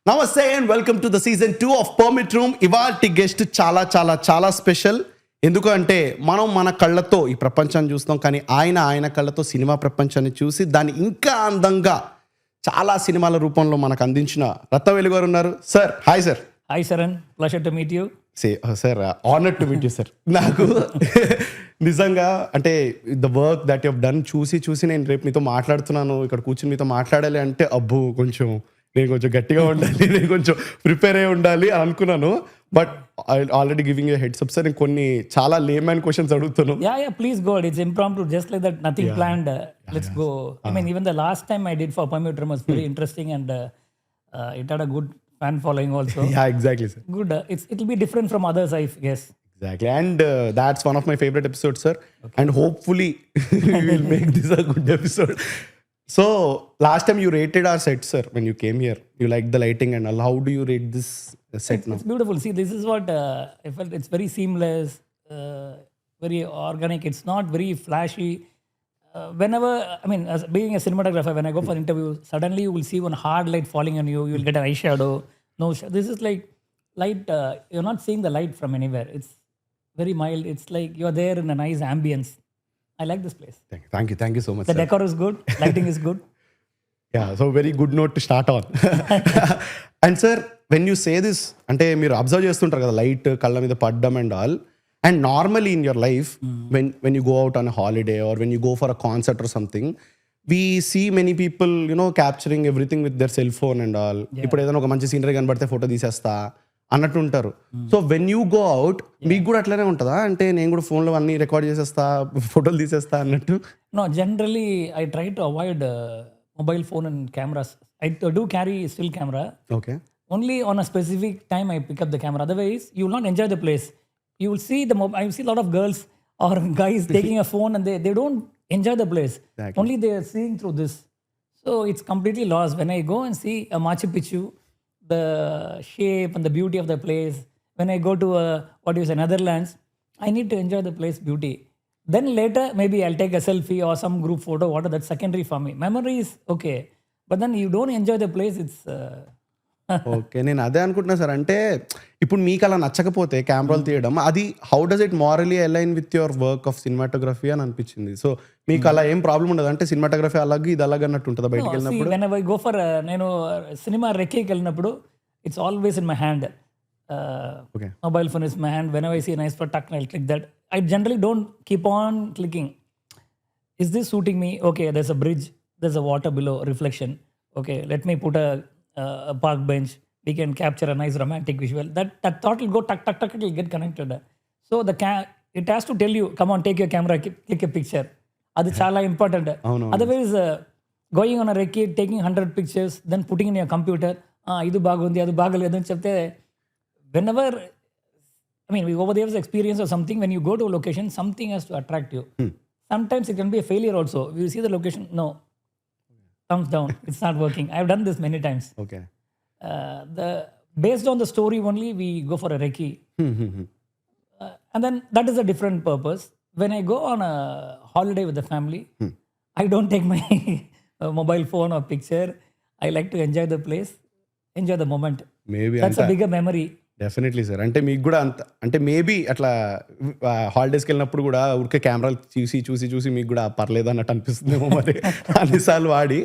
నమస్తే and welcome to the season 2 of permit room. ఇవాల్టి guest చాలా చాలా చాలా స్పెషల్. ఎందుకంటే మనం మన కళ్ళతో ఈ ప్రపంచాన్ని చూస్తాం, కానీ ఆయన కళ్ళతో సినిమా ప్రపంచాన్ని చూసి దాన్ని ఇంకా అందంగా చాలా సినిమాల రూపంలో మనకు అందించిన రత్నవేలు గారు ఉన్నారు. Sir hi sir. Hi Saran, pleasure to meet you. Sir honour to meet you sir. నాకు నిజంగా అంటే the work that you have done చూసి నేను రేపు మీతో మాట్లాడుతున్నాను, ఇక్కడ కూర్చుని మీతో మాట్లాడాలి అంటే అబ్బో నేను కొంచెం గట్టిగా ఉండాలి, నేను కొంచెం ప్రిపేర్ అయి ఉండాలి అని అనుకున్నాను. But I already giving you heads up sir. నేను కొన్ని చాలా లేమ్యాన్ క్వశ్చన్స్ అడుగుతాను. Yeah, please go ahead. It's impromptu, just like that, nothing planned. Let's go. I mean, even the last time I did for Permit Room was very interesting, and it had a good fan following also. Yeah, exactly sir. Good. It'll be different from others, I guess. Exactly, and that's one of my favorite episodes, sir. Okay. And hopefully we will make this a good episode. So last time you rated our set, sir, when you came here. You liked the lighting and all. How do you rate this set now? It's beautiful. See, this is what I felt. It's very seamless, very organic. It's not very flashy. Whenever, I mean, as being a cinematographer, when I go for interview, suddenly you will see one hard light falling on you. You will get an eyeshadow. No, this is like light. You're not seeing the light from anywhere. It's very mild. It's like you're there in a nice ambience. I like this place. Thank you so much, The sir. decor is good. Lighting is good. Yeah, so very good note to start on. And sir, when you say this, అంటే మీరు observe చేస్తుంటారు కదా light కళ్ళ మీద పడ్డం and all. And normally in your life when you go out on a holiday or when you go for a concert or something, we see many people, capturing everything with their cell phone and all. ఇప్పుడు ఏదైనా ఒక మంచి scenery కనబడితే photo తీసేస్తా అన్నట్టు ఉంటారు. So when you go out మీకు కూడా అట్లనే ఉంటుందా? అంటే నేను కూడా ఫోన్లో అన్ని రికార్డ్ చేసేస్తా, ఫోటోలు తీసేస్తా అన్నట్టు? No, generally I try to avoid mobile phone and cameras. I do carry still camera. Okay. Only on a specific time I pick up the camera. Otherwise, you will not enjoy the place. You will see I see a lot of girls or guys taking a phone and they don't enjoy the place. Exactly. Only they are seeing through this. So it's completely lost. When I go and see a Machu Picchu, the shape and the beauty of the place. When I go to Netherlands, I need to enjoy the place beauty. Then later, maybe I'll take a selfie or some group photo. That's secondary for me. Memory is okay. But then you don't enjoy the place, it's... okay, నేను అదే అనుకుంటున్నా sir. అంటే ఇప్పుడు మీకు అలా నచ్చకపోతే కెమెరాలు తీయడం, అది how does it మారలీ align with your work of cinematography అని అనిపించింది. సో మీకు అలా ఏం ప్రాబ్లం ఉండదు? అంటే సినిమాటోగ్రఫీ అలాగే ఇది అలాగే అన్నట్టు ఉంటుందా బయటకు వెళ్ళినప్పుడు? Whenever I go for నేను సినిమా రెక్కీకి వెళ్ళినప్పుడు it's always in my hand. Okay. Mobile phone is my hand. Whenever I see a nice spot, I'll click that. I generally don't keep on clicking. Is this suiting me? Okay, there's a bridge, there's a water below, reflection. Okay, let me put a park bench. We can capture a nice romantic visual. That thought will go tuck, it will get connected. So it has to tell you, come on, take your camera, click a picture. That's chala important. Otherwise, going on a recce, taking 100 pictures, then putting in your computer, idu bagundi, adu bagaledu ani chepte, whenever, I mean, over the years experience or something, when you go to a location, something has to attract you. Sometimes it can be a failure also. You see the location, no, thumbs down, it's not working. I've done this many times. Okay. Based on the story only, we go for a recce. And then that is a different purpose. When I go on a holiday with the family, I don't take my mobile phone or picture. I like to enjoy the place, enjoy the moment. Maybe that's a bigger memory. Definitely sir. అంటే మీకు కూడా అంత అంటే maybe అట్లా హాలిడేస్కి వెళ్ళినప్పుడు కూడా ఊరికే కెమెరాలు చూసి మీకు కూడా పర్లేదు అన్నట్టు అనిపిస్తుందేమో మరి అన్నిసార్లు వాడి.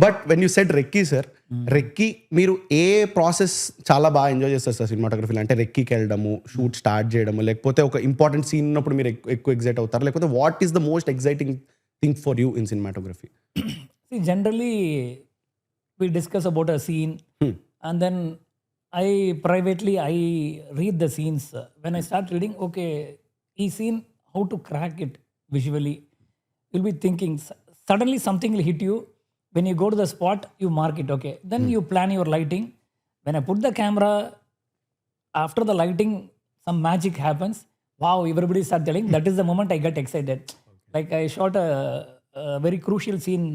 But when you said recce sir, recce మీరు ఏ ప్రాసెస్ చాలా బాగా ఎంజాయ్ చేస్తారు సార్ సినిమాటోగ్రఫీలో? అంటే రెక్కీకి వెళ్ళడము, షూట్ స్టార్ట్ చేయడము, లేకపోతే ఒక ఇంపార్టెంట్ సీన్ ఉన్నప్పుడు మీరు ఎక్కువ ఎగ్జైట్ అవుతారు, లేకపోతే what is the most exciting thing for you in cinematography? Generally, we discuss about a scene and then I read the scenes. When I start reading, okay, each scene, how to crack it visually. You'll be thinking, suddenly something will hit you. When you go to the spot, you mark it, okay. Then you plan your lighting. When I put the camera, after the lighting, some magic happens. Wow, everybody start telling. That is the moment I get excited. Like I shot a very crucial scene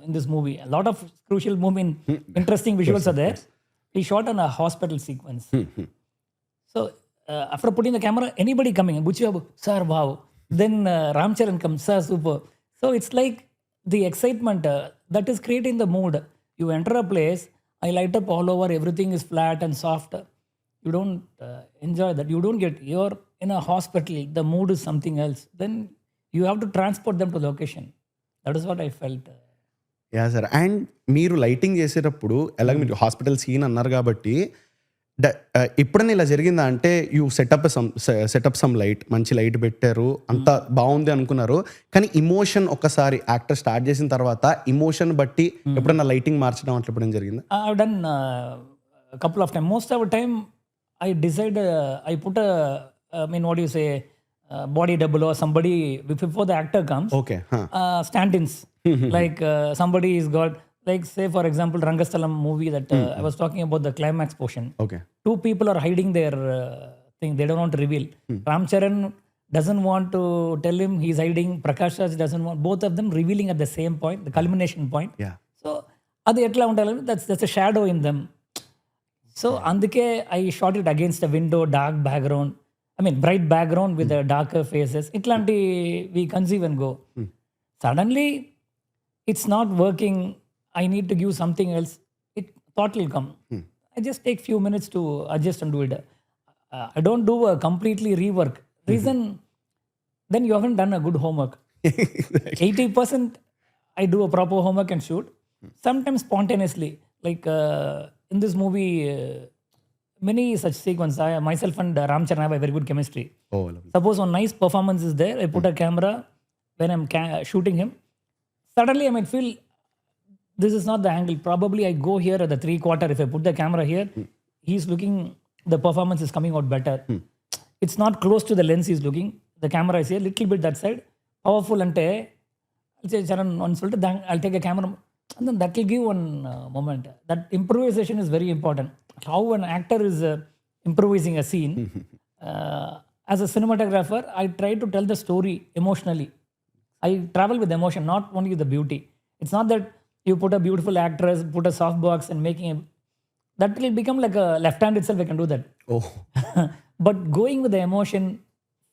in this movie. A lot of crucial movement, interesting visuals are there. He shot on a hospital sequence. So after putting the camera, anybody coming, Buchi Babu, sir, wow. Then Ram Charan comes, sir, super. So it's like the excitement that is creating the mood. You enter a place, I light up all over, everything is flat and soft. You don't enjoy that. You don't get, you're in a hospital, the mood is something else. Then you have to transport them to the location. That is what I felt. Yeah sir. And మీరు lighting చేసేటప్పుడు ఎలాగ మీరు hospital scene అన్నారు కాబట్టి ఎప్పుడైనా ఇలా జరిగిందా అంటే యూ సెటప్ సమ్ లైట్, మంచి లైట్ పెట్టారు, అంత బాగుంది అనుకున్నారు, కానీ ఇమోషన్ ఒక్కసారి యాక్టర్ స్టార్ట్ చేసిన తర్వాత ఇమోషన్ బట్టి ఎప్పుడైనా లైటింగ్ మార్చడం అట్లా ఎప్పుడైనా జరిగిందా? I've done a couple of times. Most of the time, I decide, I put what do you say, body double or somebody before the actor comes. Okay. Stand-ins. Like somebody is got, like say for example, Rangastalam movie that I was talking about the climax portion. Okay. Two people are hiding their thing. They don't want to reveal. Ram Charan doesn't want to tell him he's hiding. Prakash Raj doesn't want. Both of them revealing at the same point, the culmination point. Yeah. So అది ఎట్లా ఉండాలి, that's a shadow in them. So అందుకే I shot it against a window, dark background. I mean bright background with the darker faces. ఇట్లాంటి we conceive and go. Suddenly it's not working. I need to give something else. Thought will come. I just take few minutes to adjust and do it. I don't do a completely rework. Reason, then you haven't done a good homework. 80% I do a proper homework and shoot. Sometimes spontaneously. Like in this movie, many such sequences, myself and Ram Charan have a very good chemistry. Oh lovely. Suppose one nice performance is there, I put a camera when I'm shooting him. Suddenly I might feel this is not the angle. Probably I go here at the 3/4. If I put the camera here, he's looking, the performance is coming out better. It's not close to the lens he's looking. The camera is here, little bit that side. Powerful ante, I'll say Charan one sollte, I'll take a camera. And then that will give one moment. That improvisation is very important. How an actor is improvising a scene. As a cinematographer, I try to tell the story emotionally. I travel with emotion, not only with the beauty. It's not that you put a beautiful actress, put a soft box and making a, that will become like a left hand itself, I can do that. Oh But going with the emotion,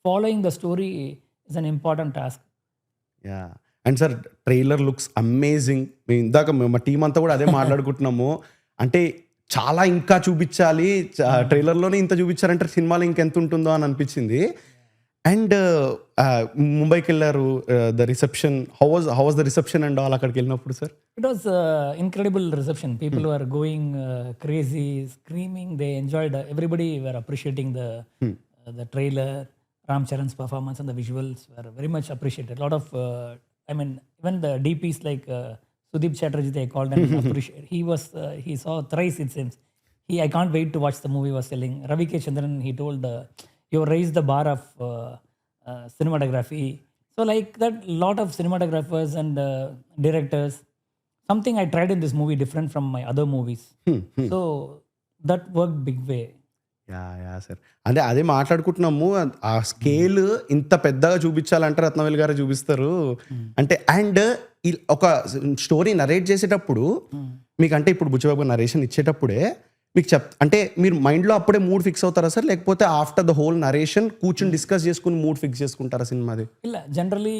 following the story is an important task. Yeah. And sir trailer looks amazing. మేము ఇందాక మా team అంతా కూడా అదే మాట్లాడుకుంటున్నాము. అంటే చాలా ఇంకా చూపించాలి, ట్రైలర్లోనే ఇంత చూపించారంటే సినిమాలో ఇంకెంత ఉంటుందో అని అనిపించింది. అండ్ ముంబైకి వెళ్ళారు, the reception, how was the reception and all అక్కడికి వెళ్ళినప్పుడు sir? It was incredible reception. People were going crazy, screaming. They enjoyed. Everybody were appreciating the trailer. Ram Charan's performance and the visuals were very much appreciated. A lot of, even the DPs like Sudeep Chatterjee, they called him appreciate. He saw thrice it seems. I can't wait to watch the movie was selling. Ravi K. Chandran, he told, you raised the bar of cinematography. So like that, lot of cinematographers and directors, something I tried in this movie different from my other movies. So that worked big way. Yeah yeah sir. అంటే అదే మాట్లాడుకుంటున్నాము, ఆ scale ఇంత పెద్దగా చూపించాలంటే రత్నవేలు గారు చూపిస్తారు అంటే. And ఒక స్టోరీ నరేట్ చేసేటప్పుడు మీకు, అంటే ఇప్పుడు బుచ్చిబాబు నరేషన్ ఇచ్చేటప్పుడే మీకు అంటే మీరు మైండ్లో అప్పుడే మూడ్ ఫిక్స్ అవుతారా సార్, లేకపోతే ఆఫ్టర్ ద హోల్ నరేషన్ కూర్చొని డిస్కస్ చేసుకుని మూడ్ ఫిక్స్ చేసుకుంటారా సినిమాది? ఇలా generally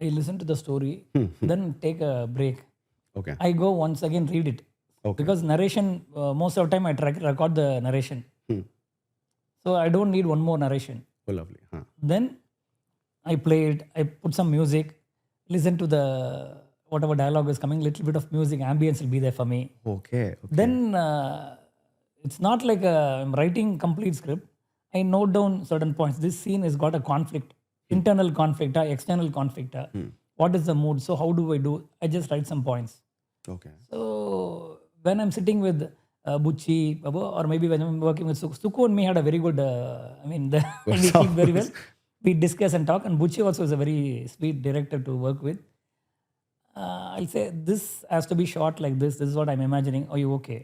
I listen to the story, then take a break. Okay. I go once again read it. Okay. Because narration, most of the time I record the narration. So I don't need one more narration. Oh lovely. Then I play it, I put some music, listen to the whatever dialogue is coming, little bit of music, ambience will be there for me. Okay. Then it's not like I'm writing complete script. I note down certain points. This scene has got a conflict, internal conflict, external conflict. What is the mood? So how do I do? I just write some points. Okay. So when I'm sitting with Bucci, or maybe when I'm working with Suku and me had a very good, we click very well. We discuss and talk, and Bucci also is a very sweet director to work with. I'll say, this has to be shot like this. This is what I'm imagining. Are you okay?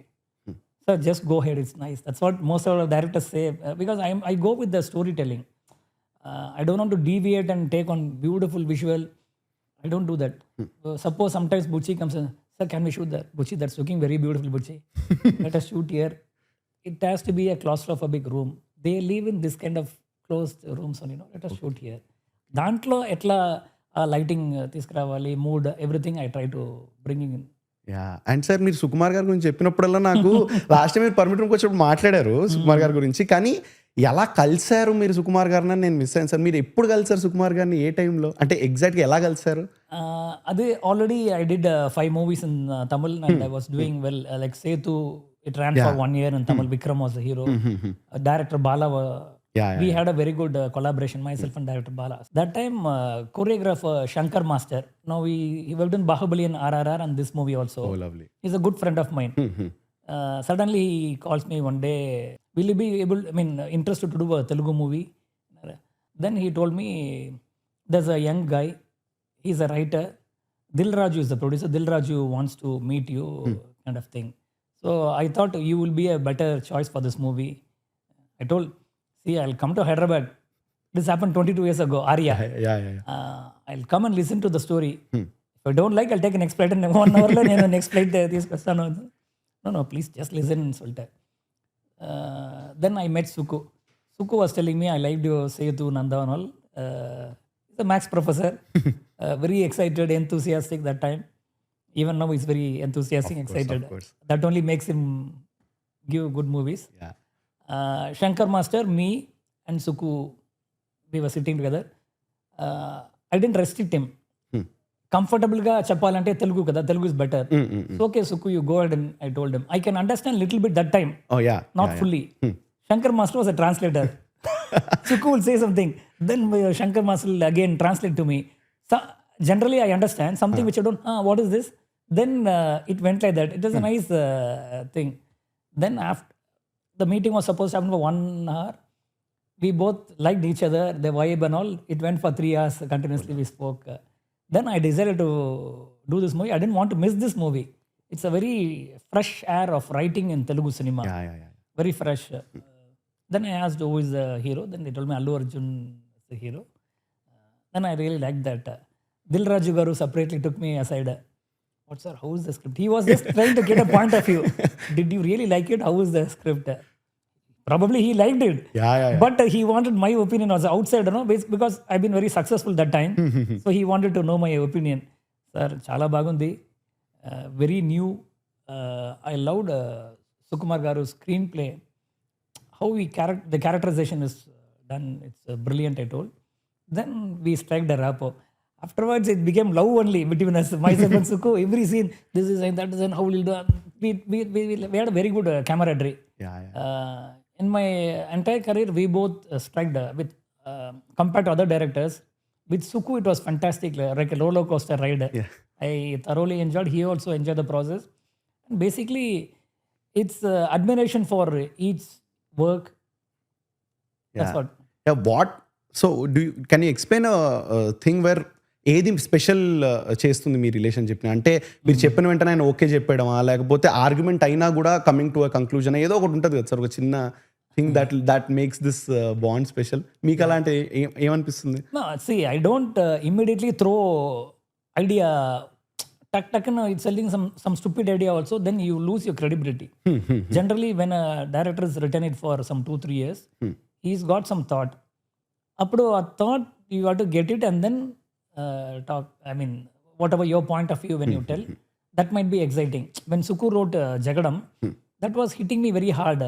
So just go ahead. It's nice. That's what most of the directors say, because I go with the storytelling. I don't want to deviate and take on beautiful visual. I don't do that. Suppose sometimes Bucci comes and, sir, can we shoot that? Bucci, that's looking very beautiful, Bucci. Let us shoot here. It has to be a claustrophobic room. They live in this kind of closed rooms only, let us shoot here. Dantlo etla lighting తీసుకురావాలి, mood, everything I try to bring in. Yeah and sir మీరు సుకుమార్ గారి గురించి చెప్పినప్పుడల్లా నాకు last time మీరు permit రూమ్కి వచ్చినప్పుడు మాట్లాడారు సుకుమార్ గారి గురించి, కానీ ఎలా కలిసారు మీరు సుకుమార్ గారిని అని నేను మిస్ అయ్యాను సార్. మీరు ఎప్పుడు కలిసారు సుకుమార్ గారిని, ఏ టైంలో, అంటే ఎగ్జాక్ట్గా ఎలా కలిసారు? అదే already I did 5 movies in Tamil and I was doing well. Like Setu, it ran for 1 year in Tamil. Vikram was the hero. Director Bala, we had a very good collaboration, myself and director Bala. That time, choreographer Shankar Master. Now he worked in Bahubali and RRR and this movie also. Oh, lovely. He's a good friend of mine. Suddenly he calls me one day, will you be interested to do a Telugu movie? Then he told me, there's a young guy, he's a writer. Dil Raju is the producer. Dil Raju wants to meet you, kind of thing. So I thought you will be a better choice for this movie. I told, see, I'll come to Hyderabad. This happened 22 years ago, Arya. I'll come and listen to the story. If I don't like, I'll take an next flight and 1 hour later next flight this question. No, please just listen. Then I met Suku. Suku was telling me, I liked your Setu Nanda and all. He's a Max professor. Very excited, enthusiastic that time. Even now he's very enthusiastic, excited. That only makes him give good movies. Shankar Master, me and Suku, we were sitting together. I didn't restrict him. Comfortable ga cheppalante Telugu kada, Telugu is better. So okay, Suku, you go ahead, and I told him. I can understand little bit that time. Oh yeah. Not fully. Shankar Master was a translator. Suku will say something. Then Shankar Master will again translate to me. So, generally I understand something which I don't, what is this? Then it went like that. It was a nice thing. Then after the meeting was supposed to happen for 1 hour. We both liked each other, the vibe and all. It went for 3 hours continuously. We spoke. Then I decided to do this movie. I didn't want to miss this movie. It's a very fresh air of writing in Telugu cinema. Very fresh. Then I asked who is the hero. Then they told me Allu Arjun is the hero. Then I really liked that. Dil Raju Garu separately took me aside. What sir, how is the script? He was just trying to get a point of view. Did you really like it? How is the script? Probably he liked it. But he wanted my opinion as an outsider, no? Because I've been very successful that time. So he wanted to know my opinion. Sir, chala bagundi. Very new. I loved Sukumar Garu's screenplay. How the characterization is done. It's brilliant, I told. Then we struck the rapport. Afterwards, it became love only between us, myself and Suku. Every scene, this is and that is and how will do. We had a very good camaraderie. In my entire career, we both struck with compared to other directors. With Suku, it was fantastic, like a roller coaster ride. I thoroughly enjoyed. He also enjoyed the process. And basically, it's admiration for each work. That's what. What? So, can you explain a thing where ఏది special చేస్తుంది మీ రిలేషన్షిప్ని? అంటే మీరు చెప్పిన వెంటనే ఆయన okay చెప్పేయడమా, లేకపోతే argument అయినా కూడా కమింగ్ టు అ కంక్లూజన్ ఏదో ఒకటి ఉంటుంది కదా సార్, ఒక చిన్న thing that makes this bond special. మీకు అలాంటి ఏమనిపిస్తుంది? See, I don't immediately throw idea it's selling some stupid idea also, then you lose your credibility. Generally, when a director is written it for some 2-3 years, he's got some thought. Appudu a thought, you have to get it and then talk. I mean, whatever your point of view when you tell, that might be exciting. When Suku wrote Jagadam, that was hitting me very hard.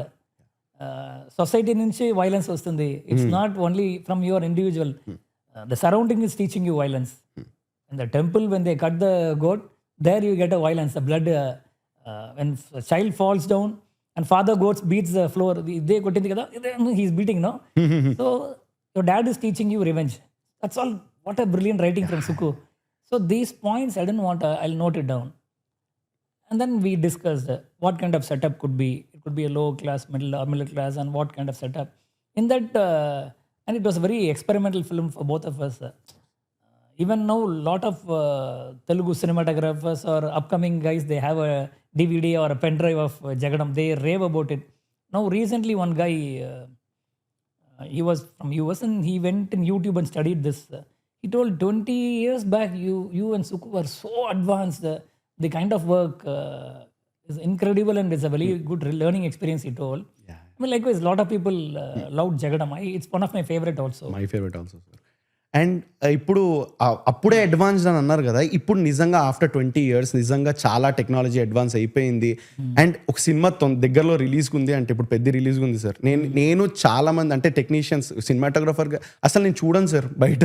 Society nunchi violence vastundi. It's not only from your individual. The surrounding is teaching you violence. In the temple, when they cut the goat, there you get a violence. The blood, when a child falls down and father goats beats the floor, they kottindi kada, he's beating, no? So your dad is teaching you revenge. That's all. What a brilliant writing from Suku. So these points, I didn't want to, I'll note it down. And then we discussed what kind of setup could be. It could be a low class, middle class, and what kind of setup. In that, and it was a very experimental film for both of us. Even now, a lot of Telugu cinematographers or upcoming guys, they have a DVD or a pen drive of Jagadam. They rave about it. Now, recently, one guy, he was from US and he went in YouTube and studied this. He told 20 years back, you and Suku were so advanced. The kind of work is incredible and it's a very good learning experience, he told. I mean, likewise, a lot of people loved Jagadam. It's one of my favorite also. My favorite also, sir. And ఇప్పుడు అప్పుడే advanced అని అన్నారు కదా, ఇప్పుడు నిజంగా after 20 years నిజంగా చాలా technology advance అయిపోయింది. అండ్ ఒక సినిమా దగ్గరలో రిలీజ్కి ఉంది అంటే ఇప్పుడు పెద్ద రిలీజ్ ఉంది సార్. నేను చాలా మంది అంటే టెక్నీషియన్స్ సినిమాటోగ్రఫర్గా అసలు నేను చూడను సార్ బయట.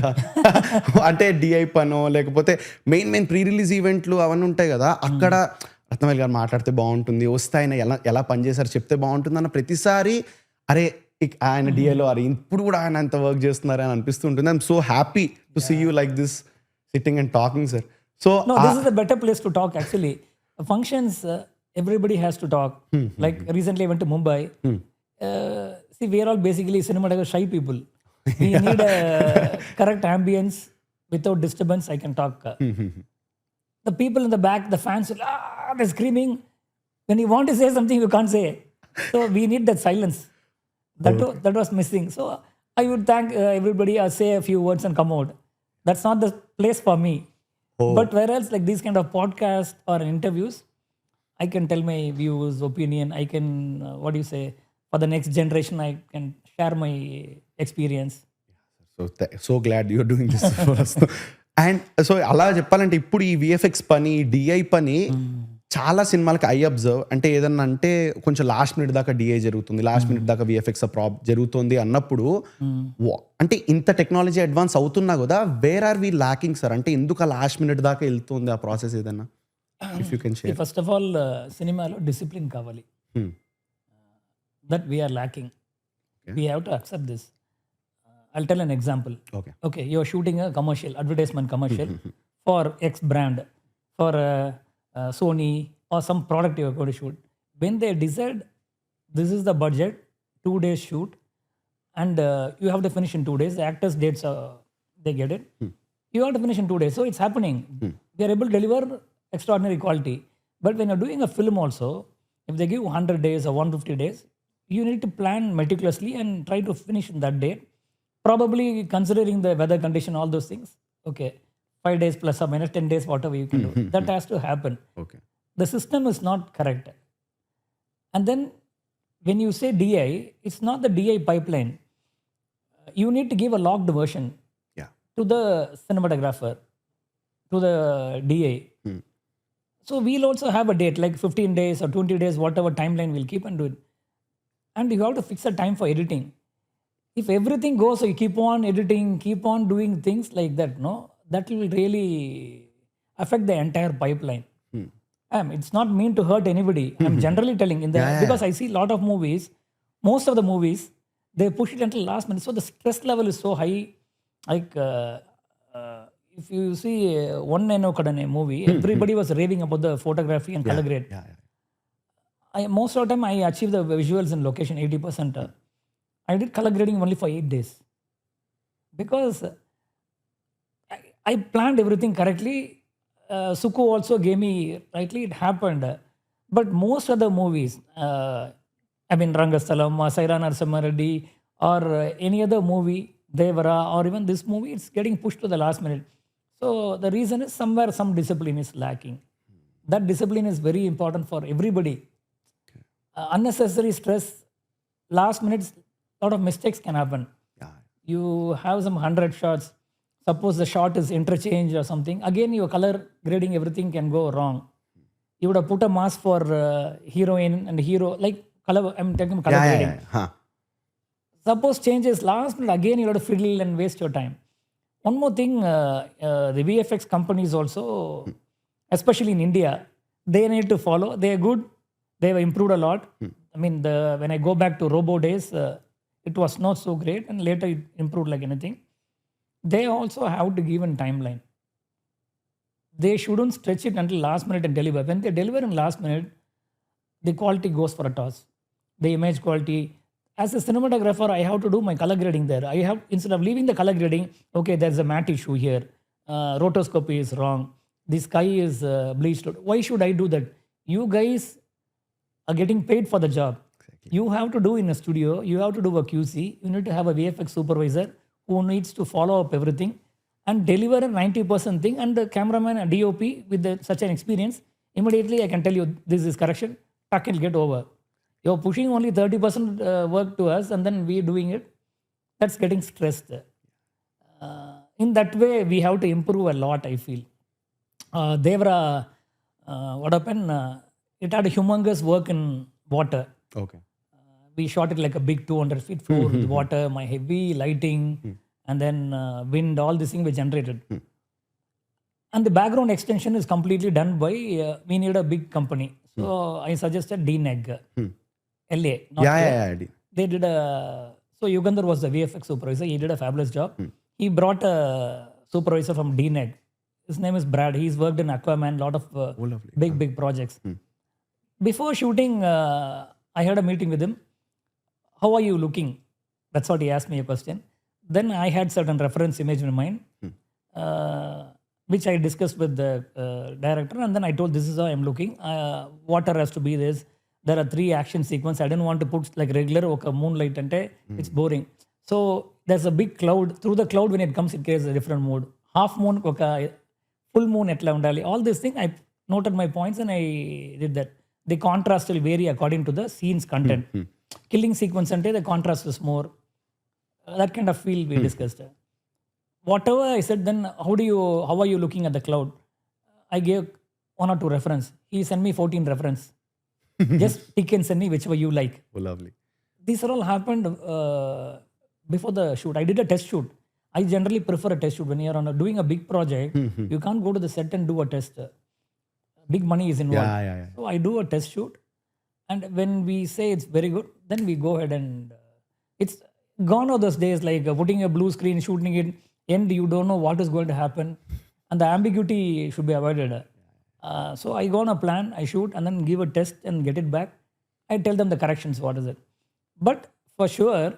అంటే డిఐ పనో లేకపోతే మెయిన్ ప్రీ రిలీజ్ ఈవెంట్లు అవన్నీ ఉంటాయి కదా, అక్కడ రత్నవేలు గారు మాట్లాడితే బాగుంటుంది, వస్తే ఆయన ఎలా పనిచేశారు చెప్తే బాగుంటుంది అన్న ప్రతిసారి అరే ఆయన డిఏలో అరే ఇప్పుడు కూడా ఆయన అంత వర్క్ చేస్తున్నారు అని అనిపిస్తుంటుంది. I'm so happy to see you like this sitting and talking sir. So No, this is a better place to talk actually. Functions, everybody has to talk. Like recently I went to Mumbai. See, we are all basically cinematographer shy people. We need a correct ambience. Without disturbance, I can talk. The people in the back, the fans, they're screaming. When you want to say something, you can't say. So we need that silence. That was missing. So I would thank everybody, say a few words and come out. That's not the place for me. But whereas like these kind of podcasts or interviews, I can tell my views, opinion. I can, what do you say, for the next generation, I can share my experience. So glad you're doing this for us. And so అలా చెప్పాలంటే ఇప్పుడు ఈ VFX పని, DI పని చాలా సినిమాలకి I observe అంటే ఏదన్నా అంటే కొంచెం లాస్ట్ మినిట్ దాకా డిఐ జరుగుతుంది, లాస్ట్ మినిట్ దాకా విఎఫ్ఎక్స్ జరుగుతుంది అన్నప్పుడు అంటే ఇంత టెక్నాలజీ అడ్వాన్స్ అవుతున్నా కదా where are we lacking sir? అంటే ఎందుకు ఆ లాస్ట్ మినిట్ దాకా వెళ్తుంది ఆ ప్రాసెస్ ఏదన్నా if you can share. First of all సినిమాలో డిసిప్లిన్ కావాలి. That we're lacking. We have to accept this. I'll tell an example. Okay, you're shooting a commercial, advertisement commercial for X brand, for Sony or some product you're going to shoot. When they decide this is the budget, 2 days shoot, and you have to finish in 2 days. The actors' dates, they get it. You have to finish in 2 days. So it's happening. We are able to deliver extraordinary quality. But when you're doing a film also, if they give 100 days or 150 days, you need to plan meticulously and try to finish in that date. Probably considering the weather condition, all those things. Okay, 5 days plus or minus 10 days, whatever you can do. That has to happen. Okay. The system is not correct. And then when you say DI, it's not the DI pipeline. You need to give a logged version to the cinematographer, to the DI. So we'll also have a date like 15 days or 20 days, whatever timeline we'll keep and do it. And you have to fix a time for editing. If everything goes, so you keep on editing, keep on doing things like that, no, that will really affect the entire pipeline. It's not mean to hurt anybody. I'm generally telling because I see a lot of movies, most of the movies, they push it until last minute. So the stress level is so high. Like if you see One DECODING movie, everybody was raving about the photography and color grade. Most of the time, I achieve the visuals and location 80%. I did color grading only for 8 days because I planned everything correctly. Suku also gave me rightly, it happened. But most of the movies, Rangastalam, Saira Narasimha Reddy, or any other movie, Devara, or even this movie, it's getting pushed to the last minute. So the reason is somewhere some discipline is lacking. That discipline is very important for everybody. Unnecessary stress, last minute, lot of mistakes can happen. You have some 100 shots. Suppose the shot is interchange or something. Again, your color grading, everything can go wrong. You would have put a mask for heroine and hero, like color. I'm talking color grading. Suppose changes last minute, again you have to fiddle and waste your time. One more thing, the VFX companies also, especially in India, they need to follow. They are good. They have improved a lot. I mean, when I go back to Robo days, it was not so great, and later it improved like anything. They also have to give a timeline. They shouldn't stretch it until last minute and deliver. When they deliver in last minute, the quality goes for a toss. The image quality. As a cinematographer, I have to do my color grading there. I have, instead of leaving the color grading, okay, there's a matte issue here. Rotoscopy is wrong. The sky is bleached. Why should I do that? You guys are getting paid for the job. You have to do in a studio, you have to do a QC, you need to have a VFX supervisor who needs to follow up everything and deliver a 90% thing, and the cameraman and DOP with such an experience, immediately I can tell you this is correction, tuck and get over. You're pushing only 30% work to us and then we're doing it. That's getting stressed. in that way, we have to improve a lot, I feel. Devara, what happened? It had a humongous work in water. Okay. We shot it like a big 200 feet floor with water, my heavy lighting, and then wind, all this thing we generated. And the background extension is completely done by, we need a big company. So I suggested DNEG, LA. Not yeah here. Yeah yeah They did a, so Yugandhar was the VFX supervisor. He did a fabulous job. He brought a supervisor from DNEG. His name is Brad. He's worked in Aquaman, lot of lovely. big projects. Before shooting, I had a meeting with him. How are you looking? That's what he asked me a question. Then I had certain reference image in mind, which I discussed with the director. And then I told, this is how I'm looking. Water has to be this. There are 3 action sequences. I didn't want to put like regular okay, moonlight ante. It's boring. So there's a big cloud. Through the cloud, when it comes, it creates a different mood. Half moon, okay, full moon etla undali. All these things, I noted my points and I did that. The contrast will vary according to the scene's content. Killing sequence ante, the contrast is more. That kind of feel we discussed. Whatever I said, then how are you looking at the cloud? I gave 1 or 2 reference. He sent me 14 reference. Just pick and send me whichever you like. Oh, lovely. These are all happened before the shoot. I did a test shoot. I generally prefer a test shoot. When you're doing a big project, you can't go to the set and do a test. Big money is involved. Yeah. So I do a test shoot. And when we say it's very good, then we go ahead and it's gone are those days like putting a blue screen, shooting it, and you don't know what is going to happen. And the ambiguity should be avoided. So I go on a plan, I shoot and then give a test and get it back. I tell them the corrections, what is it. But for sure,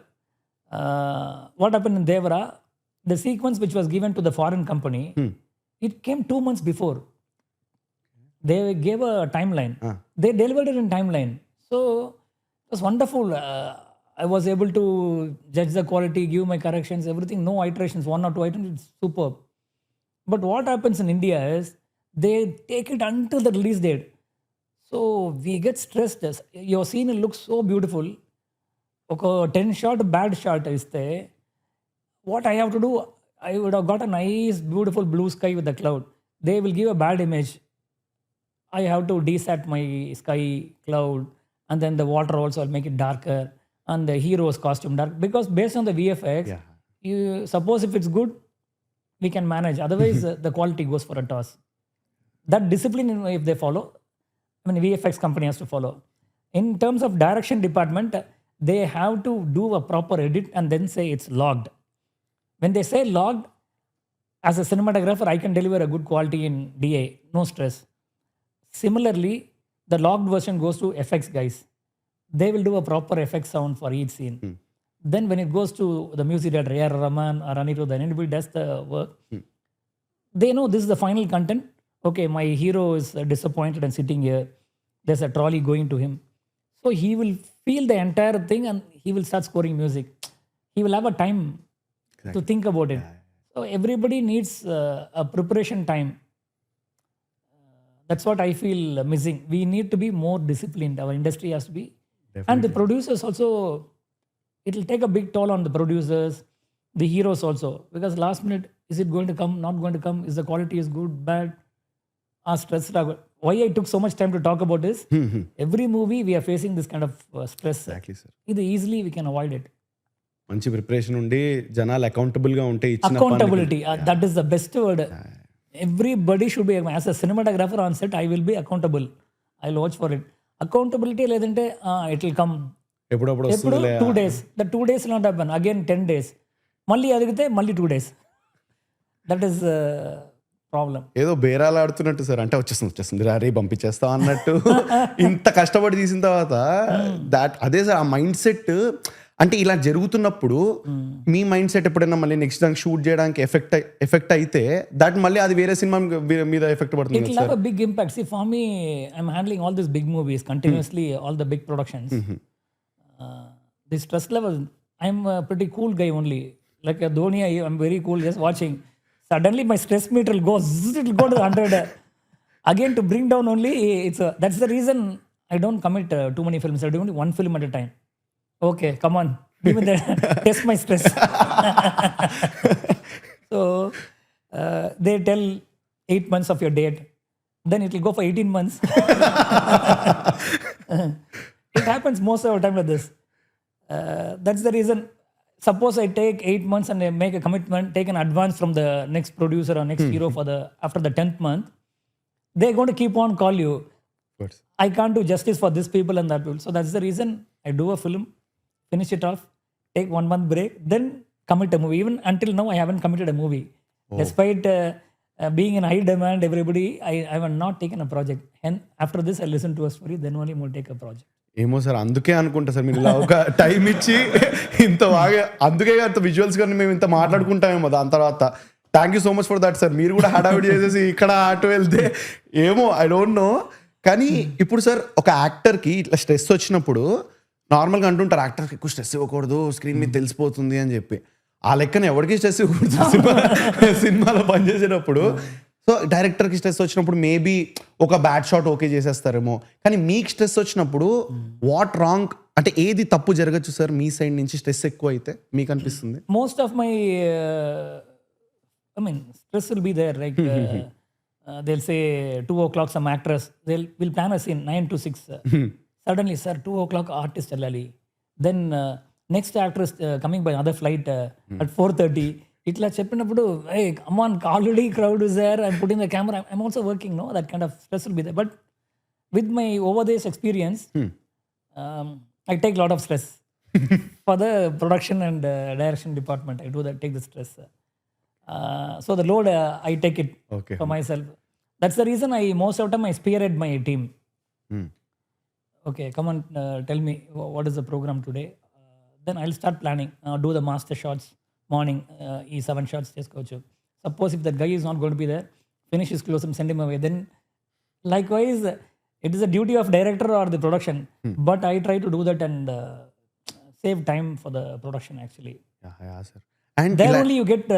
what happened in Devara, the sequence which was given to the foreign company, it came 2 months before. They gave a timeline. They delivered it in timeline. So it was wonderful. I was able to judge the quality, give my corrections, everything. No iterations, 1 or 2 items. It's superb. But what happens in India is they take it until the release date. So we get stressed. Your scene looks so beautiful. Okay, 10 shot, bad shot is there. What I have to do, I would have got a nice, beautiful blue sky with the cloud. They will give a bad image. I have to desat my sky cloud, and then the water also I'll make it darker, and the hero's costume dark. Because based on the VFX, you suppose if it's good, we can manage. Otherwise, the quality goes for a toss. That discipline, if they follow, I mean, VFX company has to follow. In terms of direction department, they have to do a proper edit and then say it's logged. When they say logged, as a cinematographer, I can deliver a good quality in DA, no stress. Similarly, the logged version goes to FX guys. They will do a proper FX sound for each scene. Then when it goes to the music director, A.R. Rahman or Anirudh, then anybody does the work, they know this is the final content. Okay, my hero is disappointed and sitting here. There's a trolley going to him. So he will feel the entire thing and he will start scoring music. He will have a time to think about it. So everybody needs a preparation time. That's what I feel missing. We need to be more disciplined. Our industry has to be. Definitely. And the producers also, it will take a big toll on the producers, the heroes also. Because last minute, is it going to come, not going to come? Is the quality is good, bad? Stress. Why I took so much time to talk about this? Every movie we are facing this kind of stress. Exactly, sir. Either easily we can avoid it. మంచి preparation ఉండి జనాలు accountable గా ఉంటే ఇచ్చిన Accountability. That is the best word. Everybody should be, as a cinematographer on set, I will be accountable. I'll watch for it. Accountability లేదంటే it will come. ఎప్పుడప్పుడు ఎప్పుడు 2 days. The 2 days will not happen. Again 10 days. మళ్ళీ అడిగితే మళ్ళీ 2 days. That is problem. ఏదో బేరాలు ఆడుతున్నట్టు sir, అంటే వచ్చేస్తుంది రే పంపించేస్తాం అన్నట్టు ఇంత కష్టపడి తీసిన తర్వాత అదే సార్ ఆ మైండ్ సెట్. అంటే ఇలా జరుగుతున్నప్పుడు మీ మైండ్ సెట్ ఎప్పుడైనా మళ్ళీ నెక్స్ట్ దానికి షూట్ చేయడానికి ఎఫెక్ట్ అయితే దట్ మళ్ళీ అది వేరే సినిమా మీద ఎఫెక్ట్ పడుతుంది. It will have a big impact. See, for me, I'm handling all these big movies continuously, all the big productions. The stress level, I'm a pretty cool guy only. Like a Dhoni, I'm very cool just watching. Suddenly my stress meter will go, it will go to 100. Again, to bring down only, that's the reason I don't commit too many films. I do only one film at a time. Okay, come on. Give me the test my stress. So they tell 8 months of your date, then it will go for 18 months. It happens most of the time like this. That's the reason. Suppose I take 8 months and I make a commitment, take an advance from the next producer or next hero for the after the 10th month, they're going to keep on call you. Of course. I can't do justice for this people and that people. So that's the reason I do a film, finish it off, take 1 month break, then commit a movie. Even until now, I haven't committed a movie. Despite being in high demand, everybody, I have not taken a project. And after this, I listen to a story, then only we'll take a project. ఏమో sir అందుకే అనుకుంటా sir మీరు ఇలా ఒక time ఇచ్చి ఇంత బాగా అందుకే అంత విజువల్స్ కానీ మేము ఇంత మాట్లాడుకుంటామేమో దాని తర్వాత. Thank you so much for that sir. మీరు కూడా హడావిడి చేసేసి ఇక్కడ అటు వెళ్తే ఏమో ఐ డోంట్ నో. కానీ ఇప్పుడు సార్ ఒక యాక్టర్కి ఇట్లా స్ట్రెస్ వచ్చినప్పుడు నార్మల్గా అంటుంటారు యాక్టర్కి ఎక్కువ స్ట్రెస్ ఇవ్వకూడదు, స్క్రీన్ మీద తెలిసిపోతుంది అని చెప్పి. ఆ లెక్కన ఎవరికి స్ట్రెస్ ఇవ్వకూడదు సినిమాలో పనిచేసేటప్పుడు. సో డైరెక్టర్కి స్ట్రెస్ వచ్చినప్పుడు మేబీ ఒక బ్యాడ్ షాట్ ఓకే చేసేస్తారేమో, కానీ మీకు స్ట్రెస్ వచ్చినప్పుడు వాట్ రాంగ్ అంటే ఏది తప్పు జరగచ్చు సార్ మీ సైడ్ నుంచి స్ట్రెస్ ఎక్కువ అయితే మీకు అనిపిస్తుంది? Most of my, stress will be there. Like they'll say 2 o'clock some actress, we'll plan a scene 9 to 6. Suddenly, sir, 2 o'clock artist allali. Then next actress coming by another flight at 4:30. ఇట్లా చెప్పినప్పుడు hey come on, already crowd is there, I'm putting the camera, I'm also working, no, that kind of stress will be there. But with my over this experience, I take a lot of stress for the production and direction department. I do that, take the stress. So the load I take it for myself. That's the reason most of the time I spearhead my team. Okay, come on, tell me what is the program today. Then I'll start planning, do the master shots morning ఈ 7 shots చేసుకోవచ్చు. Suppose if that guy is not going to be there, finish his close and send him away. Then like it is the duty of director or the production, but I try to do that and save time for the production actually. There only you get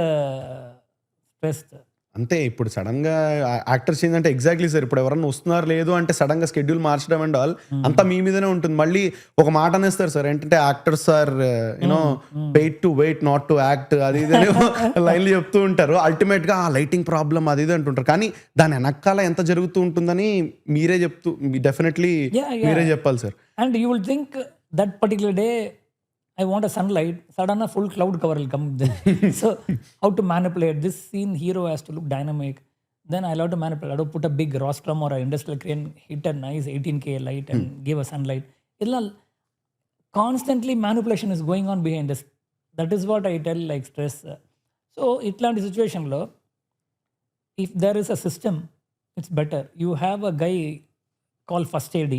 stressed. అంతే. ఇప్పుడు sudden గా actors ఏంటంటే exactly sir, ఇప్పుడు ఎవరన్నా వస్తున్నారు లేదు అంటే sudden గా స్కెడ్యూల్ మార్చడం అండ్ ఆల్ అంతా మీ మీదనే ఉంటుంది. మళ్ళీ ఒక మాట అనేస్తారు సార్ ఏంటంటే actors are you know paid to wait not to act, అది ఇది లైన్లు చెప్తూ ఉంటారు. అల్టిమేట్ గా లైటింగ్ ప్రాబ్లమ్ అది ఇది అంటుంటారు, కానీ దాని వెనకాల ఎంత జరుగుతూ ఉంటుందని మీరే చెప్తూ డెఫినెట్లీ మీరే చెప్పాలి sir. And you will think that particular day I want a sunlight, sudden a full cloud cover will come. So how to manipulate this scene? Hero has to look dynamic. Then I'll have to manipulate. I'll put a big rostrum or an industrial crane, hit a nice 18K light and give a sunlight. Constantly manipulation is going on behind this. That is what I tell, like stress. So itlanti situation lo, if there is a system, it's better. You have a guy called first AD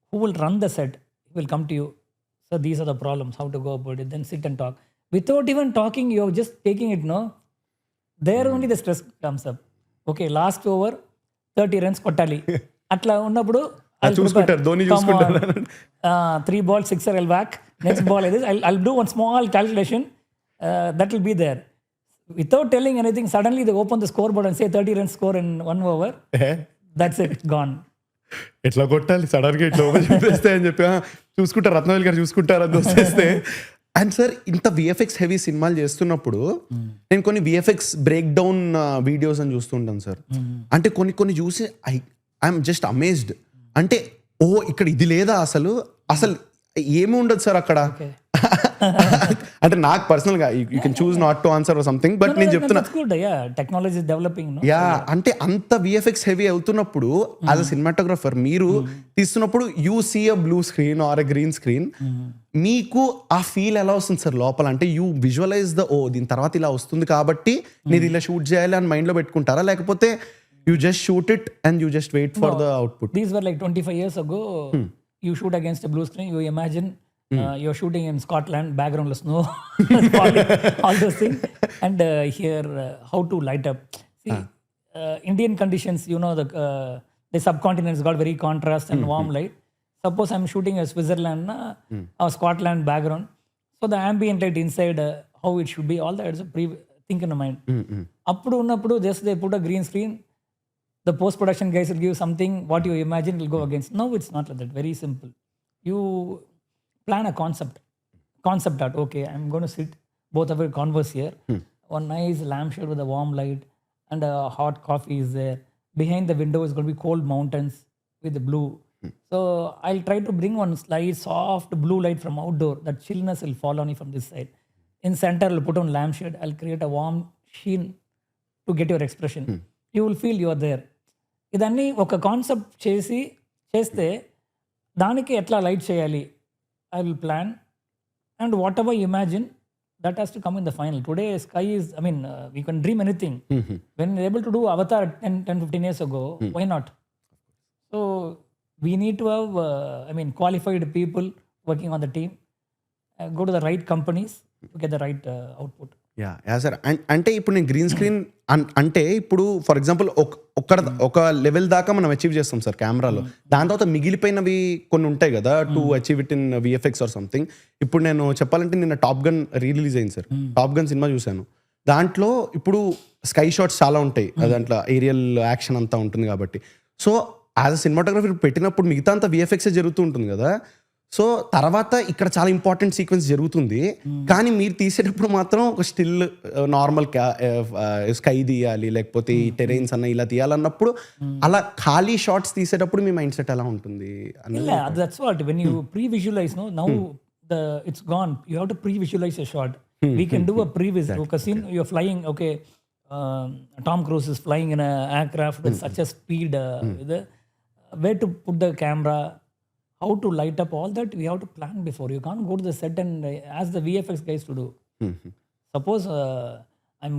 who will run the set. He will come to you. So these are the problems, how to go about it, then sit and talk. Without even talking, you're just taking it, no? There only the stress comes up. Okay, last over, 30 runs kottali. Atla unnappudu, I'll చూసుకుంటారు ధోని చూసుకుంటారు. 3 balls, 6er, I'll whack. Next ball like this. I'll do one small calculation. That will be there. Without telling anything, suddenly they open the scoreboard and say 30 runs score in 1 over. That's it, gone. ఎట్లా కొట్టాలి సడన్గా ఇట్లా చెప్పేస్తే అని చెప్పి చూసుకుంటారు, రత్నవేలు గారు చూసుకుంటారు అని వచ్చేస్తే. అండ్ సార్ ఇంత విఎఫ్ఎక్స్ హెవీ సినిమాలు చేస్తున్నప్పుడు నేను కొన్ని విఎఫ్ఎక్స్ బ్రేక్ డౌన్ వీడియోస్ అని చూస్తుంటాను సార్. అంటే కొన్ని చూసి ఐఎమ్ జస్ట్ అమేజ్డ్. అంటే ఓ ఇక్కడ ఇది లేదా అసలు ఏమి ఉండదు సార్ అక్కడ. అంటే నాకు పర్సనల్ గా you can choose not to answer or something, but నేను చెప్తున్నా టెక్నాలజీ డెవలపింగ్. యా, అంటే అంత విఎఫ్ఎక్స్ హెవీ అవుతున్నప్పుడు యాజ్ అ సినిమాటోగ్రఫర్ మీరు తీస్తున్నప్పుడు you see a blue screen or a green screen, మీకు ఆ ఫీల్ ఎలా వస్తుంది సార్ లోపల? అంటే యూ విజువలైజ్ దీని తర్వాత ఇలా వస్తుంది కాబట్టి నేను ఇలా షూట్ చేయాలి అని మైండ్ లో పెట్టుకుంటారా, లేకపోతే you just shoot it and you just wait for the output? These were like 25 years ago. You shoot against a blue screen, you imagine you're shooting in Scotland, background snow, all those things, and here how to light up. See, Indian conditions, you know, the subcontinent's got very contrast and warm light. Suppose I'm shooting a Switzerland or Scotland background, so the ambient light inside, how it should be, all that is a think in the mind. Appudu just they put a green screen, the post-production guys will give something, what you imagine will go against. No, it's not like that. Very simple. You plan a concept art. Okay, I'm going to sit, both of you converse here. One nice lampshade with a warm light. and hot coffee is there. Behind the window is going to be cold mountains with the blue. So I'll try to bring one slight soft blue light from outdoor. That chillness will fall on you from this side. In center, I'll put on lampshade. I'll create a warm sheen to get your expression. You will feel you are there. ఇదన్నీ ఒక concept చేస్తే దానికి ఎట్లా light చేయాలి I will plan and what ever imagine that has to come in the final today sky is I mean we can dream anything when able to do Avatar 10-15 years ago, why not? So we need to have qualified people working on the team, go to the right companies to get the right output. Yeah sir. అంటే ఇప్పుడు నేను green screen అంటే ఇప్పుడు for example ఒక level దాకా మనం achieve చేస్తాం sir కెమెరాలో. దాని తర్వాత మిగిలిపోయినవి కొన్ని ఉంటాయి కదా to achieve it in VFX or something. ఇప్పుడు నేను చెప్పాలంటే నిన్న టాప్ గన్ రిలీజ్ అయింది సార్. టాప్ గన్ సినిమా చూశాను. దాంట్లో ఇప్పుడు స్కై షాట్స్ చాలా ఉంటాయి, దాంట్లో ఏరియల్ యాక్షన్ అంతా ఉంటుంది కాబట్టి. సో యాజ్ అ సినిమాటోగ్రఫీ పెట్టినప్పుడు మిగతా అంతా విఎఫ్ఎక్సే జరుగుతూ ఉంటుంది కదా. సో తర్వాత ఇక్కడ చాలా ఇంపార్టెంట్ సీక్వెన్స్ జరుగుతుంది, కానీ మీరు తీసేటప్పుడు మాత్రం ఒక స్టిల్ నార్మల్ స్కై తీయాలి, లేకపోతే ఈ టెరైన్స్ అన్న ఇలా తీయాలన్నప్పుడు అలా ఖాళీ షార్ట్స్ తీసేటప్పుడు మీ మైండ్ సెట్ ఎలా ఉంటుంది? That's what when you pre-visualize, no, now it's gone. You have to pre-visualize a shot. We can do a previs. Okay, scene you're flying. Okay, Tom Cruise is flying in an aircraft with such a speed. Where to put the camera? How to light up, all that we have to plan before. You can't go to the set and ask the VFX guys to do. Suppose I'm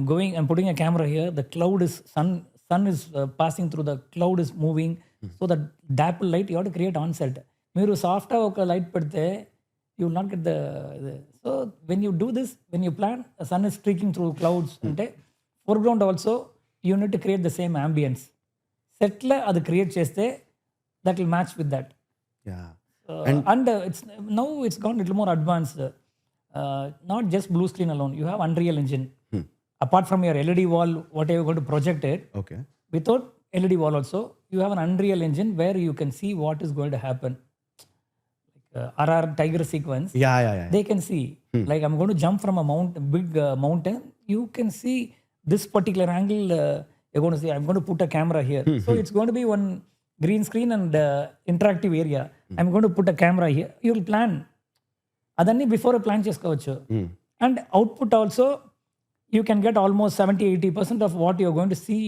putting a camera here, the cloud is sun is passing through, the cloud is moving, so that dapple light you have to create on set. Meeru soft oka light pedte you will not get the so when you do this, when you plan, the sun is streaking through clouds ante foreground also you need to create the same ambience. Set la adu create cheste that will match with that. And it's gone a little more advanced. Not just blue screen alone. You have Unreal Engine. Apart from your LED wall, whatever you're going to project it. Okay. Without LED wall also, you have an Unreal Engine where you can see what is going to happen. RR Tiger sequence. Yeah. They can see. Like I'm going to jump from a big mountain. You can see this particular angle. You're going to see. I'm going to put a camera here. So it's going to be one green screen and interactive area. I'm going to put a camera here. You will plan. Adanni before a plan chesukovachu. And output also, you can get almost 70-80% of what you're going to see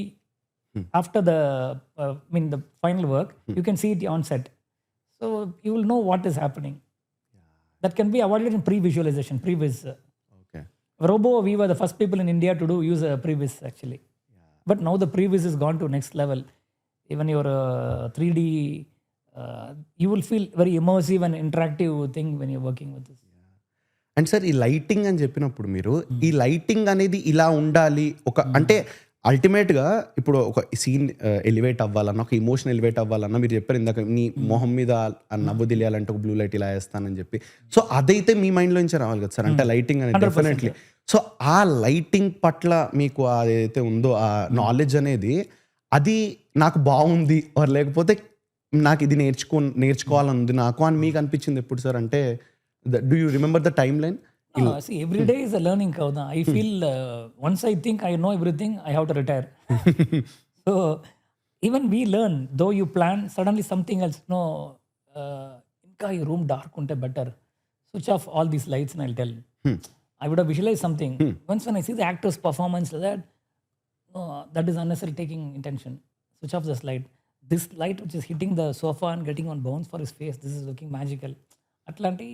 after the the final work. You can see it on set. So you will know what is happening. That can be avoided in pre-visualization, previs. Okay. Robo, we were the first people in India to use a previs actually. But now the previs has gone to next level. Even your 3D, you will feel very immersive and interactive thing when you're working with this. And sir ఈ lighting అని చెప్పినప్పుడు మీరు ఈ lighting అనేది ఇలా ఉండాలి ఒక అంటే అల్టిమేట్గా ఇప్పుడు ఒక సీన్ ఎలివేట్ అవ్వాలన్నా, ఒక ఇమోషన్ ఎలివేట్ అవ్వాలన్నా, మీరు చెప్పారు ఇందాక నీ మొహం మీద నవ్వు తెలియాలంటే ఒక బ్లూ లైట్ ఇలా వేస్తానని చెప్పి. సో అదైతే మీ మైండ్లో నుంచి రావాలి కదా సార్, అంటే లైటింగ్ అనేది డెఫినెట్లీ. సో ఆ లైటింగ్ పట్ల మీకు అదైతే ఉందో ఆ నాలెడ్జ్ అనేది, అది నాకు బాగుంది ఆర్ లేకపోతే నాకు ఇది నేర్చుకోవాలనుంది నాకు అని మీకు అనిపించింది ఎప్పుడు సార్? అంటే do you remember the time line? See, every day is a learning curve. I feel once I think I know everything, I have to retire. So even we learn, though you plan, suddenly something else. No, inka your room dark unte better. Switch off all these lights and I'll tell. I would have visualized something. Once when I see the actor's performance like that, no, that is unnecessary taking intention. Switch off this light. This light which is hitting the sofa and getting on bounce for his face, this is looking magical. అట్లాంటి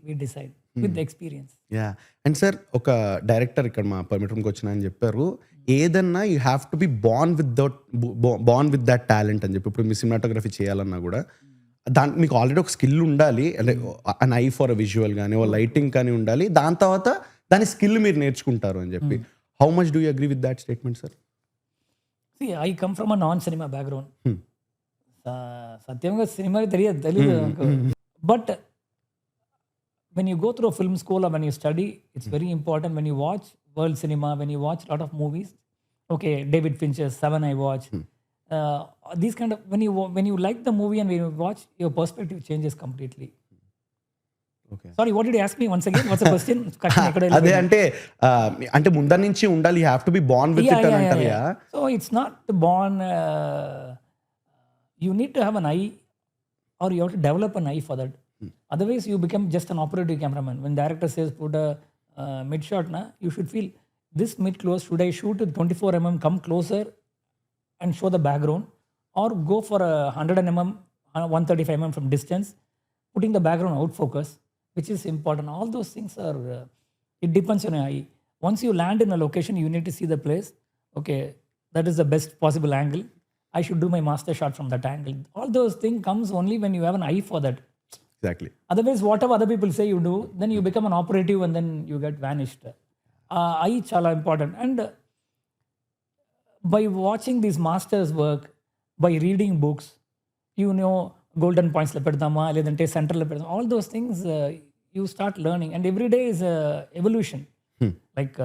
we decide with the experience. Yeah. And sir ఒక director ఇక్కడ మా పర్మిటర్కి వచ్చిన అని చెప్పారు, ఏదన్నా you have to be born with that talent అని చెప్పి. ఇప్పుడు మీ సినిమాటోగ్రఫీ చేయాలన్నా కూడా దానికి మీకు ఆల్రెడీ ఒక స్కిల్ ఉండాలి, అంటే అన్ ఐ ఫర్ విజువల్ కానీ ఓ లైటింగ్ కానీ ఉండాలి, దాని తర్వాత దాని స్కిల్ మీరు నేర్చుకుంటారు అని చెప్పి. How much do you agree with that statement sir? See, I come from a non-cinema background. సత్యంగా సినిమా తెలియదు. But when you go through a film school or when you study, it's very important when you watch world cinema, when you watch a lot of movies. Okay, David Fincher's Seven I watch. These kind of when you like the movie and when you watch, your perspective changes completely. Sorry, what did you ask me once again? What's the question? Question ekkada అదే అంటే ముందర నుంచి ఉండాలి, you have to be born with it అని అంటారు. So it's not born. You need to have an eye, or you have to develop an eye for that. Otherwise, you become just an operative cameraman. When director says put a mid shot, you should feel this mid close. Should I shoot with 24 mm, come closer and show the background, or go for a 100 mm, 135 mm from distance, putting the background out focus, which is important. All those things are. It depends on your eye. Once you land in a location, you need to see the place. Okay, that is the best possible angle. I should do my master shot from that angle. All those things comes only when you have an eye for that. Exactly. Otherwise, whatever other people say you do, then you become an operative and then you get vanished. Eye chala important. And by watching these masters work, by reading books, you know golden points la pedama, ledante center la pedama. All those things you start learning, and every day is evolution. Like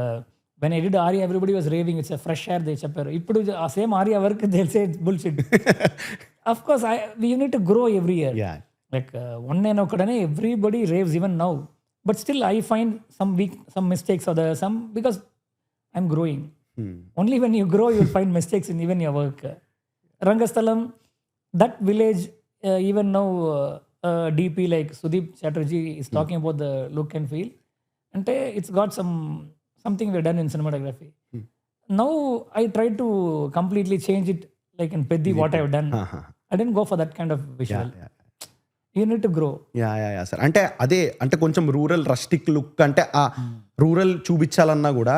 when I did Arya, everybody was raving. It's a fresh air. They chapter. Ippudu same Arya work, they'll say it's bullshit. Of course, we need to grow every year. Yeah. Like one day okadane everybody raves even now, but still I find some mistakes or some because I'm growing. Only when you grow you'll find mistakes in even your work. Rangasthalam, that village, even now DP like Sudeep Chatterjee is talking about the look and feel, and it's got something we've done in cinematography. Now I try to completely change it, like in Peddi what I've done. I didn't go for that kind of visual. You need to grow. Yeah sir. అంటే కొంచెం rural rustic look, అంటే ఆ rural చూపించాలన్నా కూడా,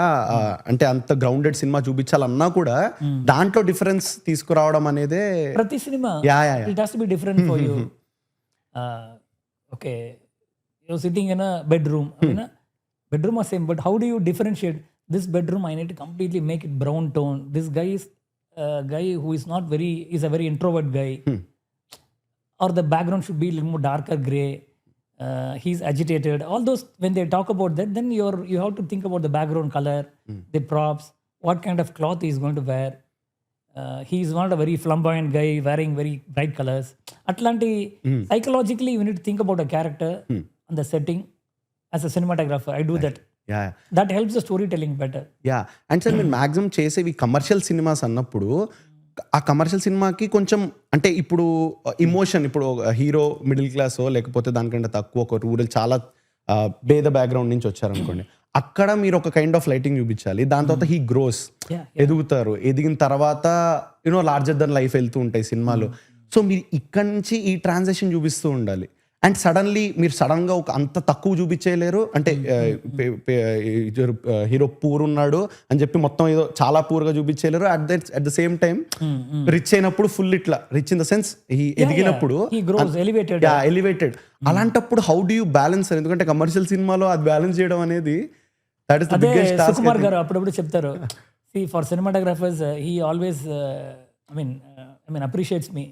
అంటే అంత grounded cinema చూపించాలన్నా కూడా దాంట్లో difference తీసుకురావడం అనేదే ప్రతి cinema. It has to be different for you. Okay, you're sitting in a bedroom. Bedroom are same, but how do you differentiate this bedroom? I need to completely make it brown tone. This guy is a guy who is not very, is a very introvert guy. Or the background should be a little more darker gray. He's agitated. All those, when they talk about that, then you have to think about the background color, the props, what kind of cloth he's going to wear. He's not a very flamboyant guy wearing very bright colors. Atlanti, psychologically, you need to think about a character and the setting. As a cinematographer, I do that. That helps the storytelling better. And sir మీరు maximum చేసేవి commercial cinemas అన్నప్పుడు, ఆ commercial సినిమాకి కొంచెం అంటే ఇప్పుడు emotion, ఇప్పుడు hero middle క్లాసో లేకపోతే దానికంటే తక్కువ ఒక రూరల్ చాలా పేద బ్యాక్గ్రౌండ్ నుంచి వచ్చారనుకోండి, అక్కడ మీరు ఒక కైండ్ ఆఫ్ లైటింగ్ చూపించాలి. దాని తర్వాత హీ గ్రోస్, ఎదుగుతారు. ఎదిగిన తర్వాత యూనో లార్జర్ దెన్ లైఫ్ వెళ్తూ ఉంటాయి సినిమాలు. సో మీరు ఇక్కడి నుంచి ఈ ట్రాన్సాక్షన్ చూపిస్తూ ఉండాలి. అండ్ సడన్లీ మీరు సడన్గా ఒక అంత తక్కువ చూపించేయలేరు. అంటే హీరో పూర్ ఉన్నాడు అని చెప్పి మొత్తం ఏదో చాలా పూర్గా చూపించేయలేరు. At the same time rich అయినప్పుడు ఫుల్ ఇట్లా రిచ్ ఇన్ ద సెన్స్ ఎదిగినప్పుడు ఎలివేటెడ్. అలాంటప్పుడు హౌ డూ యూ బ్యాలెన్స్? ఎందుకంటే కమర్షియల్ సినిమాలో అది బ్యాలెన్స్ చేయడం అనేది that is the biggest task. Sukumar garu అప్పుడప్పుడు చెప్తారు, see for cinematographers he always I mean appreciates me.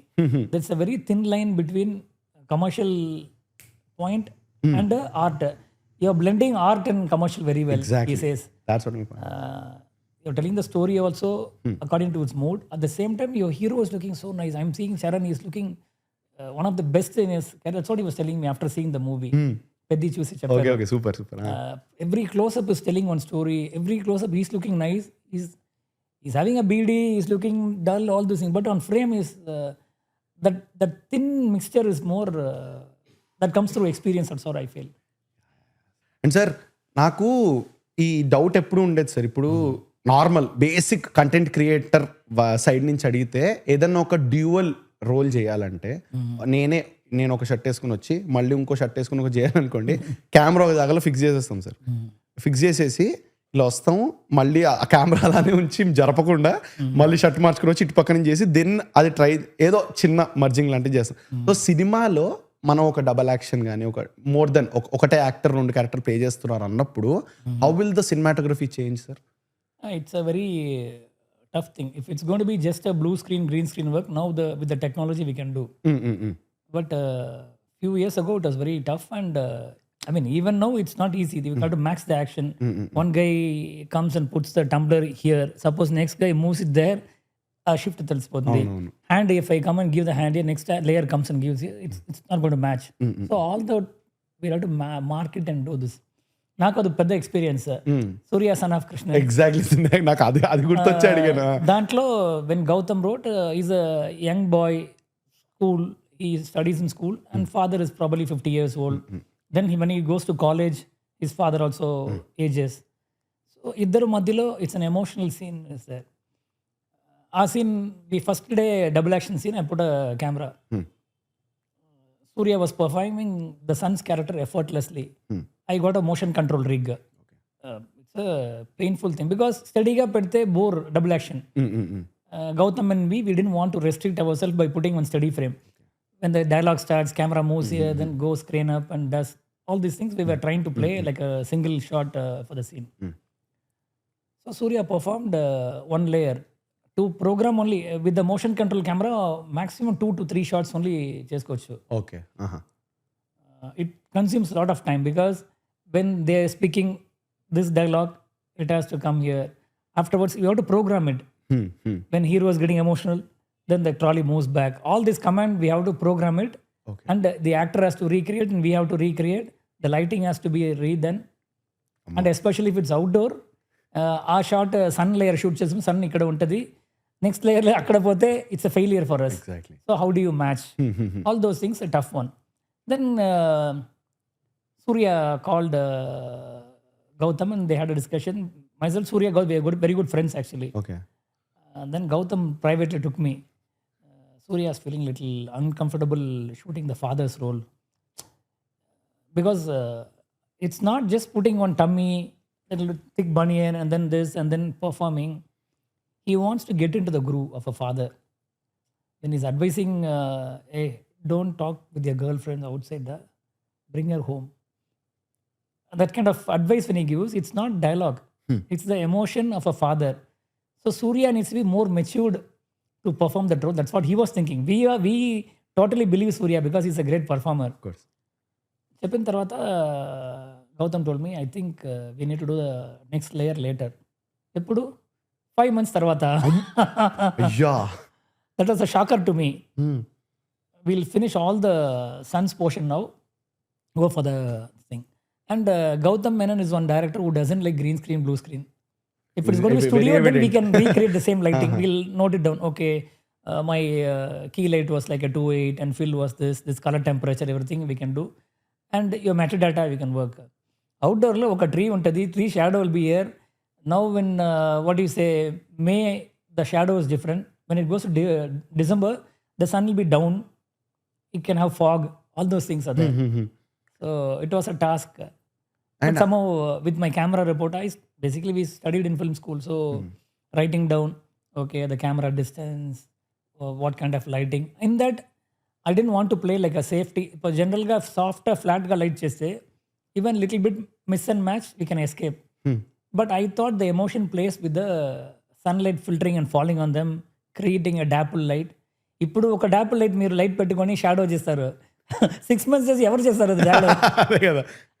There's a very thin line between commercial point and art. You're blending art and commercial very well. Exactly. He says that's what I mean. You're telling the story also according to its mood. At the same time, your hero is looking so nice. I'm seeing Saran is looking one of the best in his career. That's what he was telling me after seeing the movie. Peddi చూసి చెప్పారు. Okay, super. Every close up is telling one story. Every close up he's looking nice. He's having a BD, he's looking dull, all those things, but on frame is that thin mixture is more that comes through experience. That's what I feel. And sir నాకు ఈ doubt ఎప్పుడు ఉండేది sir, ఇప్పుడు normal basic content creator side నుంచి అడిగితే ఏదన్నా ఒక dual role చేయాలంటే, నేను ఒక షర్ట్ వేసుకుని వచ్చి మళ్ళీ ఇంకో షర్ట్ వేసుకుని ఒక చేయాలనుకోండి, కెమెరా ఒక దగ్గర ఫిక్స్ చేసేస్తాం సార్. ఫిక్స్ చేసేసి ఇలా వస్తాము, మళ్ళీ ఆ కెమెరా అలానే ఉంచి జరపకుండా మళ్ళీ షర్ట్ మార్చుకుని వచ్చి ఇటు పక్క నుంచి చేసి దెన్ అది ట్రై ఏదో చిన్న మర్జింగ్ లాంటివి చేస్తాం. సో సినిమాలో మనం ఒక డబల్ యాక్షన్ కానీ ఒక మోర్ దెన్ ఒకటే యాక్టర్ 2 క్యారెక్టర్ ప్లే చేస్తున్నారు అన్నప్పుడు how will the cinematography change sir? It's a very tough thing. If it's going to be just a blue screen, green screen work, now with the technology we can do. But few years ago it was very tough, and I mean even now it's not easy. We got to max the action. One guy comes and puts the tumbler here. Suppose next guy moves it there. Shift తెలిసిపోతుంది. Hand, if I come and give the hand here, next layer comes and gives it. It's not going to match. So all the we have to market and do this. నాకు అది పెద్ద experience. Surya son of Krishna. Exactly నాకు అది గుర్తొచ్చి అడిగాను. దాంట్లో when Gautam wrote is a young boy, school, he studies in school and father is probably 50 years old. Then when he goes to college, his father also ages. So iddaru madhyalo it's an emotional scene is there. ఆ scene, the first day double action scene, I put a camera. Surya was performing the son's character effortlessly. I got a motion control rig. It's a painful thing because steady ga pedte bore double action. Gautam and we didn't want to restrict ourselves by putting one steady frame. When the dialogue starts, camera moves here, then goes crane up and does all these things. We were trying to play like a single shot for the scene. So Surya performed one layer. To program only with the motion control camera, maximum 2 to 3 shots only cheskochu. Okay. It consumes a lot of time because when they are speaking this dialogue, it has to come here. Afterwards, you have to program it. When hero is getting emotional, then the trolley moves back. All this command, we have to program it. Okay. And the actor has to recreate and we have to recreate. The lighting has to be redone. And especially if it's outdoor, ఆ shot sun layer shoot చేసి sun ఇక్కడ ఉంటుంది, next layer అక్కడ పోతే it's a failure for us. Exactly. So how do you match all those things? A tough one. Then Surya called Gautam and they had a discussion. Myself, Surya, we are very good friends actually. Okay. Then Gautam privately took me. Surya is feeling little uncomfortable shooting the father's role because it's not just putting on tummy, little thick bunian, and then this, and then performing. He wants to get into the groove of a father. When he's advising, hey, don't talk with your girlfriend outside, bring her home. That kind of advice when he gives, it's not dialogue. It's the emotion of a father. So Surya needs to be more matured to perform that role. That's what he was thinking. We totally believe Surya because he's a great performer. Of course. చెప్పిన తర్వాత Gautam told me, I think we need to do the next layer later. ఎప్పుడు? 5 months తర్వాత. Yeah. That was a shocker to me. We'll finish all the son's portion now. Go for the thing. And Gautam Menon is one director who doesn't like green screen, blue screen. If it's going to be studio, then we can recreate the same lighting. We'll note it down. Okay, my key light was like a 2.8 and fill was this color temperature, everything we can do. And your metadata we can work. Outdoor lo oka tree untadi, tree shadow will be here. Now when what do you say, May, the shadow is different. When it goes to December, the sun will be down. It can have fog. All those things are there. So it was a task. And somehow with my camera report, basically we studied in film school. So writing down, okay, the camera distance, what kind of lighting. In that, I didn't want to play like a safety. But general ga soft, flat ga light cheste, even little bit miss and match, we can escape. But I thought the emotion plays with the sunlight filtering and falling on them, creating a dapple light. ఇప్పుడు ఒక డాపుల్ light మీరు light పెట్టుకొని shadow చేస్తారు. 6 months చేసి ఎవరు చేస్తారు అది shadow?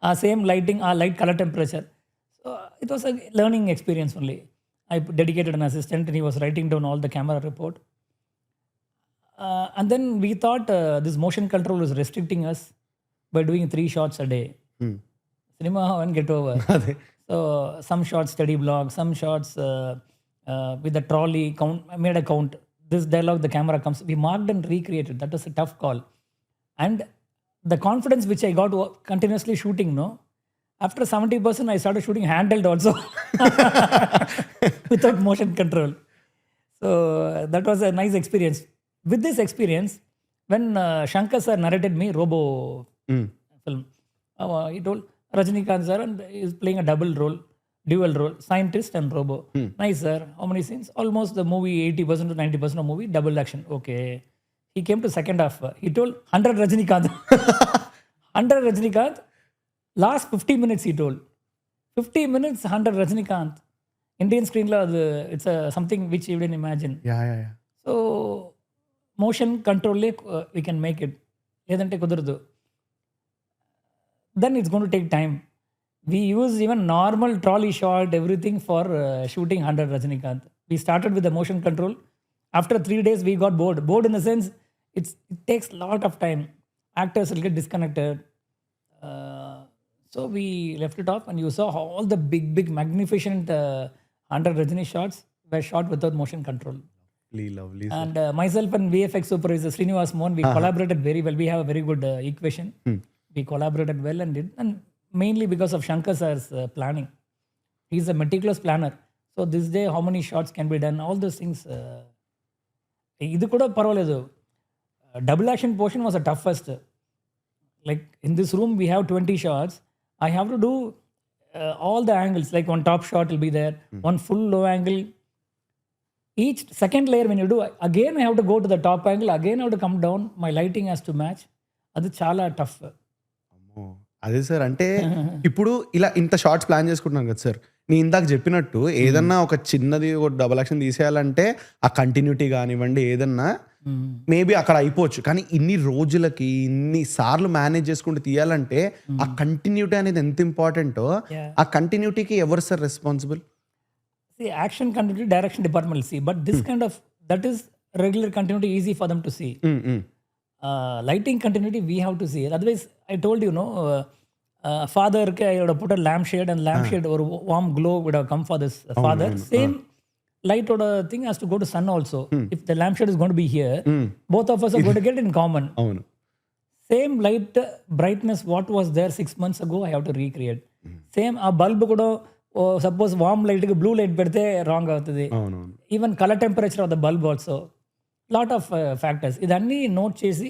ఆ సేమ్ లైటింగ్, ఆ light colour temperature. So it was a learning experience only. I dedicated an assistant and he was writing down all the camera report. And then we thought this motion control was restricting us by doing 3 shots a day. Cinema and get over. So some shots steady block, some shots with the trolley count. I made a count. This dialogue, the camera comes. We marked and recreated. That was a tough call. And the confidence which I got continuously shooting, no? After 70%, I started shooting handheld also without motion control. So that was a nice experience. With this experience, when Shankar sir narrated me Robo film, he told Rajinikanth sir and is playing a dual role, scientist and robo. Nice sir. How many scenes? Almost the movie 80% to 90% of movie double action. Okay. He came to second half. He told 100 Rajinikanth. 100 Rajinikanth. Last 50 minutes he told. 50 minutes 100 Rajinikanth. Indian screen la it's something which you didn't imagine. Yeah. So motion control we can make it. Ledante kudaradu. Then it's going to take time. We use even normal trolley shot, everything for shooting 100 Rajinikanth. We started with the motion control. After 3 days, we got bored. Bored in the sense, it takes a lot of time. Actors will get disconnected. So we left it off, and you saw all the big magnificent 100 Rajini shots were shot without motion control. Lovely. And myself and VFX supervisor Srinivas Mohan, we collaborated very well. We have a very good equation. We collaborated well and mainly because of Shankar sir's planning. He's a meticulous planner. So this day, how many shots can be done? All those things. Idu kuda parvaledu. Double action portion was the toughest. Like in this room, we have 20 shots. I have to do all the angles. Like one top shot will be there, one full low angle. Each second layer when you do, again I have to go to the top angle. Again I have to come down. My lighting has to match. అది చాలా tough. అదే sir, అంటే ఇప్పుడు ఇలా ఇంత shorts plan చేసుకుంటున్నాను కదా sir, నేను ఇందాక చెప్పినట్టు ఏదన్నా ఒక చిన్నది ఒక డబుల్ యాక్షన్ తీసేయాలంటే ఆ కంటిన్యూటీ కానివ్వండి ఏదన్నా మేబీ అక్కడ అయిపోవచ్చు, కానీ ఇన్ని రోజులకి ఇన్ని సార్లు మేనేజ్ చేసుకుంటూ తీయాలంటే ఆ కంటిన్యూటీ అనేది ఎంత ఇంపార్టెంటో, ఆ కంటిన్యూటీకి ఎవరు sir responsible? Action continuity direction department see, but this kind of that is regular continuity easy for them to see. Lighting continuity we have to see. Otherwise, I told you, father I would have put a lampshade and lampshade or warm glow would have come for this father. Same light or thing has to go to sun also. If the lampshade is going to be here, both of us are going to get in common. Same light brightness what was there 6 months ago, I have to recreate. Same a bulb kuda suppose warm light ki blue light pedte wrong avutadi. Even color temperature of the bulb also. Lot of factors. Idanni note chesi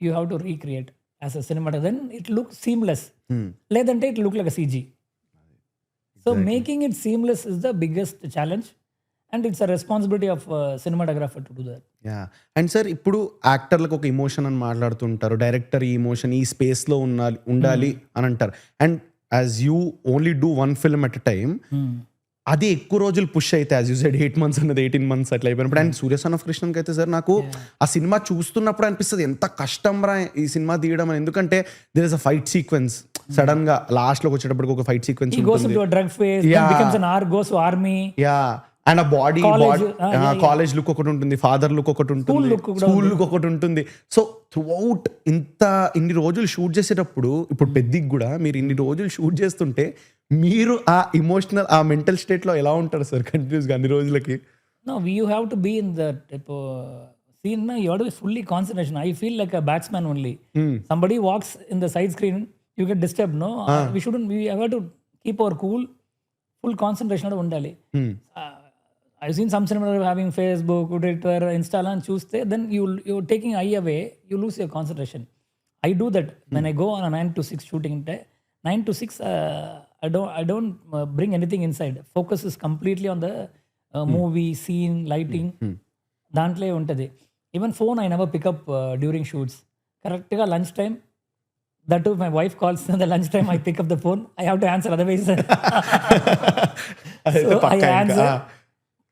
you have to recreate as a cinematographer. Then it looks seamless. Ledante it look like a CG. So making it seamless is the biggest challenge, and it's a responsibility of cinematographer to do that. Yeah. And sir, ఇప్పుడు యాక్టర్లకు ఒక emotion అని మాట్లాడుతుంటారు, director ఈ emotion ఈ స్పేస్లో ఉండాలి అని అంటారు. And as you only do one film at a time, అది ఎక్కువ రోజులు పుష్ అయితే యాజ్ యూ సెడ్ 8 months అన్నది 18 months అట్లా అయిపోయినప్పుడు. అండ్ సూర్య సన్ ఆఫ్ కృష్ణన్కి అయితే సార్ నాకు ఆ సినిమా చూస్తున్నప్పుడు అనిపిస్తుంది ఎంత కష్టం రా ఈ సినిమా తీయడం అని. ఎందుకంటే there is a fight sequence, sudden గా లాస్ట్ లోకి వచ్చేటప్పటికి ఒక ఫైట్ సీక్వెన్స్ అండ్ ఆ బాడీ కాలేజ్ లుక్ ఒకటి ఉంటుంది, ఫాదర్ లుక్ ఒకటి ఉంటుంది, స్కూల్ లుక్ ఒకటి ఉంటుంది. సో త్రూఅవుట్ ఇన్ని రోజులు షూట్ చేసేటప్పుడు, ఇప్పుడు పెద్దికి కూడా మీరు ఇన్ని రోజులు షూట్ చేస్తుంటే మీరు ఆ ఇమోషనల్ ఆ మెంటల్ స్టేట్ లో ఎలా ఉంటారు సార్ కంటిన్యూస్ గా అన్ని రోజులకి? No, you have to be in the scene. You have to be fully concentration. I feel like a batsman only. Somebody walks in the side screen, you get disturbed. No, we shouldn't. We have to keep our cool, full concentration on undali. I've seen some cinematographer having Facebook, Twitter, Insta and చూస్తే then you're taking eye away, you lose your concentration. I do that when I go on a 9 to 6 shooting. 9 to 6, I don't bring anything inside. Focus is completely on the movie, scene, lighting. దాంట్లో ఉంటుంది. Even phone I never pick up during shoots. కరెక్ట్గా lunch time, that too my wife calls in the lunch time, I pick up the phone. I have to answer, otherwise so I answer.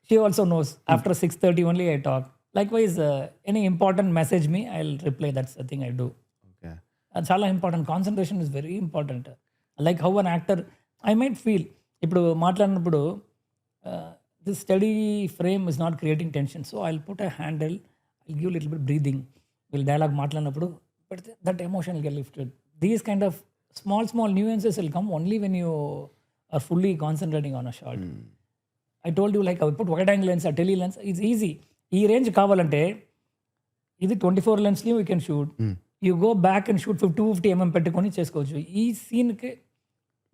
She also knows after 6:30 only I talk. Likewise, any important message me, I'll reply. That's the thing I do. Okay. That's చాలా important. Concentration is very important. Like how an actor, I might feel, ఇప్పుడు మాట్లాడినప్పుడు this steady frame is not creating tension. So I'll put a handle, I'll give a little bit breathing. Will dialogue మాట్లాడినప్పుడు, but that emotion will get lifted. These kind of small nuances will come only when you are fully concentrating on a shot. I told you, like I put wide angle lens, a tele lens, it's easy. ఈ range కావాలంటే ఇది 24 lens ని we can shoot. You go back and shoot 250 mm పెట్టుకొని చేసుకోవచ్చు. ఈ సీన్కి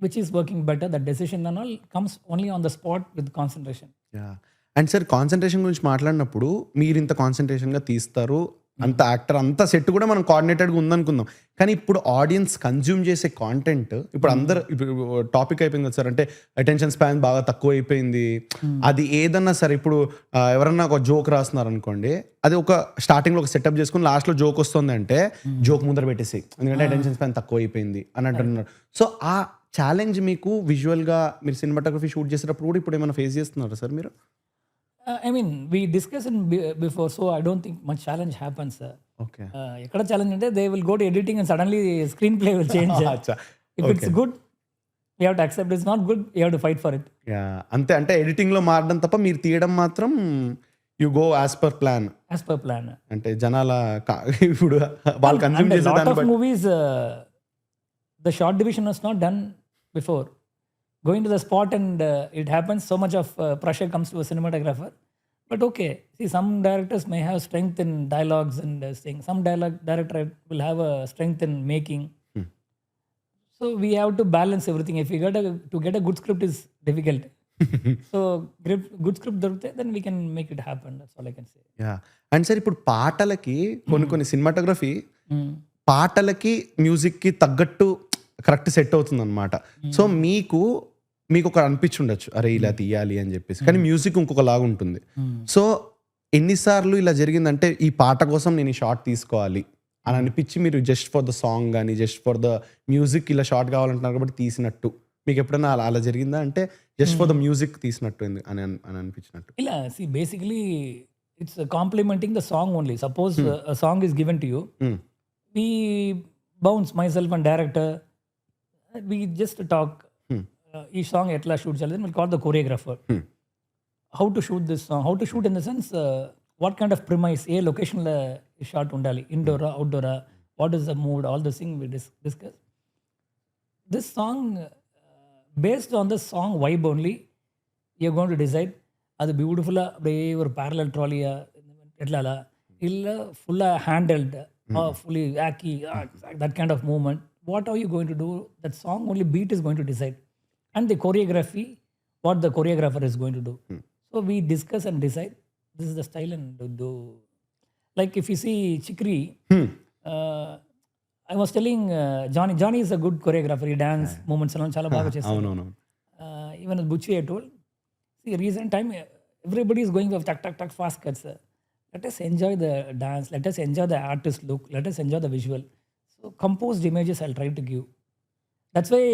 which is working better, the decision and all comes only on the spot with concentration. Yeah. And sir concentration గురించి మాట్లాడినప్పుడు మీరు ఇంత కాన్సన్ట్రేషన్గా తీస్తారు, అంత యాక్టర్ అంత సెట్ కూడా మనం కోఆర్డినేటెడ్గా ఉందనుకుందాం, కానీ ఇప్పుడు ఆడియన్స్ కన్జ్యూమ్ చేసే కాంటెంట్ ఇప్పుడు అందరు టాపిక్ అయిపోయింది కదా సార్, అంటే అటెన్షన్ స్పాన్ బాగా తక్కువ అయిపోయింది. అది ఏదన్నా సరే, ఇప్పుడు ఎవరన్నా ఒక జోక్ రాస్తున్నారు అనుకోండి, అది ఒక స్టార్టింగ్లో ఒక సెటప్ చేసుకుని లాస్ట్లో జోక్ వస్తుంది అంటే జోక్ ముందర పెట్టేసి, ఎందుకంటే అటెన్షన్ స్పాన్ తక్కువ అయిపోయింది అని అంటున్నారు. సో ఆ ఛాలెంజ్ మీకు విజువల్గా మీరు సినిమాటోగ్రఫీ షూట్ చేసేటప్పుడు కూడా ఇప్పుడు ఏమైనా ఫేస్ చేస్తున్నారా సార్ మీరు? I mean, we discussed it before, so I don't think much challenge happens. Okay. Ekkada challenge ante they will go to editing and suddenly screenplay will change. If it's good, we have to accept. It's not good, you have to fight for it. Yeah. అంటే editing లో మారడం తప్ప మీరు తీయడం మాత్రం you go as per plan. As per plan. అంటే జనాల ఇప్పుడు వాళ్ళు కన్జ్యూమ్ చేసే దాన్ని బట్టి movies the shot division was not done before. Going to the spot and it happens, so much of pressure comes to a cinematographer. But okay, see, some directors may have strength in dialogues and things. Some director will have a strength in making. So we have to balance everything. If you to get a good script is difficult. So good script దొరికితే then we can make it happen. That's all I can say. Yeah. And sir ఇప్పుడు పాటలకి కొన్ని cinematography పాటలకి మ్యూజిక్కి తగ్గట్టు correct set అవుతుంది అనమాట. So మీకు ఒక అనిపించుండొచ్చు, అరే ఇలా తీయాలి అని చెప్పేసి, కానీ మ్యూజిక్ ఇంకొకలాగా ఉంటుంది. సో ఎన్నిసార్లు ఇలా జరిగిందంటే ఈ పాట కోసం నేను ఈ షార్ట్ తీసుకోవాలి అని అనిపించి మీరు జస్ట్ ఫర్ ద సాంగ్ కానీ జస్ట్ ఫర్ ద మ్యూజిక్ ఇలా షార్ట్ కావాలంటున్నారు కాబట్టి తీసినట్టు మీకు ఎప్పుడైనా అలా జరిగిందా? అంటే జస్ట్ ఫర్ ద మ్యూజిక్ తీసినట్టు అని అనిపించినట్టు? ఇలా see, basically it's complementing the song only. Suppose a song is given to you, we bounce, myself and director, we just talk. ఈ సాంగ్ ఎట్లా షూట్ చేయాలి, we'll call the choreographer. How to shoot this song, how to shoot in the sense what kind of premise, ఏ లొకేషన్లో shot ఉండాలి, ఇండోరా అవుట్డోరా, what is the mood, all this thing we discuss. This song, based on the song vibe only, you're going to decide அது பியூட்டிஃபுல்லாக அப்படியே ஒரு parallel ட்ராலியா எட்லாலா இல்லை ஃபுல்லாக handled fully wacky, that kind of movement. What are you going to do? That song only beat is going to decide. And the choreography, what the choreographer is going to do. So we discuss and decide, this is the style and do. Like if you see Chikri, I was telling Johnny is a good choreographer. He dance movements and chala baga chestadu. Even as Bucci I told, see, recent time everybody is going with tuck fast cuts. Let us enjoy the dance. Let us enjoy the artist look. Let us enjoy the visual. So composed images I'll try to give. That's why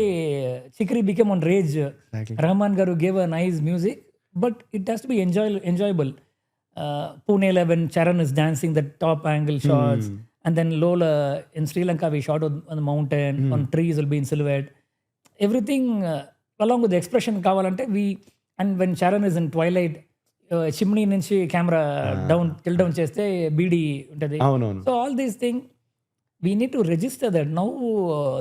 Chikri became on rage. Exactly. Rahman Garu gave a nice music, but it has to be enjoyable. Pune 11, Charan is dancing the top angle shots. And then Lola in Sri Lanka, we shot on the mountain, on trees will be in silhouette. Everything along with the expression kavalante, and when Charan is in twilight, chimney నుంచి camera tilt down చేస్తే బీడీ ఉంటుంది. So all these things we need to register that. Now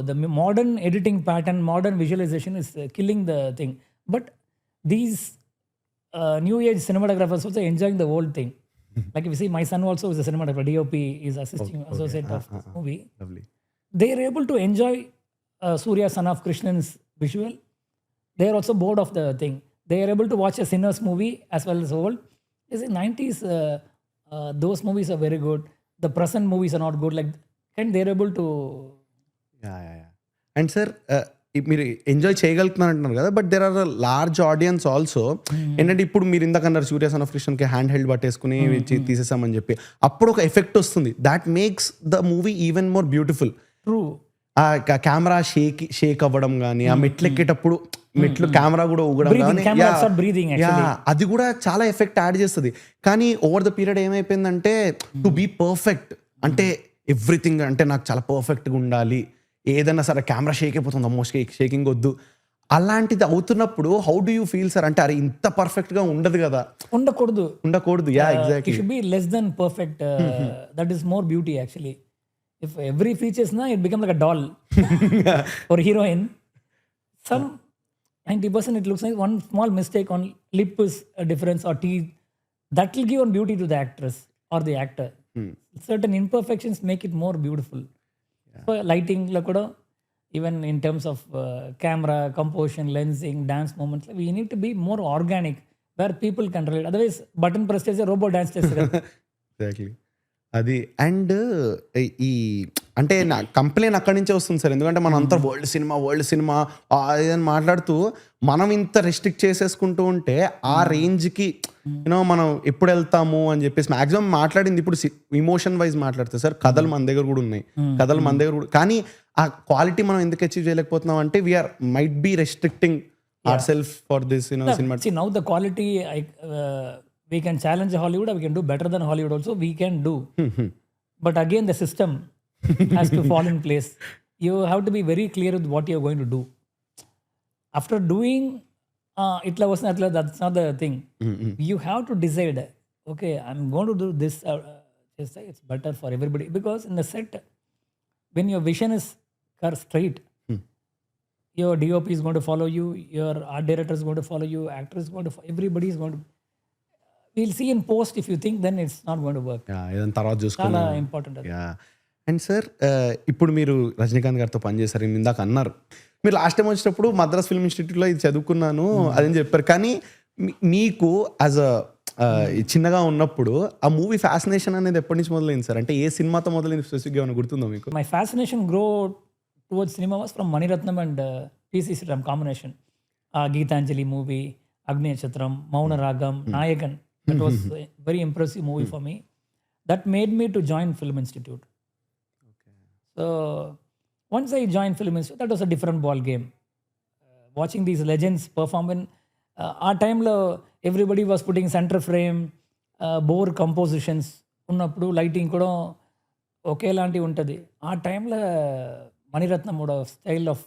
the modern editing pattern, modern visualization is killing the thing, but these new age cinematographers also enjoying the old thing. Like if you see, my son also is a cinematographer, DOP is assisting associate of this movie. Lovely. They are able to enjoy Surya son of Krishnan's visual. They are also bored of the thing. They are able to watch a Sinners movie as well as old. In the 90s, those movies are very good. The present movies are not good. Like, and they are able to. Yeah. And sir, మీరు enjoy చేయగలుగుతున్నారు అంటున్నారు కదా, but there are large audience also. ఏంటంటే ఇప్పుడు మీరు ఇందాక అన్నారు Surya son of కృష్ణకి హ్యాండ్ హెల్డ్ పట్టేసుకుని తీసేసామని చెప్పి, అప్పుడు ఒక ఎఫెక్ట్ వస్తుంది. That makes the movie even more beautiful. True. ఆ కెమెరా షేక్ అవ్వడం కానీ, ఆ మెట్లు ఎక్కేటప్పుడు మెట్లు కెమెరా కూడా ఊగడం కానీ, అది కూడా చాలా ఎఫెక్ట్ యాడ్ చేస్తుంది. కానీ ఓవర్ ద పీరియడ్ ఏమైపోయిందంటే, టు బీ పర్ఫెక్ట్ అంటే ఎవ్రీథింగ్ అంటే నాకు చాలా పర్ఫెక్ట్గా ఉండాలి, ఏదైనా సరే కెమెరా షేక్ అయిపోతుంది, అమ్మో షేకింగ్ వద్దు, అలాంటిది అవుతున్నప్పుడు how do you feel sir? అంటే అరే ఇంత పర్ఫెక్ట్ గా ఉండదు కదా, ఉండకూడదు. Yeah, exactly. It should be less than perfect. That is more beauty actually. If every features na, it becomes like a doll or heroine. Some 90% it looks like one small mistake on lip is a difference or teeth, that will give one beauty to the actress or the actor. Certain imperfections make it more beautiful. So lighting la kuda, even in terms of camera composition, lensing, dance moments, we need to be more organic where people can relate. Otherwise button press chese robot dance chestadu. Exactly. అది. And ఈ అంటే నా complaint అక్కడి నుంచే వస్తుంది sir, ఎందుకంటే మనం అంతా వరల్డ్ సినిమా అదని మాట్లాడుతూ మనం ఇంత రెస్ట్రిక్ట్ చేసేసుకుంటూ ఉంటే ఆ రేంజ్కి యూనో మనం ఎప్పుడు వెళ్తాము అని చెప్పేసి మ్యాక్సిమం మాట్లాడింది. ఇప్పుడు ఇమోషన్ వైజ్ మాట్లాడితే సార్ కథలు మన దగ్గర కూడా ఉన్నాయి, కానీ ఆ క్వాలిటీ మనం ఎందుకు అచీవ్ చేయలేకపోతున్నాం అంటే we are might be restricting our self for this cinema. Now the quality we can challenge Hollywood, or we can do better than Hollywood also, we can do. But again, the system has to fall in place. You have to be very clear with what you're going to do. After doing, itla wasn't atla, that's not the thing. You have to decide, okay, I'm going to do this, it's better for everybody. Because in the set, when your vision is straight, your DOP is going to follow you, your art director is going to follow you, actor is going to everybody is going to, we'll see in post. If you think, then it's not going to work. ఏదైనా తర్వాత చాలా చూసుకున్నాం. Important అది. And sir ఇప్పుడు మీరు రజనీకాంత్ గారితో పనిచేశారు, ఇందాక అన్నారు మీరు లాస్ట్ టైం వచ్చినప్పుడు మద్రాస్ ఫిల్మ్ ఇన్స్టిట్యూట్లో ఇది చదువుకున్నాను అదని చెప్పారు. కానీ మీకు యాజ్ చిన్నగా ఉన్నప్పుడు ఆ మూవీ ఫ్యాసినేషన్ అనేది ఎప్పటి నుంచి మొదలైంది సార్? అంటే ఏ సినిమాతో మొదలైంది స్పెసిఫిక్గా ఏమైనా గుర్తుందో మీకు? My fascination grow towards cinema was from Maniratnam and P.C. Sriram combination. Geetanjali movie, Agneya Chatram, Mauna Ragam, Nayakan. That was a very impressive movie for me. That made me to join Film Institute. So once I joined Film Institute, that was a different ball game. Watching these legends perform in our time lo everybody was putting center frame, bore compositions ఉన్నప్పుడు lighting కూడా ఒకేలాంటి ఉంటుంది. ఆ టైంలో మణిరత్నం కూడా style of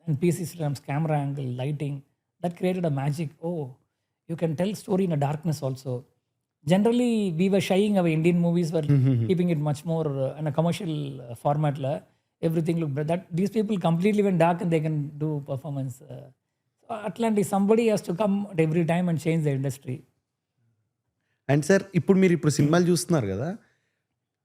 and PC Sreeram's camera angle lighting that created a magic. Oh you can tell story in a darkness also. Generally, we were shying away. Indian movies were keeping it much more in a commercial format. Everything looked better. That these people completely went dark and they can do performance. So Atlantic, somebody has to come at every time and change the industry. And sir ఇప్పుడు మీరు సినిమాలు చూస్తున్నారు కదా,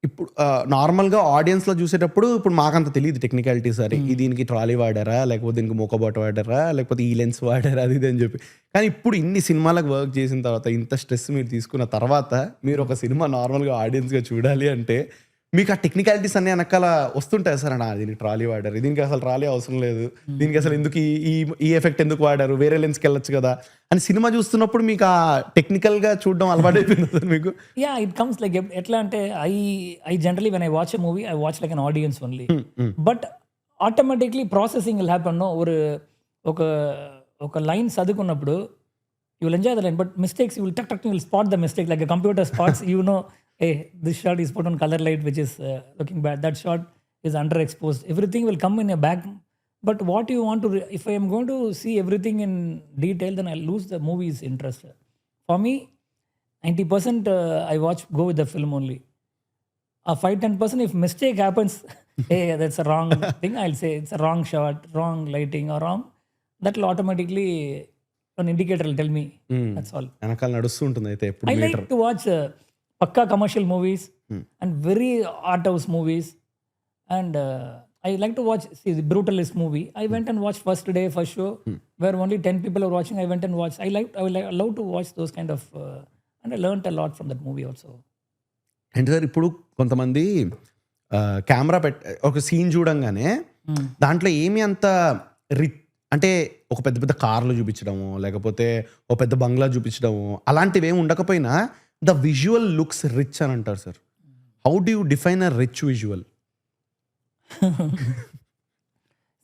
ఇప్పుడు నార్మల్గా ఆడియన్స్లో చూసేటప్పుడు ఇప్పుడు మాకంత తెలియదు టెక్నికాలిటీ సార్, దీనికి ట్రాలీ వాడారా, లేకపోతే దీనికి మూకబాట వాడారా, లేకపోతే ఈ లెన్స్ వాడారా, అది ఇది అని చెప్పి. కానీ ఇప్పుడు ఇన్ని సినిమాలకు వర్క్ చేసిన తర్వాత, ఇంత స్ట్రెస్ మీరు తీసుకున్న తర్వాత, మీరు ఒక సినిమా నార్మల్గా ఆడియన్స్గా చూడాలి అంటే మీకు ఆ టెక్నికాలిటీస్ అన్నీ వెనకాల వస్తుంటాయి సార్. అన్న దీనికి ట్రాలీ వాడారు, దీనికి అసలు ట్రాలీ అవసరం లేదు, దీనికి అసలు ఎందుకు ఈ ఎఫెక్ట్ ఎందుకు వాడారు, వేరే లెన్స్కి వెళ్ళొచ్చు కదా అని సినిమా చూస్తున్నప్పుడు మీకు ఆ టెక్నికల్గా చూడడం అలవాటు అయిపోయింది సార్ మీకు? Yeah, it comes like ఎట్లా అంటే I generally when I watch a movie, I watch like an audience only. But automatically processing will happen. No, ఒక లైన్ చదువుకున్నప్పుడు you will enjoy the line, but mistakes you will spot the mistake like a computer spots. Hey, this shot is put on color light which is looking bad, that shot is underexposed, everything will come in a back. But what you want to if I am going to see everything in detail, then I'll lose the movie's interest. For me, 90% I go with the film only. 5-10% if mistake happens, hey, that's a wrong thing, I'll say it's a wrong shot, wrong lighting or wrong, that will automatically an indicator will tell me. That's all. వెనకాల నడుస్తూ ఉంటుంది అయితే ఎప్పుడు. I like to watch pakka commercial movies and very art house movies, and I like to watch the Brutalist movie. I went and watched first day, first show, where only 10 people are watching. I went and watched. I love to watch those kind of, and I learned a lot from that movie also. అంటే sir ఇప్పుడు కొంతమంది camera ఒక scene చూడంగానే దాంట్లో ఏమి అంత అంటే ఒక పెద్ద పెద్ద కార్లు చూపించడము, లేకపోతే ఒక పెద్ద బంగ్లా చూపించడము, అలాంటివి ఏమి ఉండకపోయినా ద విజువల్ లుక్స్ రిచ్ అని అంటారు sir. How do you define a rich visual?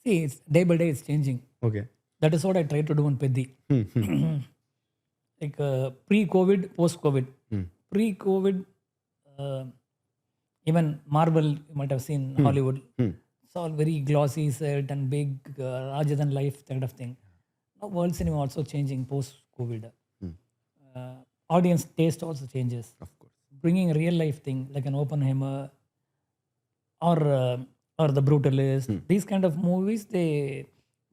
See, day by day it's changing. Okay. That is what I try to do in Peddi. Like pre-COVID, post-COVID. Pre-COVID, even Marvel, you might have seen Hollywood. It's all very glossy set and big, larger than life kind of thing. Now world cinema also changing post-COVID. Audience taste also changes. Of course. Bringing a real life thing like an Oppenheimer or the Brutalist. These kind of movies, they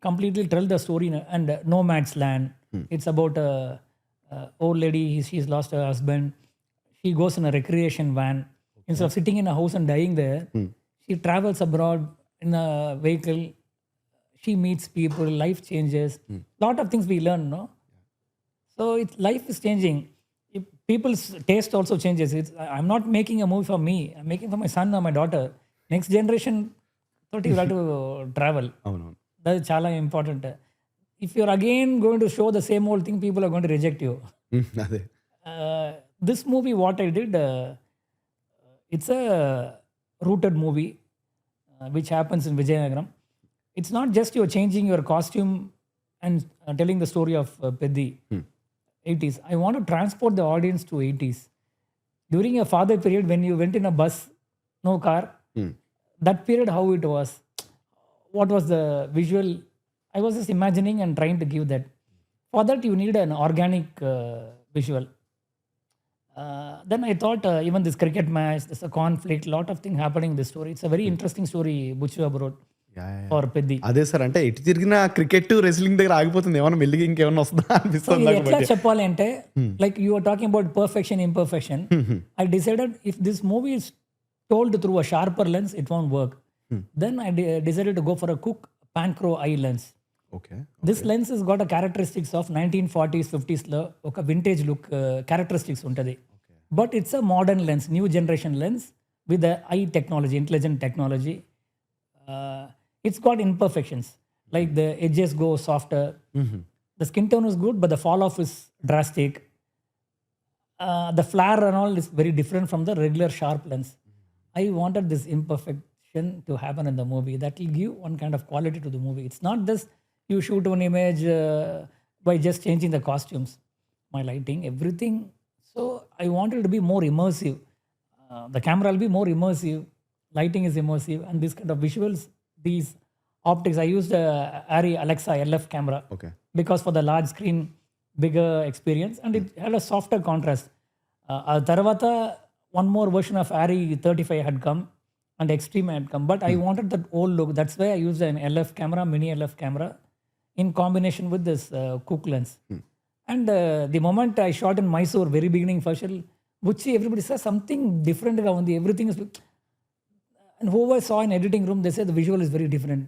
completely tell the story. And Nomad's Land, it's about a old lady, she's lost her husband. She goes in a recreation van. Instead of sitting in a house and dying there, she travels abroad in a vehicle. She meets people, life changes. Lot of things we learn, no? So life is changing. People's taste also changes. I'm not making a movie for me. I'm making for my son or my daughter. Next generation, you have to travel. That is chala important. If you're again going to show the same old thing, people are going to reject you. This movie, what I did, it's a rooted movie which happens in Vijayanagaram. It's not just you're changing your costume and telling the story of Peddi. 80s. I want to transport the audience to 80s. During a father period when you went in a bus, no car, that period how it was, what was the visual, I was just imagining and trying to give that. For that you need an organic visual. Then I thought even this cricket match, there's a conflict, lot of things happening in this story. It's a very interesting story Butchu wrote. For Peddi. అదే sir, అంటే ఎటు తిరిగిన cricket wrestling దగ్గర ఆగిపోతుంది, ఏమన్నా మెల్లిగా ఇంకేమన్నా వస్తుందా సో అనిపిస్తుంది ఇది నాకు ఎట్లా బట్టి. చెప్పాలి అంటే, like you are talking about perfection imperfection. I decided if this movie is told through a sharper lens it won't work. Then I decided to go for a Cooke Panchro i lens. Okay. This lens is got a characteristics of 1940s 50s లో ఒక vintage look characteristics ఉంటుంది. But it's a modern lens, new generation lens with i technology, intelligent technology. It's got imperfections, like the edges go softer. The skin tone is good, but the fall off is drastic. The flare and all is very different from the regular sharp lens. I wanted this imperfection to happen in the movie. That will give one kind of quality to the movie. It's not just you shoot one image by just changing the costumes, my lighting, everything. So I wanted to be more immersive. The camera will be more immersive. Lighting is immersive, and this kind of visuals, these optics. I used Arri Alexa LF camera because for the large screen, bigger experience, and it had a softer contrast. Tarvata, one more version of Arri 35 had come, and Extreme had come, but I wanted that old look. That's why I used an LF camera, mini LF camera, in combination with this Cook lens. And the moment I shot in Mysore, very beginning first, which everybody says something different. Everything is. And whoever saw in editing room, they say the visual is very different,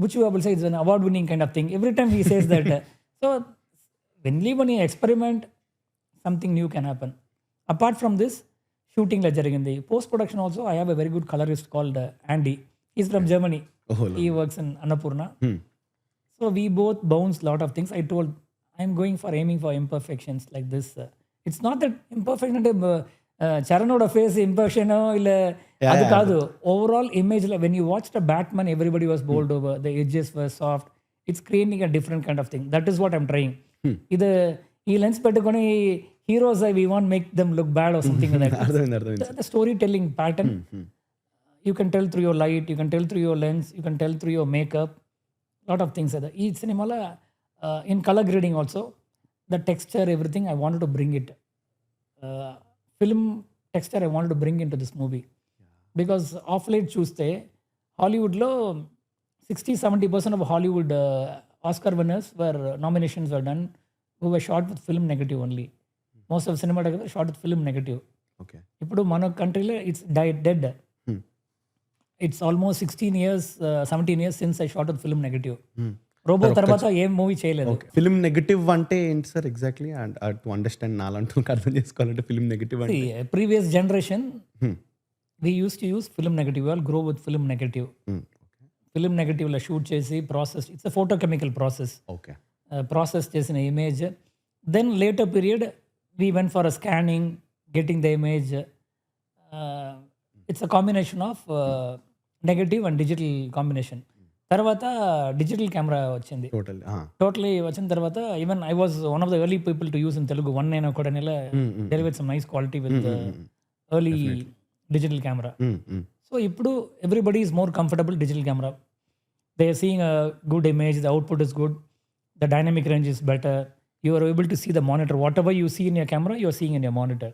which you will say is an award-winning kind of thing. Every time he says that. So when you experiment, something new can happen. Apart from this, shooting in the post-production also, I have a very good colorist called Andy. He's from Germany. He works in Annapurna. So we both bounce a lot of things. I told, I'm aiming for imperfections like this. It's not that imperfection, Charanoda face imperfection, అది కాదు. Overall image లో when you watch the Batman everybody was bold over, the edges were soft. It's creating a different kind of thing. That is what I'm trying. ఇది ఈ lens పెట్టుకొని heroes we want make them look bad or something like that. The story telling pattern you can tell through your light, you can tell through your lens, you can tell through your makeup, lot of things. అదే ఈ సినిమాలో in colour grading also, the texture everything I wanted to bring it. Film texture I wanted to bring in to this movie. Because of light చూస్తే హాలీవుడ్లో 60-70% of Hollywood Oscar winners were nominations were done who were shot with film negative only. Most of cinematography shot with film negative. ఇప్పుడు మన కంట్రీలో it's dead. It's almost 16 years 17 years since I shot with film negative. Robo తర్వాత ఏం movie చేయలేదు. Film negative అంటే ఏంటి sir exactly? And to understand నాలంటూ అర్థం చేసుకోవాలంటే ఫిల్మ్ నెగటివ్ అంటే previous generation we used to use film negative. We all grow with film negative. Film negative la shoot chesi process. It's a photochemical process. Process chesina image. Then later period we went for a scanning, getting the image. It's a combination of negative and digital combination. Tarvata digital camera vachindi. Totally vachin tarvata even I was one of the early people to use in Telugu. 1.9 kodanela delivered some nice quality with early digital camera. So ippudu everybody is more comfortable digital camera. They are seeing a good image, the output is good, the dynamic range is better, you are able to see the monitor. Whatever you see in your camera, you are seeing in your monitor.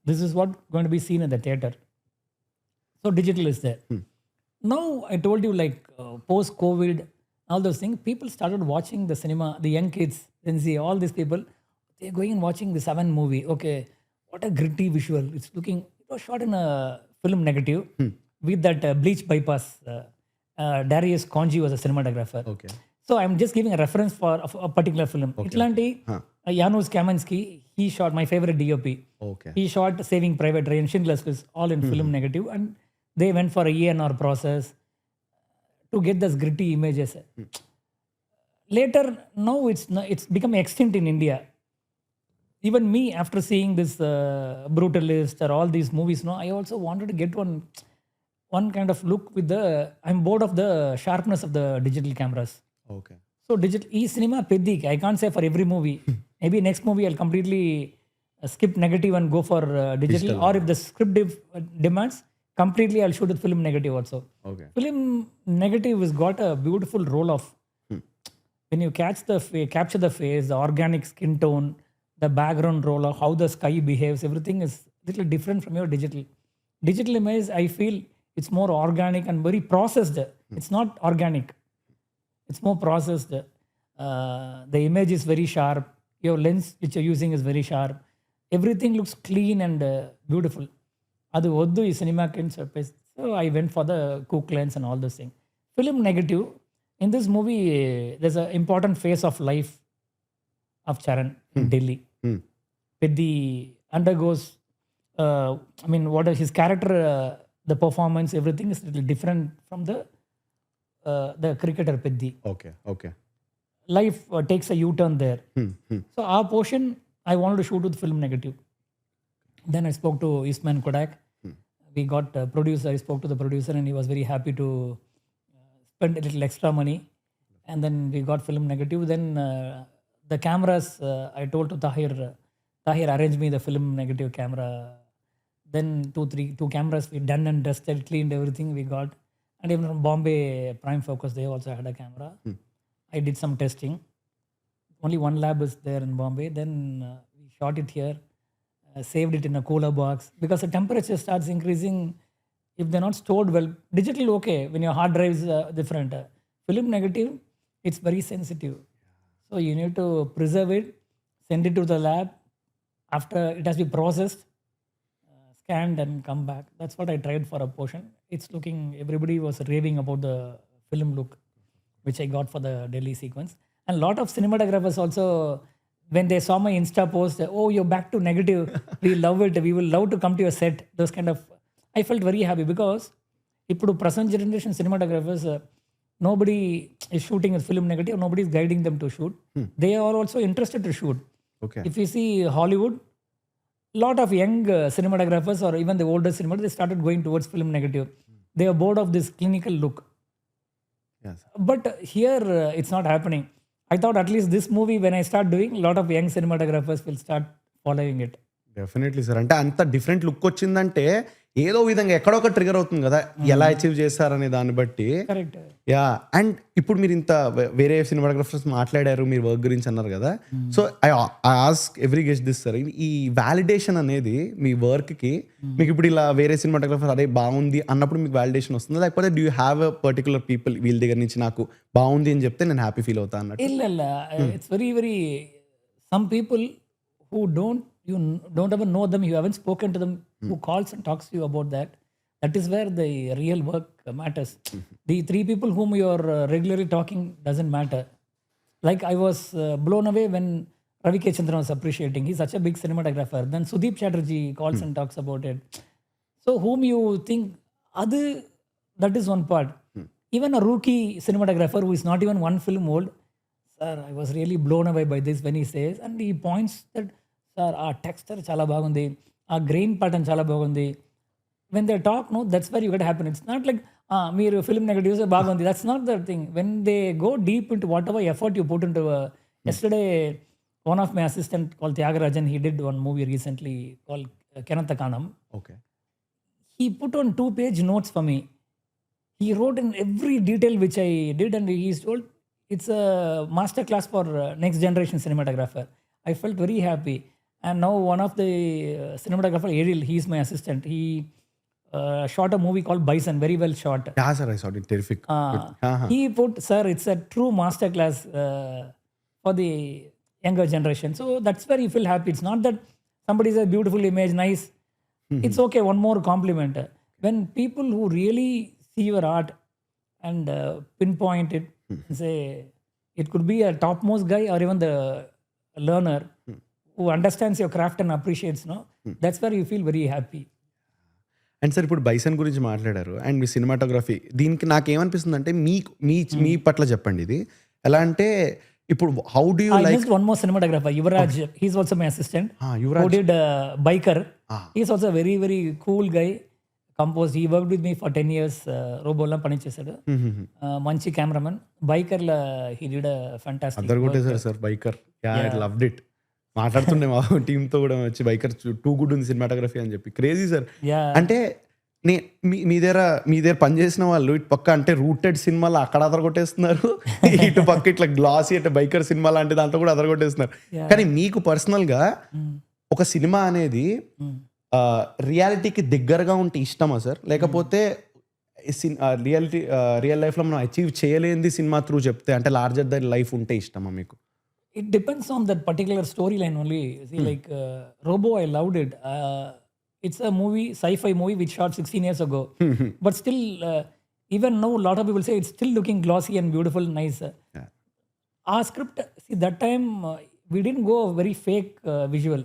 This is what going to be seen in the theater. So digital is there. Now I told you, like post COVID, all those things, people started watching the cinema. The young kids, then see all these people, they're going and watching the Seven movie. Okay, what a gritty visual. It's looking, it was shot in a film negative with that bleach bypass. Darius Conji was a cinematographer. So I'm just giving a reference for a particular film. Itlanti Janusz Kaminski, he shot my favorite DOP. He shot Saving Private Ryan, Schindler's List, all in film negative, and they went for a ENR process to get those gritty images. Later, now it's become extinct in India. Even me, after seeing this Brutalist or all these movies, I also wanted to get one kind of look with the. I'm bored of the sharpness of the digital cameras. So cinema Peddi. I can't say for every movie. Maybe next movie I'll completely skip negative and go for digital. Or if the script demands, completely I'll shoot with film negative also. Film negative has got a beautiful roll of when you capture the face, the organic skin tone, the background roll of how the sky behaves, everything is little different from your digital. Digital image, I feel, It's more organic and very processed. It's not organic. It's more processed. The image is very sharp. Your lens which you're using is very sharp. Everything looks clean and beautiful. Adu oddu ee cinema can surface. So I went for the cook lens and all those things. Film negative. In this movie, there's an important phase of life of Charan in Delhi. Peddi undergoes, what his character, the performance, everything is a little different from the cricketer Peddi. Okay. Life takes a U-turn there. So our portion, I wanted to shoot with film negative. Then I spoke to Eastman Kodak. We got a producer. I spoke to the producer and he was very happy to spend a little extra money. And then we got film negative. Then the cameras, I told to Tahir arrange me the film negative camera. Then two cameras we done and dusted, cleaned everything we got. And even from Bombay Prime Focus, they also had a camera. I did some testing. Only one lab is there in Bombay. Then we shot it here, saved it in a cooler box because the temperature starts increasing if they're not stored well. Digital, okay, when your hard drive is different. Film negative, it's very sensitive. So you need to preserve it, send it to the lab. After it has been processed, scanned and come back. That's what I tried for a portion. It's looking, everybody was raving about the film look, which I got for the Delhi sequence. And a lot of cinematographers also, when they saw my Insta post, oh, you're back to negative. We love it. We will love to come to your set. Those kind of, I felt very happy because ఇప్పుడు present generation cinematographers, nobody is shooting with film negative. Nobody is guiding them to shoot. They are also interested to shoot. Okay. If you see Hollywood, lot of young cinematographers or even the older cinematographers, they started going towards film negative. They are bored of this clinical look. Yes. But here it's not happening. I thought at least this movie, when I start doing, a lot of young cinematographers will start following it. Definitely sir. అంటే అంత different look వచ్చిందంటే ఏదో విధంగా ఎక్కడో ఒక trigger అవుతుంది కదా, ఎలా అచీవ్ చేస్తారనే దాన్ని బట్టి. Correct. యా. అండ్ ఇప్పుడు మీరు ఇంత వేరే సినిమాటోగ్రఫర్స్ మాట్లాడారు, మీరు వర్క్ గురించి అన్నారు కదా. So I ask every guest this sir, ఈ వ్యాలిడేషన్ అనేది మీ వర్క్కి మీకు ఇప్పుడు ఇలా వేరే సినిమాటోగ్రఫర్ అదే బాగుంది అన్నప్పుడు మీకు వ్యాలిడేషన్ వస్తుంది, లేకపోతే do you have a particular people వీళ్ళ దగ్గర నుంచి నాకు బాగుంది అని చెప్తే నేను హ్యాపీ ఫీల్ అవుతాను అన్నట్టు? ಇಲ್ಲ it's very some people who you don't even know them, you haven't spoken to them, who calls and talks to you about that is where the real work matters. The three people whom you are regularly talking doesn't matter. Like I was blown away when Ravi K. Chandran was appreciating, he's such a big cinematographer. Then Sudeep Chatterjee calls and talks about it. So whom you think that is one part. Even a rookie cinematographer who is not even one film old, sir, I was really blown away by this when he says, and he points that, sir, our texture chala bagundi, our grain pattern chala bagundi. When they talk, no, that's where you got to happen. It's not like, meer film negatives bagundi. That's not the thing. When they go deep into whatever effort you put into yesterday, one of my assistant called Tyagarajan, he did one movie recently called Kenathakanam. Okay. He put on 2-page notes for me. He wrote in every detail which I did, and he's told it's a master class for next generation cinematographer. I felt very happy. And now one of the cinematographer, Ariel, he's my assistant. He shot a movie called Bison, very well shot. Yeah, sir, I saw it. Terrific. He put, sir, it's a true master class for the younger generation. So that's where you feel happy. It's not that somebody says beautiful image, nice. It's okay, one more compliment. When people who really see your art and pinpoint it and say, it could be a topmost guy or even the learner who understands your craft and appreciates, no? That's where you feel very happy. And sir ఇప్పుడు bison గురించి మాట్లాడారు and me cinematography, దీనికి నాకేమనిపిస్తుంది అంటే మీ పట్ల చెప్పండి. ఇది ఎలా అంటే ఇప్పుడు how do you like one more cinematographer, Yuvraj, he's also my assistant. Who did Biker. He's also a very very cool guy. Composed, he worked with me for 10 years. Robola panichesadu. Manchi cameraman. Biker la he did a fantastic. Adar kotesaru sir Biker. Yeah, I loved it. మాట్లాడుతుండే మా టీంతో కూడా వచ్చి biker too good ఉంది cinematography అని చెప్పి. Crazy sir. అంటే మీ దగ్గర పనిచేసిన వాళ్ళు ఇటు పక్క అంటే రూటెడ్ సినిమాలు అక్కడ అదరగొట్టేస్తున్నారు, ఇటు పక్క ఇట్లా గ్లాసీ అంటే బైకర్ సినిమా లాంటి దాంట్లో కూడా అదరగొట్టేస్తున్నారు. కానీ మీకు పర్సనల్ గా ఒక సినిమా అనేది రియాలిటీకి దగ్గరగా ఉంటే ఇష్టమా సార్, లేకపోతే రియల్ లైఫ్లో మనం అచీవ్ చేయలేనిది సినిమా త్రూ చెప్తే అంటే లార్జర్ దన్ లైఫ్ ఉంటే ఇష్టమా మీకు? It depends on that particular storyline only. See, like Robo, I loved it. It's a movie, sci-fi movie, which shot 16 years ago. But still, even now, a lot of people say it's still looking glossy and beautiful, nice. Yeah. Our script, see, that time we didn't go very fake visual.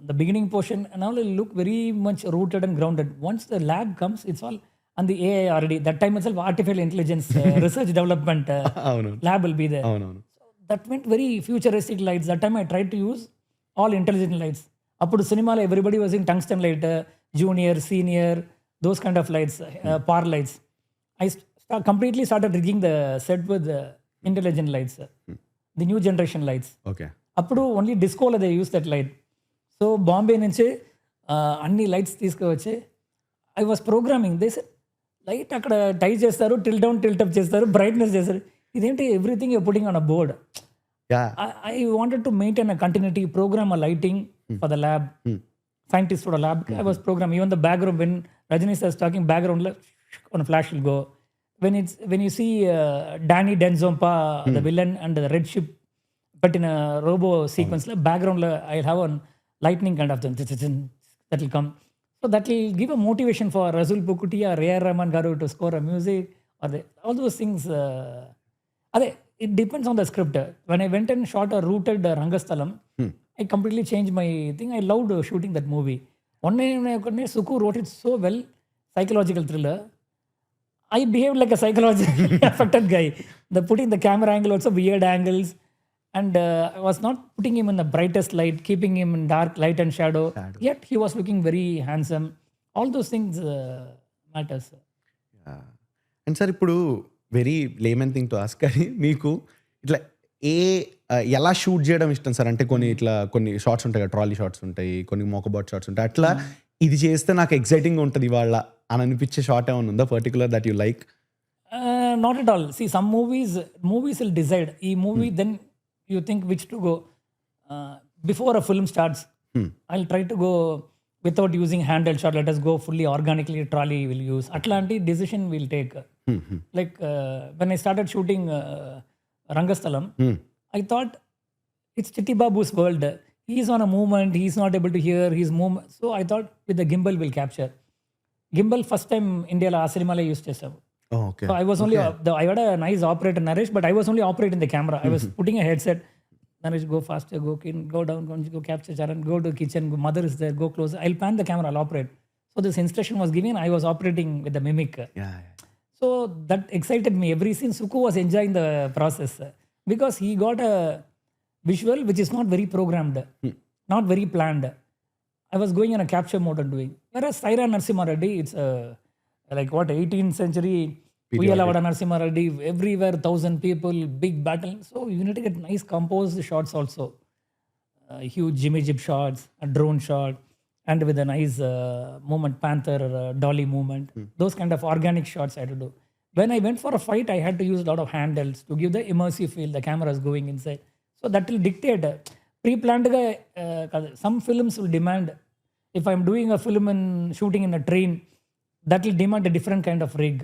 The beginning portion and all will look very much rooted and grounded. Once the lab comes, it's all and the AI already. That time itself, artificial intelligence research development అవును lab will be there. అవునవును That meant very futuristic lights. That time I tried to use all intelligent lights. Appudu cinema everybody was in tungsten light, junior, senior, those kind of lights, par lights. I completely started rigging the set with intelligent lights, the new generation lights. Okay అప్పుడు only డిస్కోలో they use that light. So Bombay నుంచి అన్ని lights తీసుకువచ్చి I was programming they light అక్కడ tie చేస్తారు, tilt down tilt up చేస్తారు, brightness చేస్తారు. ఇదేంటి everything you putting on a board. Yeah I wanted to maintain a continuity, program a lighting for the lab. Scientists for the lab, I was programming. Even the background, when Rajani is talking, background on a flash will go. When you see Danny Denzompa, the villain, and the red ship, but in a robo sequence, background I'll have a lightning kind of thing that will come. So that will give a motivation for Rasul Pukuti or Ray Rahman Garu to score a music or all those things. It depends on the script. When I went and shot a rooted Rangasthalam, I completely changed my thing. I loved shooting that movie. One day, Suku wrote it so well, psychological thriller. I behaved like a psychologically affected guy. Putting the camera angle also weird angles, and I was not putting him in the brightest light, keeping him in dark light and shadow. Yet he was looking very handsome. All those things matters. అండ్ sir ఇప్పుడు very layman thing to ask కానీ మీకు ఇట్లా ఎలా shoot చేయడం ఇష్టం sir? అంటే కొన్ని ఇట్లా కొన్ని షార్ట్స్ ఉంటాయి కదా, ట్రాలీ షార్ట్స్ ఉంటాయి, కొన్ని మోకబాట్ షార్ట్స్ ఉంటాయి, అట్లా ఇది చేస్తే నాకు ఎక్సైటింగ్ ఉంటుంది ఇవాళ అని అనిపించే షార్ట్ ఏమైనా ఉందా particular that you like? Not at all. See, some movies will decide. E movie then you think which to go. Before a film starts, I'll try to go without using handheld shot. Let us go fully organically. Trolley will use. Atlanti decision will take. Like when I started shooting Rangasthalam, I thought it's Chitti Babu's world. He's on a movement. He's not able to hear his movement. So I thought with the gimbal will capture. Gimbal first time India la cinema la use chesavu. Oh, okay. So I was only I had a nice operator Naresh, but I was only operating the camera. I was putting a headset. Naresh, go faster, go down, go capture Charan, go to kitchen. Mother is there, go closer. I'll pan the camera, I'll operate. So this instruction was given. I was operating with the mimic. Yeah. So that excited me. Every scene, Suku was enjoying the process because he got a visual which is not very programmed, not very planned. I was going in a capture mode and doing. Whereas Saira Narasimha Reddy, it's like what 18th century Uyalavada Narasimha Reddy, everywhere 1,000 people, big battle. So you need to get nice composed shots also, huge Jimmy Jib shots, a drone shot, and with a nice movement, panther, dolly movement. Those kind of organic shots I had to do. When I went for a fight, I had to use a lot of handhelds to give the immersive feel. The camera is going inside. So that will dictate. Pre-planned, some films will demand, if I'm doing a film and shooting in a train, that will demand a different kind of rig.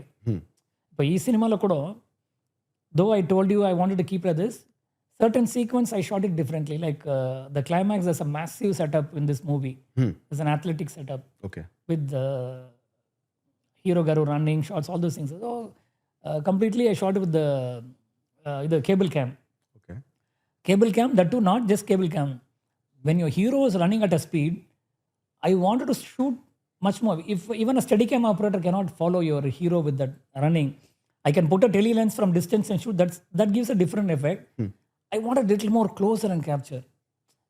But in cinema, though I told you I wanted to keep like this, certain sequence I shot it differently. Like the climax, there's a massive setup in this movie. There's an athletic setup. Okay. With hero garu running shots, all those things. So completely I shot it with the cable cam. Okay. Cable cam, that too not just cable cam. When your hero is running at a speed, I wanted to shoot much more. If even a steady cam operator cannot follow your hero with that running, I can put a tele lens from distance and shoot. That gives a different effect. I wanted a little more closer and capture.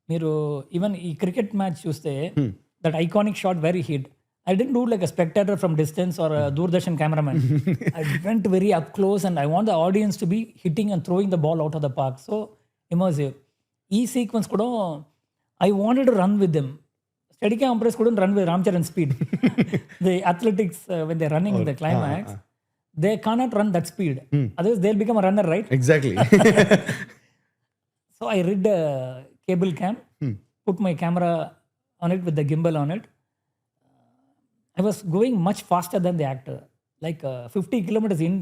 Meeru even ee cricket match chuste that iconic shot where he hit, I didn't do like a spectator from distance or a Doordarshan cameraman. I went very up close and I want the audience to be hitting and throwing the ball out of the park. So immersive. E sequence kuda I wanted to run with them. Steadicam operators couldn't run with Ram Charan speed. The athletics, when they're running in the climax, they cannot run that speed. Otherwise, they'll become a runner, right? Exactly. So I rigged a cable cam, put my camera on it with the gimbal on it. I was going much faster than the actor. like 50 kilometers in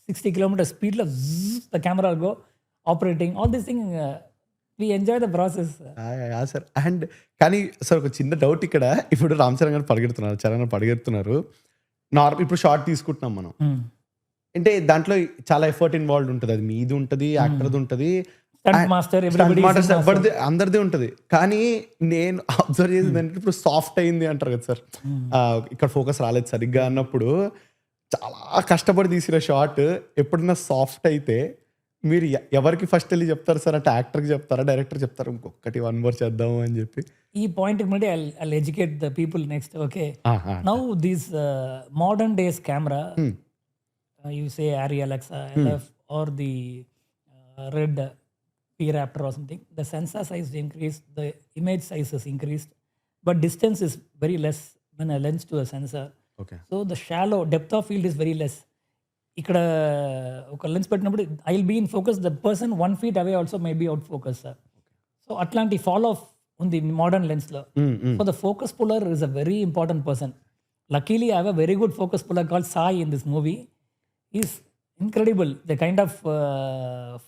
60 kilometers speed lo zzz, the camera will go operating all this thing we enjoy the process. Sir. And కానీ sir ఒక చిన్న doubt ఇక్కడ, ఇప్పుడు రామ్ చరణ్ గారు పరిగెడుతున్నారు, చరణ్ గారు పరిగెడుతున్నారు, ఇప్పుడు షార్ట్ తీసుకుంటున్నాం మనం, అంటే దాంట్లో చాలా ఎఫర్ట్ ఇన్వాల్వ్ ఉంటుంది, అది మీది ఉంటుంది, యాక్టర్ది ఉంటుంది, Stunt master, అందరిది ఉంటుంది. కానీ నేను అబ్జర్వ్ చేసింది అంటే ఇప్పుడు సాఫ్ట్ అయింది అంటారు కదా సార్, ఇక్కడ ఫోకస్ రాలేదు సరిగ్గా అన్నప్పుడు చాలా కష్టపడి తీసిన షార్ట్ ఎప్పుడైనా సాఫ్ట్ అయితే మీరు ఎవరికి ఫస్ట్ వెళ్ళి చెప్తారు సార్? అంటే యాక్టర్కి చెప్తారా, డైరెక్టర్ చెప్తారు ఇంకొకటి 1 more చేద్దాము అని చెప్పి? ఈ పాయింట్ మళ్ళీ I'll educate the people next. Okay, now these modern days camera, you say Arri Alexa, LF or the Red P-Raptor or something, the sensor size increased, the image size is increased, but distance is very less when a lens to a sensor. Okay. So the shallow depth of field is very less. ఇక్కడ ఒక lens పెట్టినప్పుడు I will be in focus, the person 1 feet away also may be out focus sir. So అట్లాంటి fall off ఉంది modern లెన్స్లో. So the focus puller is a very important person. Luckily I have a very good focus puller called Sai in this movie. Is incredible the kind of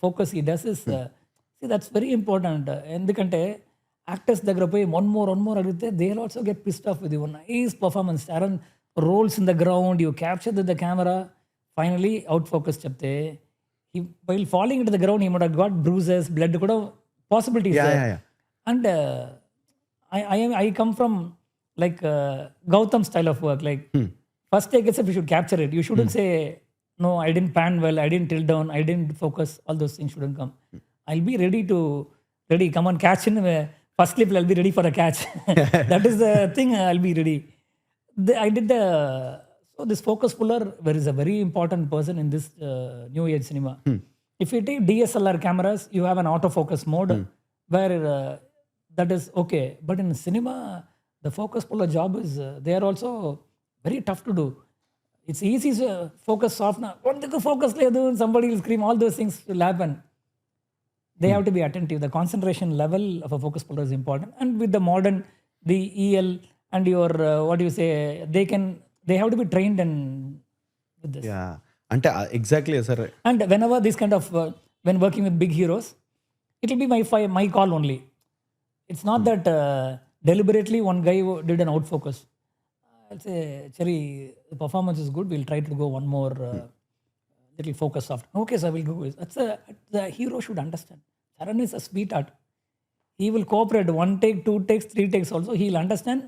focus he does is that's very important. ఎందుకంటే actors దగ్గర పోయి one more అడిగితే they will also get pissed off with nice performance. Saran rolls in the ground, you capture the camera, finally out focus చెప్తే while falling into the ground he might have got bruises, blood కూడా possibilities there. Yeah. And I come from like Gautam style of work, like first take itself you should capture it. You shouldn't say no, I didn't pan well, I didn't tilt down, I didn't focus, all those things shouldn't come. I'll be ready, come on, catch in first clip, I'll be ready for a catch. That is the thing, I'll be ready. I did so this focus puller is a very important person in this new age cinema. If you take DSLR cameras, you have an autofocus mode where that is okay. But in cinema, the focus puller job is, they are also very tough to do. It's easy to focus soft now. Focus somebody will scream, all those things will happen. They have to be attentive. The concentration level of a focus puller is important. And with the modern, the EL and your, what do you say, they have to be trained and with this. Yeah. అంటే exactly sir. And whenever this kind of, when working with big heroes, it will be my call only. It's not that deliberately one guy did an out focus. I'll say, Cherry, the performance is good, we'll try to go one more little focus soft. Okay, sir, we'll go. The hero should understand. Saran is a sweetheart. He will cooperate 1 take, 2 takes, 3 takes also. He'll understand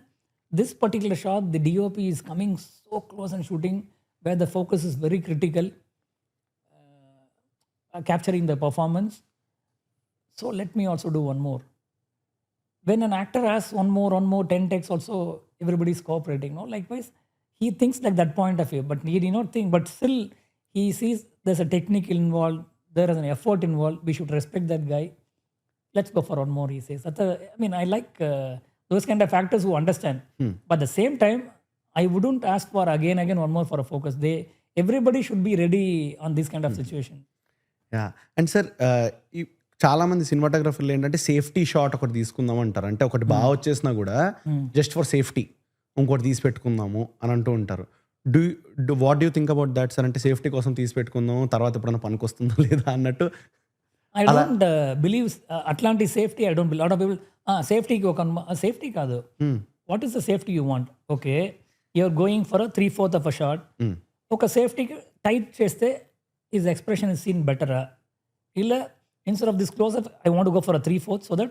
this particular shot, the DOP is coming so close and shooting where the focus is very critical, capturing the performance. So let me also do one more. When an actor has one more, 10 takes also, everybody is cooperating. No? Likewise, he thinks like that point of view, but he did not think, but still he sees there's a technique involved, there is an effort involved, we should respect that guy. Let's go for one more, he says. I like those kind of actors who understand. But at the same time, I wouldn't ask for again one more for a focus. Everybody should be ready on this kind of situation. Yeah. And sir, చాలా మంది సినిమాటోగ్రఫర్లు ఏంటంటే safety shot ఒకటి తీసుకుందాం అంటారు. అంటే ఒకటి బాగా వచ్చేసినా కూడా జస్ట్ ఫర్ సేఫ్టీ ఇంకోటి తీసి పెట్టుకుందాము అని అంటూ ఉంటారు. What do think about that sir? అంటే సేఫ్టీ కోసం తీసి పెట్టుకుందాం, తర్వాత ఎప్పుడైనా పనికి వస్తుందా లేదా అన్నట్టు. I don't believe అట్లాంటి safety. I don't believe. Lot of people సేఫ్టీకి ఒక సేఫ్టీ కాదు. What is the safety you want? Okay, you're going for a 3/4 of a shot. ఒక సేఫ్టీకి టైట్ చేస్తే his expression is seen better. ఇలా instead of this close-up, I want to go for a 3/4 so that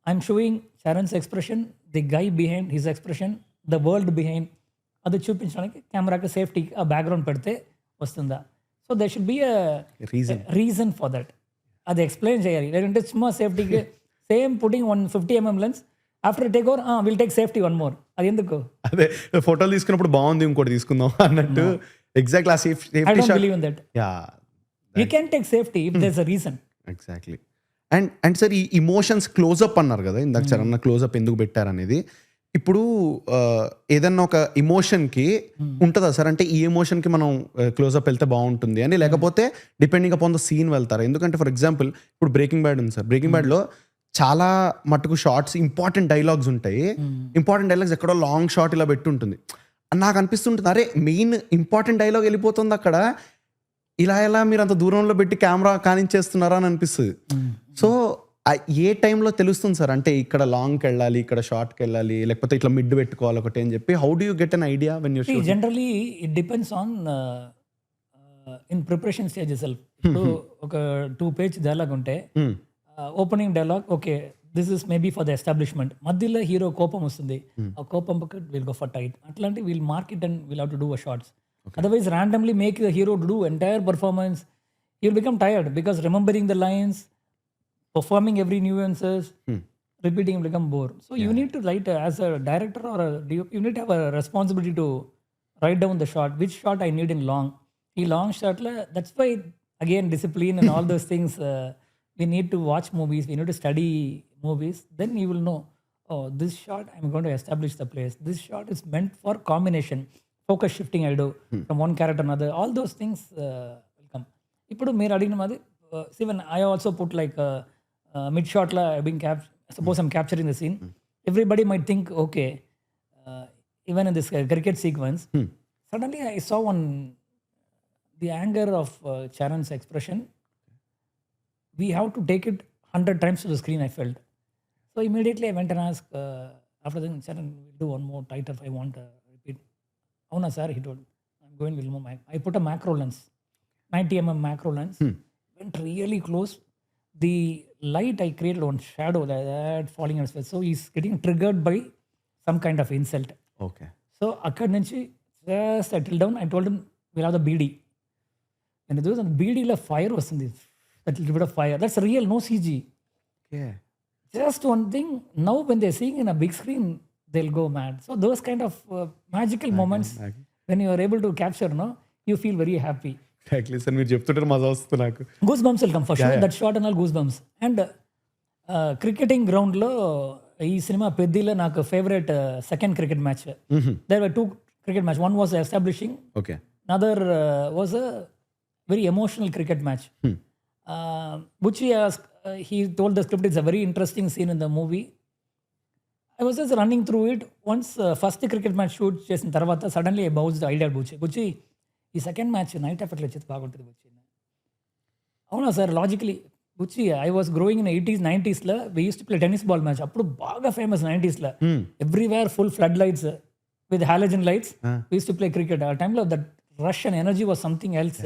I'm showing Saran's expression, the guy behind his expression, the world behind. అది చూపించడానికి కెమెరాకి సేఫ్టీకి ఆ background పెడితే వస్తుందా? So they should be reason for that. అది explain చేయాలి. లేదంటే సుమ్మా సేఫ్టీకి same putting 150 mm lens after take over will take safety 1 more. అది ఎందుకు? అదే ఫోటోలు తీసుకున్నప్పుడు బాగుంది ఇంకోటి తీసుకుందాం అన్నట్టు. ఎగ్జాక్ట్లీ ఆ safety I don't believe in that. Yeah. We can take safety if there's a reason. Exactly. And sir, ఈ ఇమోషన్స్ క్లోజ్అప్ అన్నారు కదా ఇందాక, సార్ అన్న క్లోజ్అప్ ఎందుకు పెట్టారనేది. ఇప్పుడు ఏదన్నా ఒక ఎమోషన్కి ఉంటుందా సార్? అంటే ఈ ఎమోషన్కి మనం క్లోజ్అప్ వెళ్తే బాగుంటుంది అని, లేకపోతే డిపెండింగ్ అపాన్ ద సీన్ వెళ్తారా? ఎందుకంటే ఫర్ ఎగ్జాంపుల్ ఇప్పుడు బ్రేకింగ్ బ్యాడ్ ఉంది సార్. బ్రేకింగ్ బ్యాడ్లో చాలా మట్టుకు షార్ట్స్ ఇంపార్టెంట్ డైలాగ్స్ ఉంటాయి. ఇంపార్టెంట్ డైలాగ్స్ ఎక్కడో లాంగ్ షార్ట్ ఇలా పెట్టి ఉంటుంది. నాకు అనిపిస్తుంటుంది అరే మెయిన్ ఇంపార్టెంట్ డైలాగ్ వెళ్ళిపోతుంది అక్కడ, ఇలా ఎలా మీరు అంత దూరంలో పెట్టి కెమెరా కానించేస్తున్నారా అని అనిపిస్తుంది. సో ఏ టైంలో తెలుస్తుంది సార్ అంటే ఇక్కడ లాంగ్కి వెళ్ళాలి, ఇక్కడ షార్ట్కి వెళ్ళాలి, లేకపోతే ఇట్లా మిడ్ పెట్టుకోవాలి ఒకటి అని చెప్పి? How do you get an idea when you shoot? Generally it depends on in preparation stage self. ఇప్పుడు ఒక 2 పేజ్ డైలాగ్ ఉంటే opening dialogue okay this is maybe for the establishment, మధ్యలో హీరో కోపం వస్తుంది, ఆ కోపం విల్ గో ఫర్ టైట్, అట్లాంటి will mark it and will have to do a shots. Otherwise, randomly make the hero to do entire performance, you'll become tired because remembering the lines, performing every nuances, repeating will become bore. So you need to write as a director or you need to have a responsibility to write down the shot. Which shot I need in long? In long shot, that's why again discipline and all those things. We need to watch movies. We need to study movies. Then you will know. Oh, this shot I'm going to establish the place. This shot is meant for combination. Focus shifting I do from one character to another. All those things will come. ఇప్పుడు మీరు అడిగిన మాది even I also put like mid shot la being suppose I'm capturing the scene. Everybody might think okay, even in this cricket sequence, suddenly I saw the anger of Charan's expression. We have to take it 100 times to the screen, I felt. So immediately I went and asked after that, Charan, we'll do one more tighter if I want repeat. Avuna sir, he told, I'm going with more. I put a macro lens, 90 mm macro lens, went really close. The light I created on shadow like that falling on his face. So he's getting triggered by some kind of insult. Okay. So akkad nunchi just settled down. I told him we'll have the BD. And it was on BD la fire was in this. That little bit of fire. That's real, no CG. Yeah. Just one thing. Now when they're seeing in a big screen, they'll go mad. So those kind of magical moments when you are able to capture, no, you feel very happy. Exactly. Sir, మీరు చెప్తుంటే మజా వస్తుంది నాకు. Goosebumps will come for sure. That shot and all goosebumps. And cricketing ground లో ఈ cinema పెద్దిలో నాకు favourite second cricket match. There were 2 cricket match. One was establishing. Okay. Another was a very emotional cricket match. Bucci he told the script it's a very interesting scene in the movie. I was just running through it. Once first cricket match shoot చేసిన తర్వాత suddenly I bounced the idea Bucci ఈ second match night ఎఫెక్ట్లో వచ్చేది బాగుంటుంది బుచ్చి. అవునా sir logically Bucchi I was growing in 80s 90s we use to play tennis ball match. అప్పుడు బాగా famous 90s everywhere full flood lights with halogen lights we use to play cricket. ఆ టైంలో that rush and energy was something else.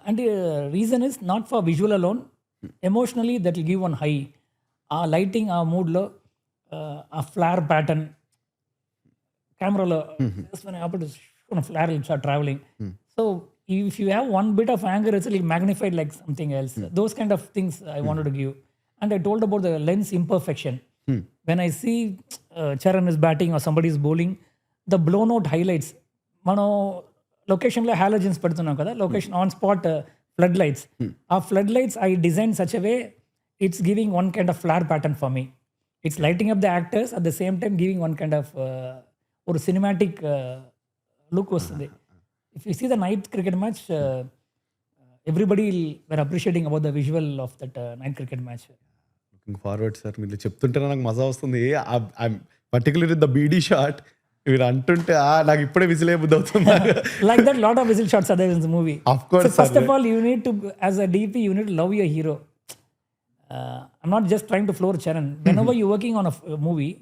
And reason is not for visual alone, emotionally that will give one high. ఆ lighting ఆ మూడ్లో ఆ flower pattern కెమెరాలో flare will start traveling. So if you have one bit of anger, it's like magnified like something else. Those kind of things I wanted to give. And I told about the lens imperfection. When I see Charan is batting or somebody is bowling, the blown out highlights. Mano location lo halogens pedutunnam kada, location on spot floodlights. Our floodlights I designed such a way it's giving one kind of flare pattern for me. It's lighting up the actors at the same time giving one kind of or cinematic look వస్తుంది. If you see the night cricket match, everybody were appreciating about the visual of that night cricket match. Looking forward sir. మీరు చెప్తుంటే నాకు మజా వస్తుంది. Particularly the beedi shot మీరు అంటుంటే నాకు ఇప్పుడే విజిలే బుద్ధి అవుతుంది. Like that, lot of whistle shots are there in the movie. Of course. So first of all, you need to, as a DP, you need to love your hero. I'm not just trying to floor Charan. Whenever you're working on a movie,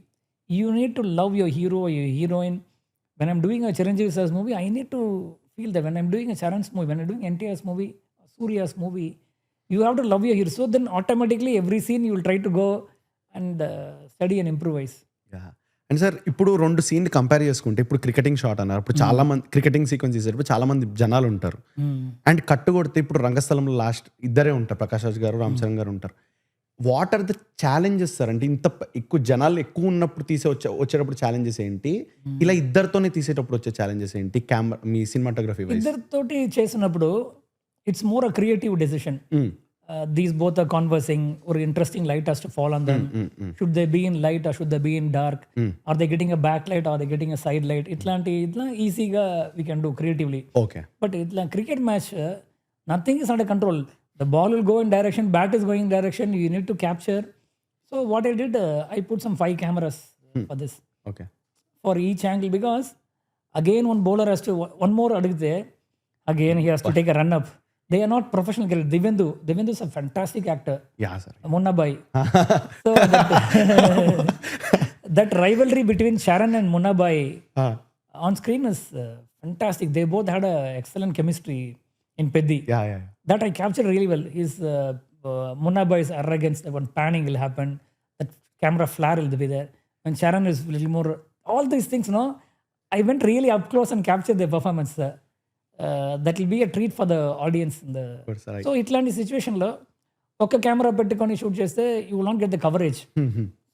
you need to love your hero or your heroine. When I'm doing a Chiranjeevi sir's movie, I need to feel that. When I'm doing a Charan's movie, when I'm doing NTR's movie, Surya's movie, you have to love your hero. So then automatically every scene you will try to go and study and improvise. And sir ఇప్పుడు 2 scene compare చేసుకుంటే, ఇప్పుడు cricketing shot అన్నారు, ఇప్పుడు చాలా మంది cricketing sequence చేసేటప్పుడు చాలా మంది జనాలు ఉంటారు. అండ్ కట్టు కొడితే ఇప్పుడు రంగస్థలంలో లాస్ట్ ఇద్దరే ఉంటారు, ప్రకాష్ రాజ్ గారు, రామ్ చరణ్ గారు ఉంటారు. What are the challenges sir? అంటే ఇంత ఎక్కువ జనాలు ఎక్కువ ఉన్నప్పుడు వచ్చేటప్పుడు ఛాలెంజెస్ ఏంటి, ఇలా ఇద్దరితోనే తీసేటప్పుడు వచ్చే ఛాలెంజెస్ ఏంటి, కెమెరా మీ సినిమాటోగ్రఫీ ఇద్దరితోటి చేసినప్పుడు it's more a creative decision. These both are conversing or interesting light has to fall on them. Should they be in light or should they be in dark? Are they getting a backlight or are they getting a side light? Itla easyga we can do creatively. Okay. But itla cricket match, nothing is under control. The ball will go in direction, bat is going in direction, you need to capture. So what I did, I put some 5 cameras for this. Okay. for each angle, because again one bowler has to one more adigte, again he has to take a run up. They are not professional cricket. Devendu is a fantastic actor. Yeah, sir. Munna Bhai. So that rivalry between Sharan and Munna Bhai on screen is fantastic. They both had a excellent chemistry in Peddi. Yeah. That I captured really well. His Munna Bhai's arrogance, when panning will happen, that camera flare will be there. When Sharan is a little more, all these things, no, I went really up close and captured their performance. That will be a treat for the audience. So ఇట్లాంటి సిచ్యువేషన్లో ఒక camera పెట్టుకొని shoot చేస్తే you will not get the coverage.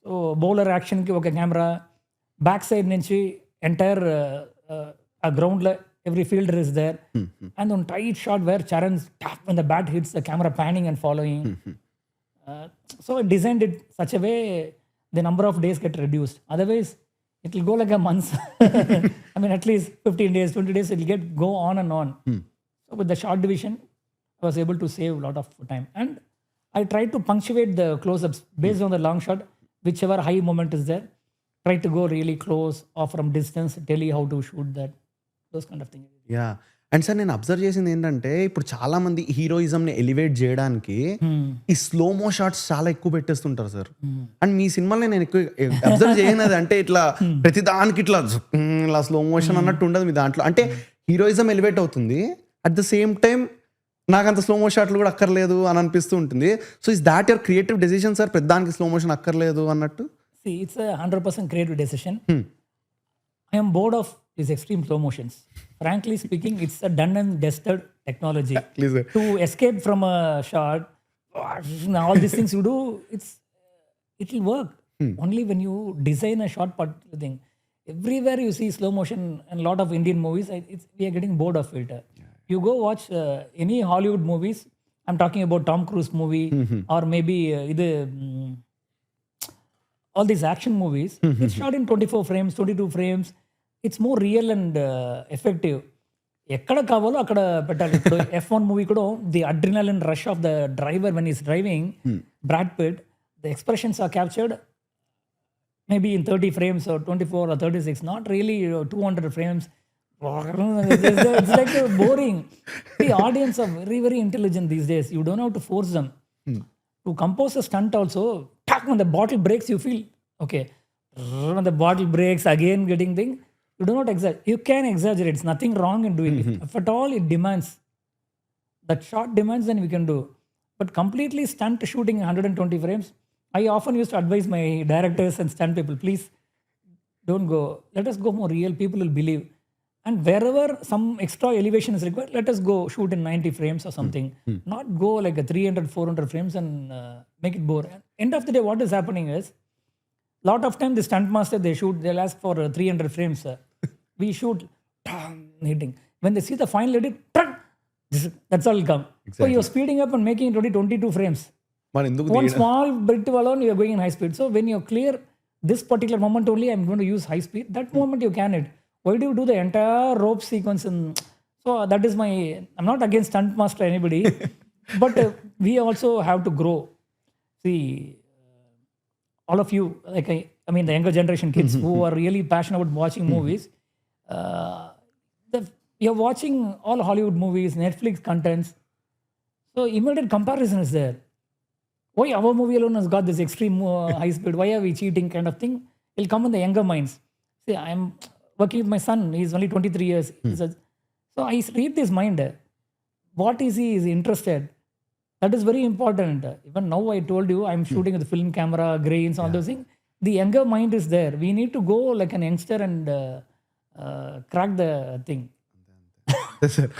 So bowler యాక్షన్కి ఒక camera, back side నుంచి entire ఆ గ్రౌండ్లో every fielder is there, and on tight shot where Charan's tap when the bat hits, the camera panning and following. So I designed it such a way the number of days get reduced. Otherwise it will go like a month. I mean, at least 15 days, 20 days, it will go on and on. So with the short division, I was able to save a lot of time. And I tried to punctuate the close-ups based on the long shot, whichever high moment is there. Try to go really close or from distance, tell you how to shoot that. Those kind of things. Yeah. And sir నేను observe చేసింది ఏంటంటే ఇప్పుడు చాలా మంది హీరోయిజంని elevate చేయడానికి ఈ slow-mo shots చాలా ఎక్కువ పెట్టేస్తుంటారు సార్. అండ్ మీ సినిమాలో నేను ఎక్కువ అబ్జర్వ్ చేయనది అంటే ఇట్లా ప్రతి దానికి ఇట్లా ఇలా స్లో మోషన్ అన్నట్టు ఉండదు మీ దాంట్లో. అంటే హీరోయిజం ఎలివేట్ అవుతుంది, అట్ ద సేమ్ టైం నాకు అంత స్లో మో షాట్లు కూడా అక్కర్లేదు అని అనిపిస్తూ ఉంటుంది. So is that your creative decision sir, పెద్ద దానికి స్లో మోషన్ అక్కర్లేదు అన్నట్టు? See, it's a 100% creative decision. I am bored of these extreme slow motions. Frankly speaking, it's a done and dusted technology. Please, sir. To escape from a shot, all these things you do, it will work. Only when you design a short particular thing. Everywhere you see slow motion and a lot of Indian movies, we are getting bored of it. You go watch any Hollywood movies. I'm talking about Tom Cruise movie or maybe all these action movies. It's shot in 24 frames, 22 frames. It's more real and effective. ఎక్కడ కావాలో అక్కడ పెట్టాలి. ఇప్పుడు F1 movie కూడా the adrenaline rush of the driver when is driving, Brad Pitt, the expressions are captured maybe in 30 frames or 24 or 36, not really 200 frames. It's like boring. The audience are very, very intelligent these days. You don't have to force them. To compose a stunt also, when the bottle breaks, you feel, okay, when the bottle breaks, again getting thing, you do not exaggerate. You can exaggerate. It's nothing wrong in doing it. If at all it demands, that shot demands, then we can do. But completely stunt shooting 120 frames, I often used to advise my directors and stunt people, please don't go. Let us go more real. People will believe. And wherever some extra elevation is required, let us go shoot in 90 frames or something. Not go like a 300, 400 frames and make it bore. End of the day, what is happening is, lot of time the stunt master, they'll ask for 300 frames. We shoot, hitting. When they see the final edit, that's all will come. Exactly. So you're speeding up and making it only 22 frames. One small bit alone, you're going in high speed. So when you're clear, this particular moment only, I'm going to use high speed. That moment you can it. Why do you do the entire rope sequence? So that is my, I'm not against stunt master anybody, but we also have to grow. See, all of you, like I mean the younger generation kids who are really passionate about watching movies, you're watching all Hollywood movies, Netflix contents. So immediate comparison is there. Why our movie alone has got this extreme high speed? Why are we cheating kind of thing? It'll come in the younger minds. See, I'm working with my son. He's only 23 years. So I read this mind. What is he is interested? That is very important. Even now I told you, I'm shooting with the film camera, grains, all those things. The younger mind is there. We need to go like an youngster and crack the thing. Sir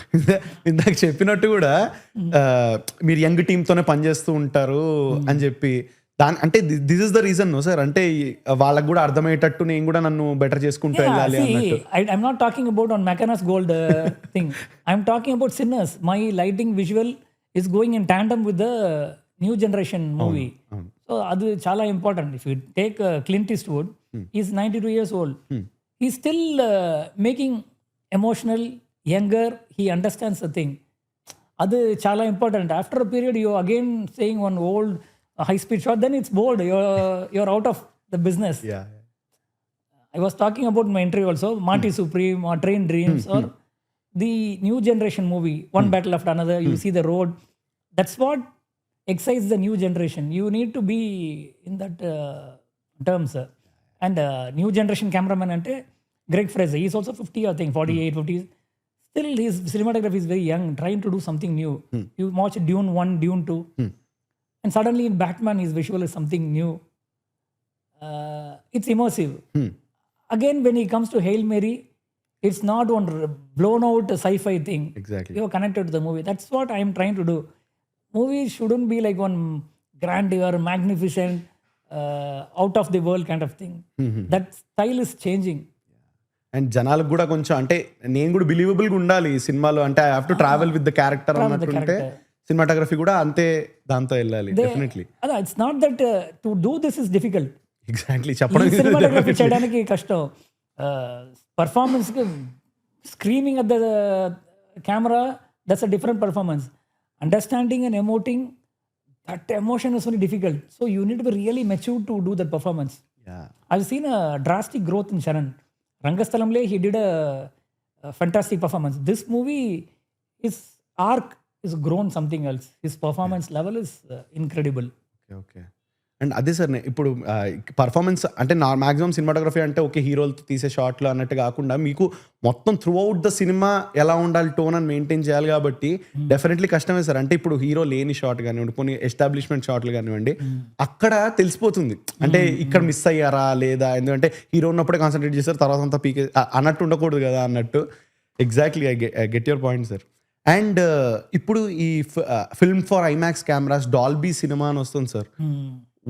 ఇందాక చెప్పినట్టు కూడా మీరు young టీమ్తోనే పనిచేస్తూ ఉంటారు అని చెప్పి దాని అంటే this is the reason no sir, అంటే వాళ్ళకి కూడా అర్థమయ్యేటట్టు నేను కూడా నన్ను బెటర్ చేసుకుంటూ వెళ్ళాలి అన్నట్టు. I'm not talking about on Macanas Gold thing. I'm talking about Sinners. My lighting visual is going in tandem with the new generation movie. So అది చాలా important. If you take Clint Eastwood, he's 92 years old. He's still making emotional, younger, he understands the thing. Adu chala important. After a period, you again saying one old high speed shot, then it's bored. You're out of the business. Yeah. I was talking about my interview also, Marty Supreme or Train Dreams or the new generation movie, One Battle After Another, you see the road. That's what excites the new generation. You need to be in that terms. And new generation cameraman ante Greg Fraser, he's also 50, I think, 48, 50. Still, his cinematography is very young, trying to do something new. You watch Dune 1, Dune 2, and suddenly in Batman, his visual is something new. It's immersive. Again, when he comes to Hail Mary, it's not one blown out sci-fi thing. Exactly. You're connected to the movie. That's what I'm trying to do. Movies shouldn't be like one grandeur, magnificent, out of the world kind of thing. That style is changing. And జనాలకు కూడా కొంచెం అంటే నేను కూడా బిలీవబుల్గా ఉండాలి ఈ సినిమాలో, అంటే I have to travel with the character అన్నట్టుంటే సినిమాటోగ్రఫీ కూడా అంతే దాంతో వెళ్ళాలి. Definitely it's not that to do this is difficult. Exactly చెప్పడం సినిమాటోగ్రఫీ చేయడానికి కష్టం. Performance screaming at the camera, that's a different performance. Understanding and emoting that emotion is very difficult. So you need to be really mature to do that performance. I seen a drastic growth in Sharan. Rangastalamle, he did a fantastic performance. This movie, his arc is grown something else. His performance level is incredible. Okay. And అదే sir ఇప్పుడు performance అంటే నా maximum cinematography అంటే okay హీరోలతో తీసే షాట్లు అన్నట్టు కాకుండా మీకు మొత్తం త్రూ అవుట్ ద సినిమా ఎలా ఉండాలి, టోన్ అని మెయింటైన్ చేయాలి కాబట్టి డెఫినెట్లీ కష్టమే సార్. అంటే ఇప్పుడు హీరో లేని షాట్ కానివ్వండి, కొన్ని ఎస్టాబ్లిష్మెంట్ షాట్లు కానివ్వండి, అక్కడ తెలిసిపోతుంది అంటే ఇక్కడ మిస్ అయ్యారా లేదా, ఎందుకంటే హీరో ఉన్నప్పుడే కాన్సన్ట్రేట్ చేస్తారు, తర్వాత అంతా పీకే అన్నట్టు ఉండకూడదు కదా అన్నట్టు. Exactly I get your point sir. And ఇప్పుడు ఈ film for IMAX cameras Dolby cinema అని వస్తుంది sir.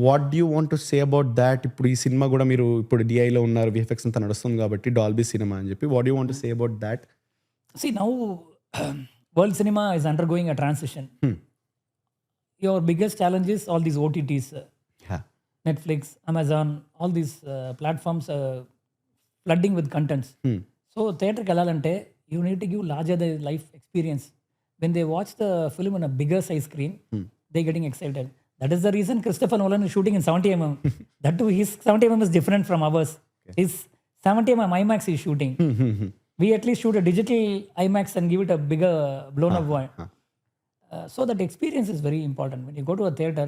What do you want to say about that? ఇప్పుడు ఈ సినిమా కూడా మీరు ఇప్పుడు డిఐలో ఉన్నారు, విఎఫ్ఎక్స్ అంతా నడుస్తుంది కాబట్టి డాల్బీ సినిమా అని చెప్పి, what do you want to say about that? See, now world cinema is undergoing a transition. Your biggest challenge is all these OTTs, Netflix, Amazon, all these platforms flooding with contents. So theaterకి వెళ్ళాలంటే you need to give larger than life experience. When they watch the film on a bigger size screen, they're getting excited. That is the reason Christopher Nolan is shooting in 70mm. That too, his 70mm is different from ours. His 70mm IMAX is shooting. We at least shoot a digital IMAX and give it a bigger blown up one. So that experience is very important. When you go to a theater,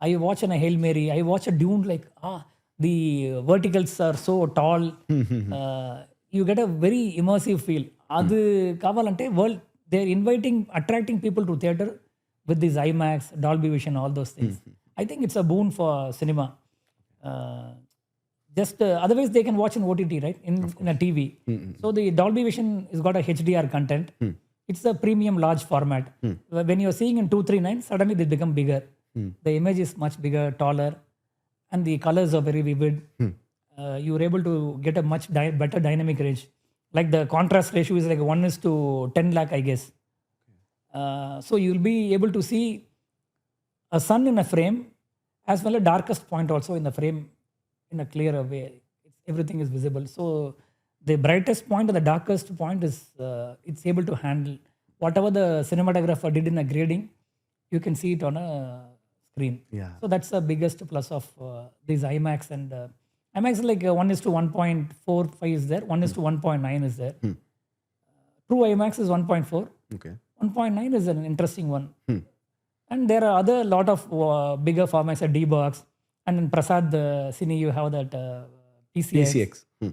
I watch a Hail Mary, I watch a Dune, like the verticals are so tall. You get a very immersive feel. Adu kavalante world, they're attracting people to theater with this IMAX, Dolby Vision, all those things. I think it's a boon for cinema. Otherwise they can watch in OTT, right? In a TV. So the Dolby Vision has got a HDR content. It's a premium large format. When you're seeing in 239, suddenly they become bigger. The image is much bigger, taller, and the colors are very vivid. You're able to get a much better dynamic range. Like the contrast ratio is like 1:10 lakh, I guess. So you'll be able to see a sun in a frame as well as darkest point also in the frame in a clearer way. Everything is visible. So the brightest point and the darkest point is it's able to handle whatever the cinematographer did in a grading. You can see it on a screen. So that's the biggest plus of these IMAX. And IMAX is like 1:1.45 is there, 1:1.9 is there. True IMAX is 1.4. Okay. 1.9 is an interesting one. And there are other lot of bigger formats at D-Box. And in Prasad Cine, you have that PCX.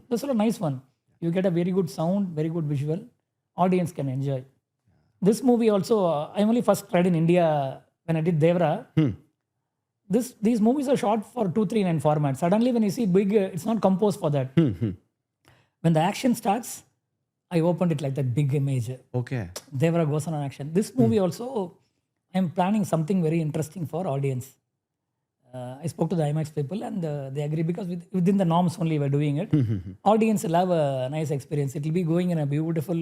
That's a nice one. You get a very good sound, very good visual. Audience can enjoy. This movie also, I only first tried in India when I did Devra. These movies are shot for 2:39 format. Suddenly when you see big, it's not composed for that. When the action starts, I opened it like that big image. Okay. Devra goes on action. This movie also, I'm planning something very interesting for audience. I spoke to the IMAX people and they agree because within the norms only we're doing it. Audience will have a nice experience. It will be going in a beautiful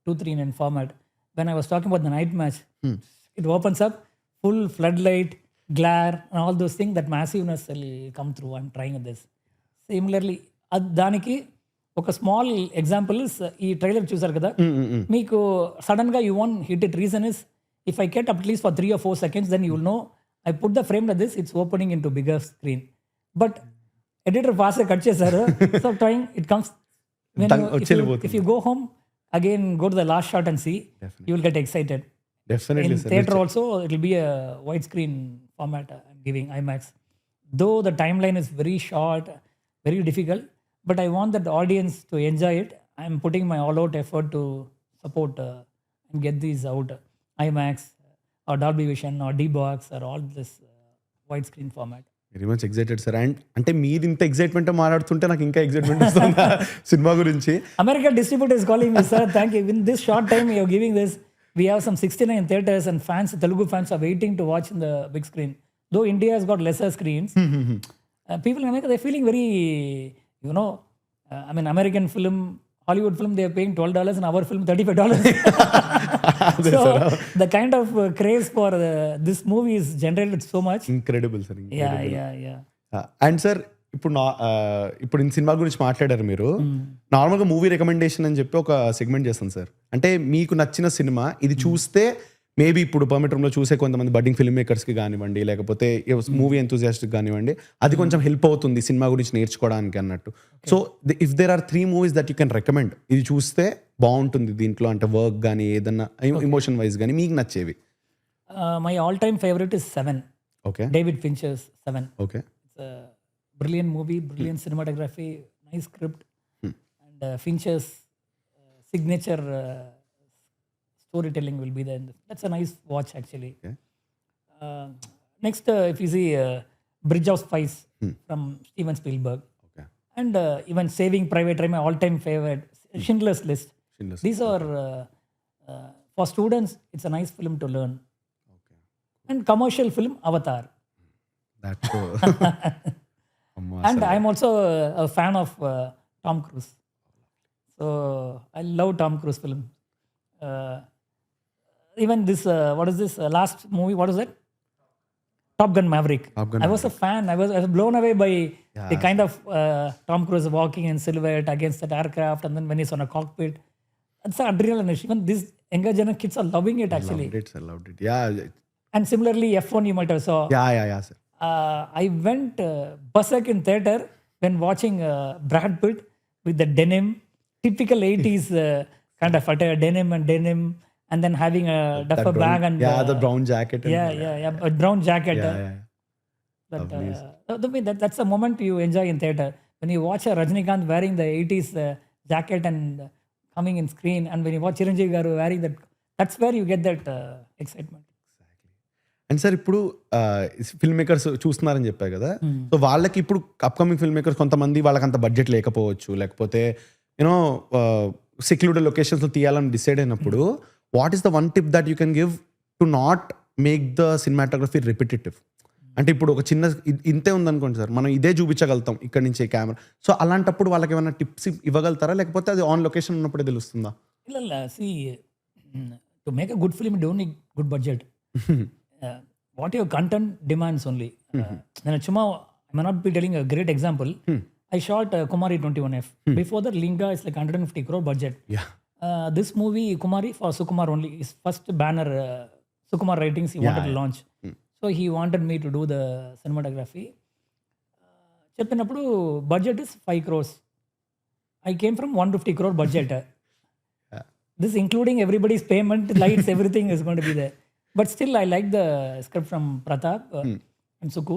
2:39 format. When I was talking about the night match, it opens up, full floodlight, glare and all those things. That massiveness will come through. I'm trying this. Similarly, దానికి ఒక small example ఈ trailer చూసారు కదా, మీకు sudden గా you want hit it. Reason is if I get at least for 3 or 4 seconds, then you will know I put the frame like this, it's opening into bigger screen. But editor fast గా cut చేశారు. So time it comes if you go home again go to the last shot and see you will get excited. Definitely In sir. theater also, it will be a widescreen format I'm giving IMAX. Though the timeline is very short, very difficult, but I want that audience to enjoy it. I'm putting my all-out effort to support and get these out. IMAX or Dolby Vision or D-Box or all this widescreen format. Very much excited sir. And అంటే మీరు ఇంత excitement మాట్లాడుతుంటే నాకు ఇంకా excitement వస్తుంది cinema గురించి. American distributor is calling me, sir. Thank you. In this short time you're giving this, we have some 69 theaters and fans, Telugu fans are waiting to watch in the big screen. Though India has got lesser screens, people in America, they're feeling very, you know, I mean, American film, Hollywood film, they're paying $12 and our film $35. So the kind of craze for this movie is generated so much. Incredible sir. Yeah. And sir ఇప్పుడు ఈ cinema గురించి మాట్లాడారు మీరు. నార్మల్గా movie recommendation అని చెప్పి ఒక segment చేస్తాను సార్. అంటే మీకు నచ్చిన సినిమా ఇది చూస్తే మేబీ ఇప్పుడు పర్మిట్రంలో చూసే కొంతమంది బడ్డింగ్ ఫిల్మ్ మేకర్స్కి కానివ్వండి, లేకపోతే మూవీ ఎంతూజియాస్ట్కి కానివ్వండి, అది కొంచెం హెల్ప్ అవుతుంది సినిమా గురించి నేర్చుకోవడానికి అన్నట్టు. So if there are 3 movies that you can recommend, ఇది చూస్తే బాగుంటుంది దీంట్లో, అంటే వర్క్ కానీ ఏదన్నా ఇమోషన్ వైజ్ కానీ మీకు నచ్చేవి. My all-time favorite is Seven. Okay. David Fincher's Seven. Okay. It's a brilliant movie, brilliant cinematography, nice script, and Fincher's signature storytelling will be there. That's a nice watch actually. Okay. Next, if you see Bridge of Spies from Steven Spielberg, Okay. and even Saving Private Ryan, my all-time favorite, Schindler's List. These are for students. It's a nice film to learn. Okay. And commercial film Avatar. That's And I'm also a fan of Tom Cruise. So I love Tom Cruise film. Even this, what is this last movie? What is it? Top Gun Maverick. I was a fan. I was blown away by the kind of Tom Cruise walking in silhouette against that aircraft, and then when he's on a cockpit, it's an adrenaline. Even these younger generation kids are loving it actually. loved it. Yeah. And similarly, F1 you might have saw. Yeah, sir. I went berserk in theater when watching Brad Pitt with the denim, typical 80s kind of attire, denim, and then having a duffer bag and the brown jacket. A brown jacket. Yeah. That's a moment you enjoy in theater when you watch a Rajinikanth wearing the 80s jacket and coming in screen, and when you watch Chiranjeevi garu wearing that, that's where you get that excitement. And sir ఇప్పుడు film makers చూస్తున్నారని చెప్పారు కదా, so వాళ్ళకి ఇప్పుడు upcoming film makers కొంతమంది వాళ్ళకి అంత budget లేకపోవచ్చు, లేకపోతే యూనో సెక్లూడెడ్ లొకేషన్స్లో తీయాలని డిసైడ్ అయినప్పుడు what is the one tip that you can give to not make the cinematography repetitive? అంటే ఇప్పుడు ఒక చిన్న ఇంతే ఉందనుకోండి సార్, మనం ఇదే చూపించగలుగుతాం ఇక్కడ నుంచి కెమెరా. సో అలాంటప్పుడు వాళ్ళకి ఏమైనా టిప్స్ ఇవ్వగలుగుతారా, లేకపోతే అది ఆన్ లొకేషన్ ఉన్నప్పుడే తెలుస్తుందా? ಇಲ್ಲ see to make a good film don't need good budget. What your content demands only. Then Chuma, I may not be telling a great example. I shot Kumari 21F. Before that, Linga is like 150 crore budget. Yeah. This movie, Kumari, for Sukumar only, his first banner, Sukumar writings, he wanted to launch. So he wanted me to do the cinematography. Cheppinappudu budget is 5 crores. I came from 150 crore budget. This including everybody's payment, lights, everything is going to be there. But still, I like the script from Pratap and Suku.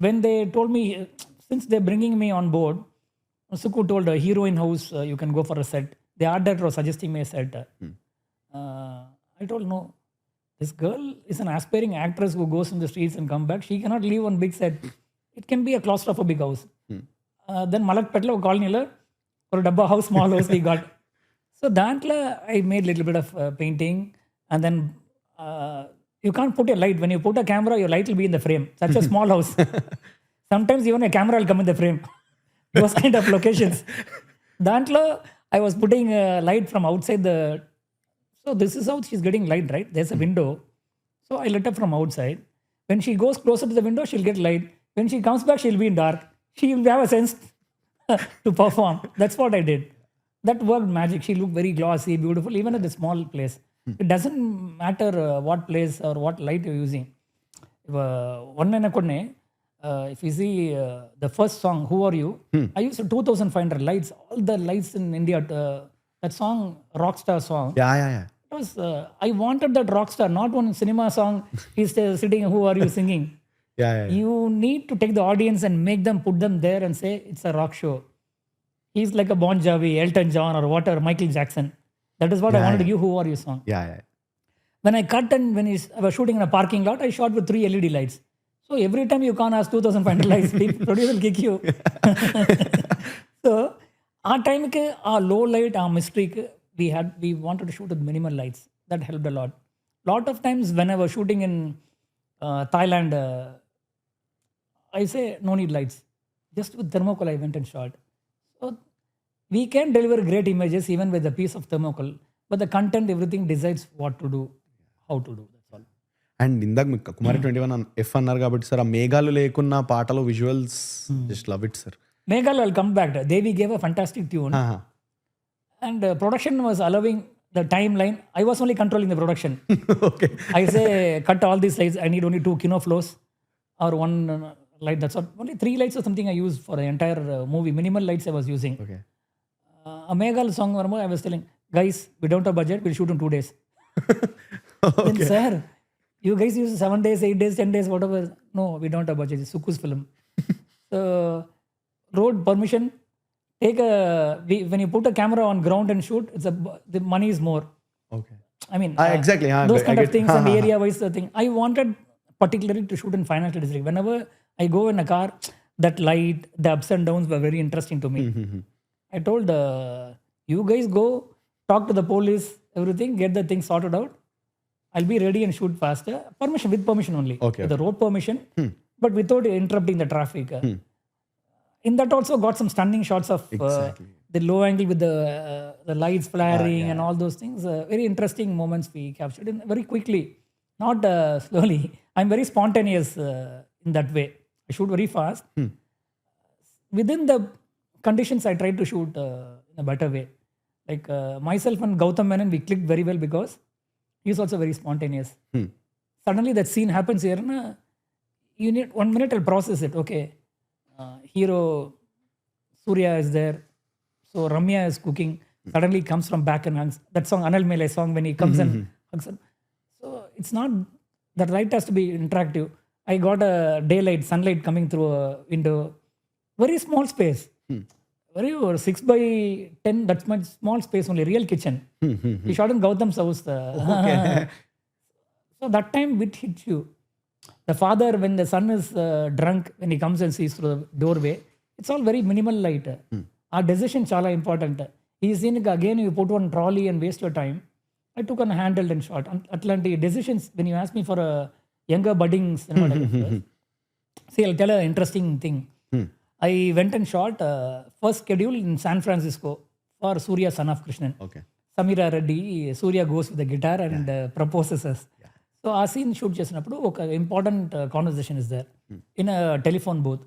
When they told me, since they're bringing me on board, Suku told a hero in house, you can go for a set. The art director was suggesting me a set. I told no, this girl is an aspiring actress who goes in the streets and come back. She cannot live on big set. It can be a claustrophobic house. Then Malakpetla colony or a dabba house, small house we got. So Dantla, I made little bit of painting, and then you can't put a light. When you put a camera, your light will be in the frame. Such a small house. Sometimes even a camera will come in the frame. Those kind of locations. Dantla, I was putting a light from outside the... So this is how she's getting light, right? There's a window. So I lit up from outside. When she goes closer to the window, she'll get light. When she comes back, she'll be in dark. She will have a sense to perform. That's what I did. That worked magic. She looked very glossy, beautiful, even at a small place. It doesn't matter what place or what light you're using. One if you see the first song, Who Are You? I used 2,500 lights, all the lights in India. That song, Rockstar song. Yeah. It was, I wanted that rockstar, not one cinema song. He's sitting, Who Are You singing? Yeah. You need to take the audience and make them put them there and say it's a rock show. He's like a Bon Jovi, Elton John, or whatever, Michael Jackson. That is what I wanted to give Who Are You song. Yeah. When I cut and when I was shooting in a parking lot, I shot with 3 LED lights. So every time you can't ask 2,500 lights, producer will kick you. So our time, our low light, our mystery, we wanted to shoot with minimal lights. That helped a lot. Lot of times when I was shooting in Thailand, I say no need lights. Just with thermocol I went and shot. So we can deliver great images even with a piece of thermocol, but the content, everything decides what to do, how to do. That's all. And ఇందాక మీకు కుమారి 21 F అన్నారు కాబట్టి sir, ఆ మేఘాలు లేకున్న పాటలో visuals just love it sir. Meghal will come back. Devi gave a fantastic tune. And production was allowing the timeline. I was only controlling the production. Okay. I say, cut all these lights. I need only 2 kino flows or 1 light. That's all. Only 3 lights or something I used for the entire movie. Minimal lights I was using. Okay. A Meghal song, I was telling, guys, we don't have budget. We'll shoot in 2 days. Then, sir, you guys use 7 days, 8 days, 10 days, whatever. No, we don't have budget. It's Suku's film. So, road permission. When you put a camera on ground and shoot, the money is more. Okay. I mean, exactly. Those kind of things and area-wise thing. I wanted particularly to shoot in financial district. Whenever I go in a car, that light, the ups and downs were very interesting to me. I told, you guys go, talk to the police, everything, get the thing sorted out. I'll be ready and shoot faster. With permission only. Okay. With the road permission, but without interrupting the traffic. In that also got some stunning shots of the low angle with the lights flaring and all those things. Very interesting moments we captured very quickly, not slowly. I'm very spontaneous in that way. I shoot very fast. Within the conditions, I tried to shoot in a better way. Like myself and Gautam Menon, we clicked very well because he's also very spontaneous. Suddenly that scene happens here. You need 1 minute, I'll process it. Okay. Hero Surya is there, so Ramya is cooking. Suddenly comes from back and hugs. That song, Anal Mele song, when he comes and hugs her. So it's not, that light has to be interactive. I got a daylight, sunlight coming through a window. Very small space. Very 6x10, that's my small space only, real kitchen. We shot in Gautam's house. So that time it hits you. The father, when the son is drunk, when he comes and sees through the doorway, it's all very minimal light. Our decision chala important. He's in again, you put one trolley and waste your time. I took on handled and shot. Atlantic decisions, when you ask me for a younger budding cinema director, see, I'll tell an interesting thing. I went and shot first schedule in San Francisco for Surya, son of Krishnan. Okay. Samira Reddy, Surya goes with the guitar and proposes us. So our scene shoot చేసినప్పుడు ఒక important conversation is there in a telephone booth.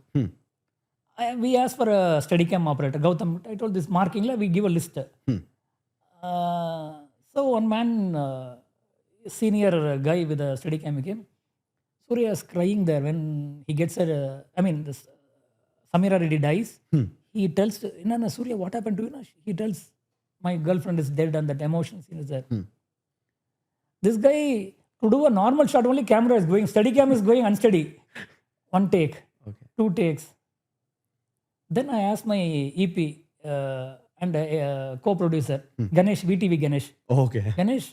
We asked for a Steadicam operator. Gautam, I told this marking, we give a list. So one man, senior guy with a Steadicam came. Surya is crying there when he gets this Samira Reddy dies. He tells, no, Surya, what happened to you? He tells, my girlfriend is dead and that emotion scene is there. This guy, to do a normal shot, only camera is going, Steadicam is going unsteady. 1 take, 2 takes. Then I asked my EP and co-producer, Ganesh, VTV Ganesh. Okay. Ganesh,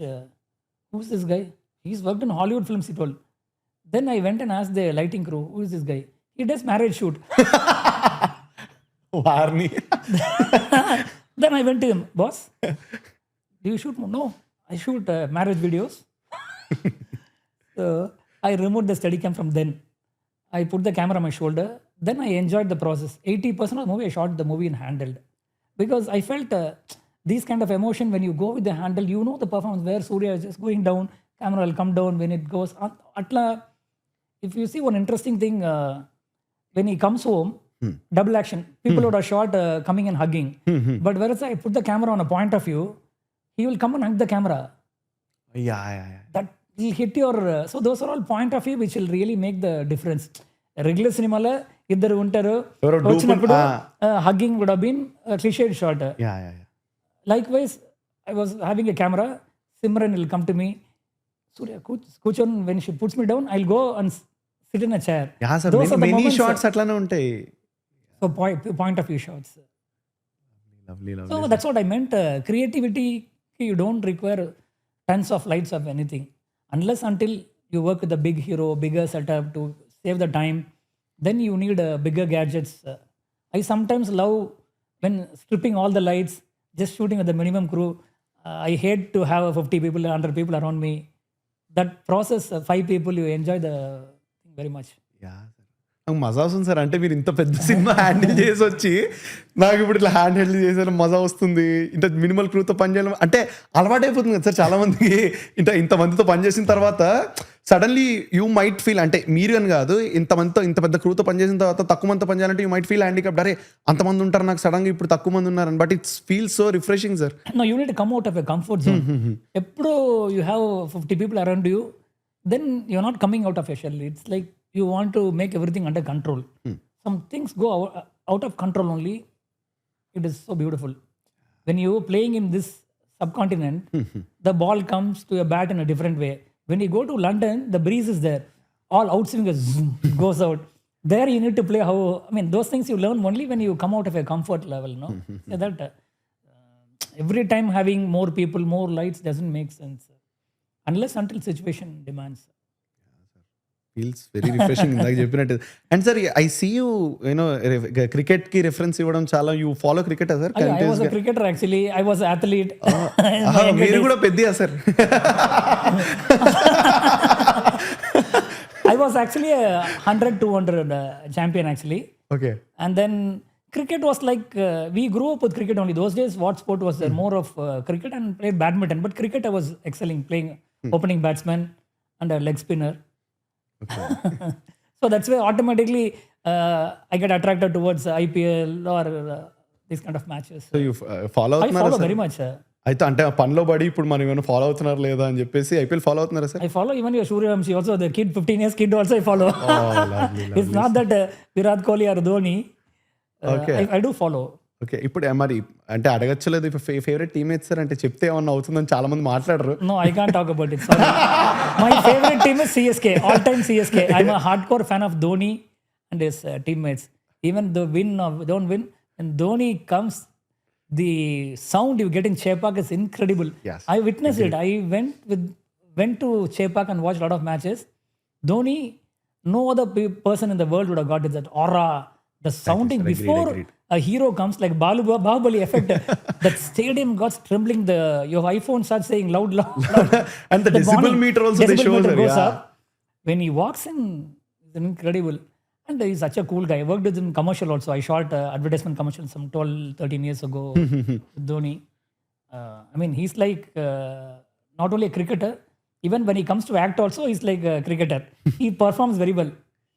who's this guy? He's worked in Hollywood films, he told. Then I went and asked the lighting crew, who is this guy? He does marriage shoot. Warni. Then I went to him, boss, do you shoot? No, I shoot marriage videos. So I removed the Steadicam from then. I put the camera on my shoulder. Then I enjoyed the process. 80% of the movie, I shot the movie in handheld. Because I felt these kind of emotion, when you go with the handle, you know the performance where Surya is just going down, camera will come down when it goes. Atla, if you see one interesting thing, when he comes home, double action, people would have shot coming and hugging. But whereas I put the camera on a point of view, he will come and hug the camera. Yeah. That will hit your... so those are all point of view which will really make the difference. Regular సినిమాలో ఇద్దరు ఉంటారు, ఎవరో డూపులు- వచ్చినప్పుడు hugging would have been cliched shot. Yeah yeah yeah Likewise, I was having a camera. Simran will come to me. Surya, కూర్చొని when she puts me down, I'll go and sit in a chair. Yeah sir Those are the many moments, shots అట్లానే ఉంటాయి. So point of view shots. Lovely So that's what I meant. Creativity, you don't require tons of lights of anything. Unless until you work with a big hero, bigger setup to save the time, then you need bigger gadgets. I sometimes love when stripping all the lights, just shooting with the minimum crew. I hate to have 50 people, 100 people around me. That process, 5 people, you enjoy the thing very much. Yeah నాకు మజా వస్తుంది sir. అంటే మీరు ఇంత పెద్ద cinema handle చేసి వచ్చి నాకు ఇప్పుడు ఇట్లా హ్యాండ్ హెల్డ్ చేసేలా మజా వస్తుంది. ఇంత మినిమల్ క్రూతో పని చేయడం అంటే అలవాటు అయిపోతుంది కదా సార్ చాలా మందికి. ఇంతమందితో పని చేసిన తర్వాత సడన్లీ యూ మైట్ ఫీల్, అంటే మీరు అని కాదు, ఇంతమందితో ఇంత పెద్ద క్రూతో పని చేసిన తర్వాత తక్కువ మందితో పని చేయాలంటే యూ మైట్ ఫీల్ హ్యాండిక్యాప్డ్. అరే అంతమంది ఉంటారు, నాకు సడన్గా ఇప్పుడు తక్కువ మంది ఉన్నారని. But it's feel so refreshing sir. No, you need to come out of a comfort zone. ఎప్పుడు you have 50 people around you, then you're not coming out of your shell. It's like you want to make everything under control. Some things go out of control only. It is so beautiful. When you're playing in this subcontinent, the ball comes to your bat in a different way. When you go to London, the breeze is there. All outswingers goes out. There you need to play how, I mean, those things you learn only when you come out of a comfort level, no? So that every time having more people, more lights doesn't make sense. Unless until situation demands. Feels very refreshing ఇందాక చెప్పినట్టు. And sir I see you you know cricket కి reference ఇవ్వడం చాలా, you follow cricket sir? I was a cricketer actually. I was an athlete. మీరు కూడా పెద్దయా sir? I was actually a 100-200 champion actually. Okay. And then cricket was like, we grew up with cricket only. Those days, what sport was there? More of cricket, and played badminton. But cricket, I was excelling, playing opening batsman and a leg spinner. So that's why automatically I get attracted towards IPL or these kind of matches. So you follow I అవుతున్నారా follow sir? very much. అయితే అంటే ఆ పనిలో పడి ఇప్పుడు మనం ఏమైనా follow అవుతున్నారు లేదా అని చెప్పేసి ఐపీఎల్ ఫాలో అవుతున్నారా sir? I follow even your Surya Vamshi also, the kid, 15 years kid also I follow. Lovely. It's not that Virat Kohli or Dhoni. Okay. I do follow. Okay. ఇప్పుడు మరి అంటే అడగచ్చలేదు favourite teammates sir అంటే చెప్తే ఏమన్నా అవుతుందని చాలా మంది మాట్లాడరు. No, I can't talk about it. Sorry. My favorite team is CSK. All time CSK. I'm a hardcore fan of Dhoni and his teammates. Even the win or don't win, when Dhoni comes, the sound you get in Chepak is incredible. Yes. I witnessed it. I went to Chepak and watched a lot of matches. Dhoni, no other person in the world would have got that aura, the sounding before a hero comes, like Bahubali effect. That stadium got trembling. Your iPhone starts saying loud. And the decibel meter also they show there, goes yeah. up. When he walks in, it's incredible. And he's such a cool guy. I worked with him in commercial also. I shot advertisement commercial some 12-13 years ago with Dhoni. I mean, he's like not only a cricketer, even when he comes to act also, he's like a cricketer. He performs very well.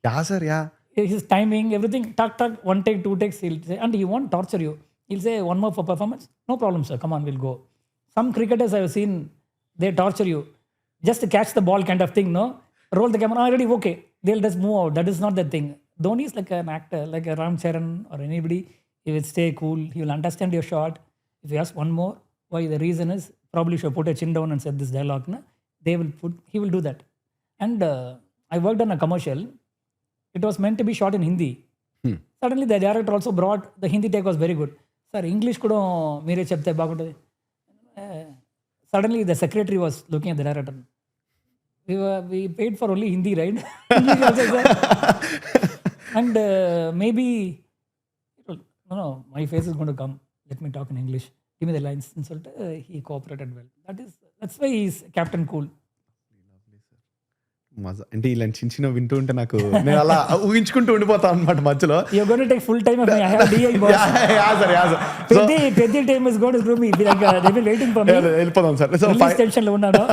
Yeah sir, yeah. His timing, everything, tuck, 1 take, 2 takes, he'll say, and he won't torture you. He'll say, 1 more for performance. No problem, sir. Come on, we'll go. Some cricketers I've seen, they torture you. Just to catch the ball kind of thing, no? Roll the camera, already okay. They'll just move out. That is not the thing. Dhoni is like an actor, like a Ram Charan or anybody. He will stay cool. He will understand your shot. If you ask one more, why, the reason is probably should put a chin down and said this dialogue. No? He will do that. And I worked on a commercial. It was meant to be shot in Hindi. Suddenly the director also brought, the Hindi take was very good. Sir, English kudo mere chepte baguntadi. Suddenly the secretary was looking at the director. We paid for only Hindi, right? English also, sir. And maybe, no, my face is going to come. Let me talk in English. Give me the lines. And so he cooperated well. That's why he's Captain Cool. మజా అంటే ఇలాంటి చిన్న చిన్న వింటూ ఉంటే నాకు నేను అలా ఊహించుకుంటూ ఉండిపోతాను అనమాట మధ్యలో. You're going to take full time of me. I have a DI boss. Yeah sir. Peddi time is going to screw me. Like, they've been waiting for me. వెళ్ళిపోదాం సార్. సో Release tension లో ఉన్నాను.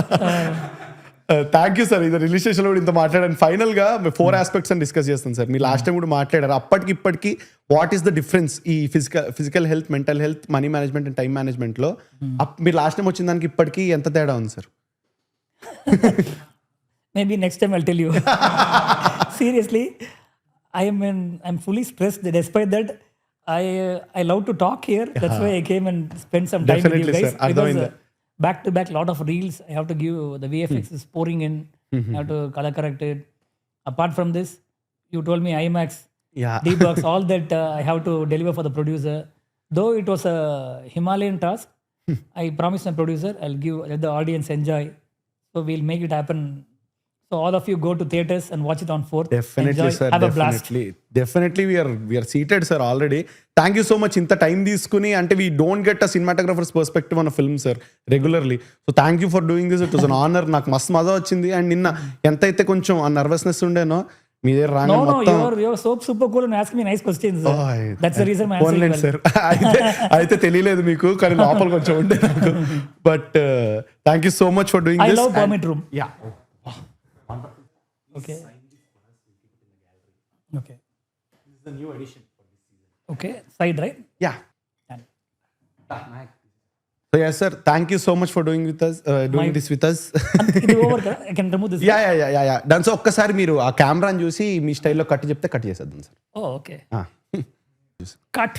Thank you sir. ఇది release station లో కూడా ఇంత మాట్లాడాను. Final గా 4 aspects అని డిస్కస్ చేస్తాను సార్. మీరు లాస్ట్ టైం కూడా మాట్లాడారు. అప్పటికి ఇప్పటికి వాట్ ఈస్ ద డిఫరెన్స్ ఈ physical health, mental health, money management and time management లో మీరు లాస్ట్ టైం వచ్చిన దానికి ఇప్పటికి ఎంత తేడా ఉంది sir? Maybe next time I'll tell you. Seriously, I'm fully stressed. Despite that, I love to talk here. That's why I came and spent some time with you Definitely, guys. sir. అర్థమైంది. Back to back, lot of reels. I have to give the VFX is pouring in. I have to color correct it. Apart from this, you told me IMAX, Yeah. D-Box, all that I have to deliver for the producer. Though it was a Himalayan task, I promised my producer let the audience enjoy. So we'll make it happen. So all of you go to theaters and watch it on 4th. Definitely, Enjoy. sir. Have a blast. Definitely, we are seated, sir, already. Thank you so much. ఇంత time తీసుకుని అంటే we don't get a cinematographer's perspective on a film, sir, regularly. So thank you for doing this. It was an honor. నాకు మస్తు మజా వచ్చింది. And నిన్న ఎంతైతే కొంచెం ఆ నర్వస్నెస్ ఉండేనో మీ దగ్గర రాగా No, మొత్తం you're so super cool and ask me nice questions. Sir. That's the reason I'm answering well. Sir అయితే తెలియలేదు మీకు, కానీ లోపల కొంచెం ఉండే నాకు. But thank you so much for doing I this. love permit room. Yeah Okay. Okay. This is the new edition for this season. Okay. Side, right? Yeah. And So yes, sir. Thank you so much for doing this with us. ఇది over కదా? I can remove this. Yeah దాని so ఒక్కసారి మీరు ఆ కెమెరాని చూసి మీ స్టైల్లో cut చెప్తే కట్ చేసేద్దాం sir. Oh, okay. Ah. Cut.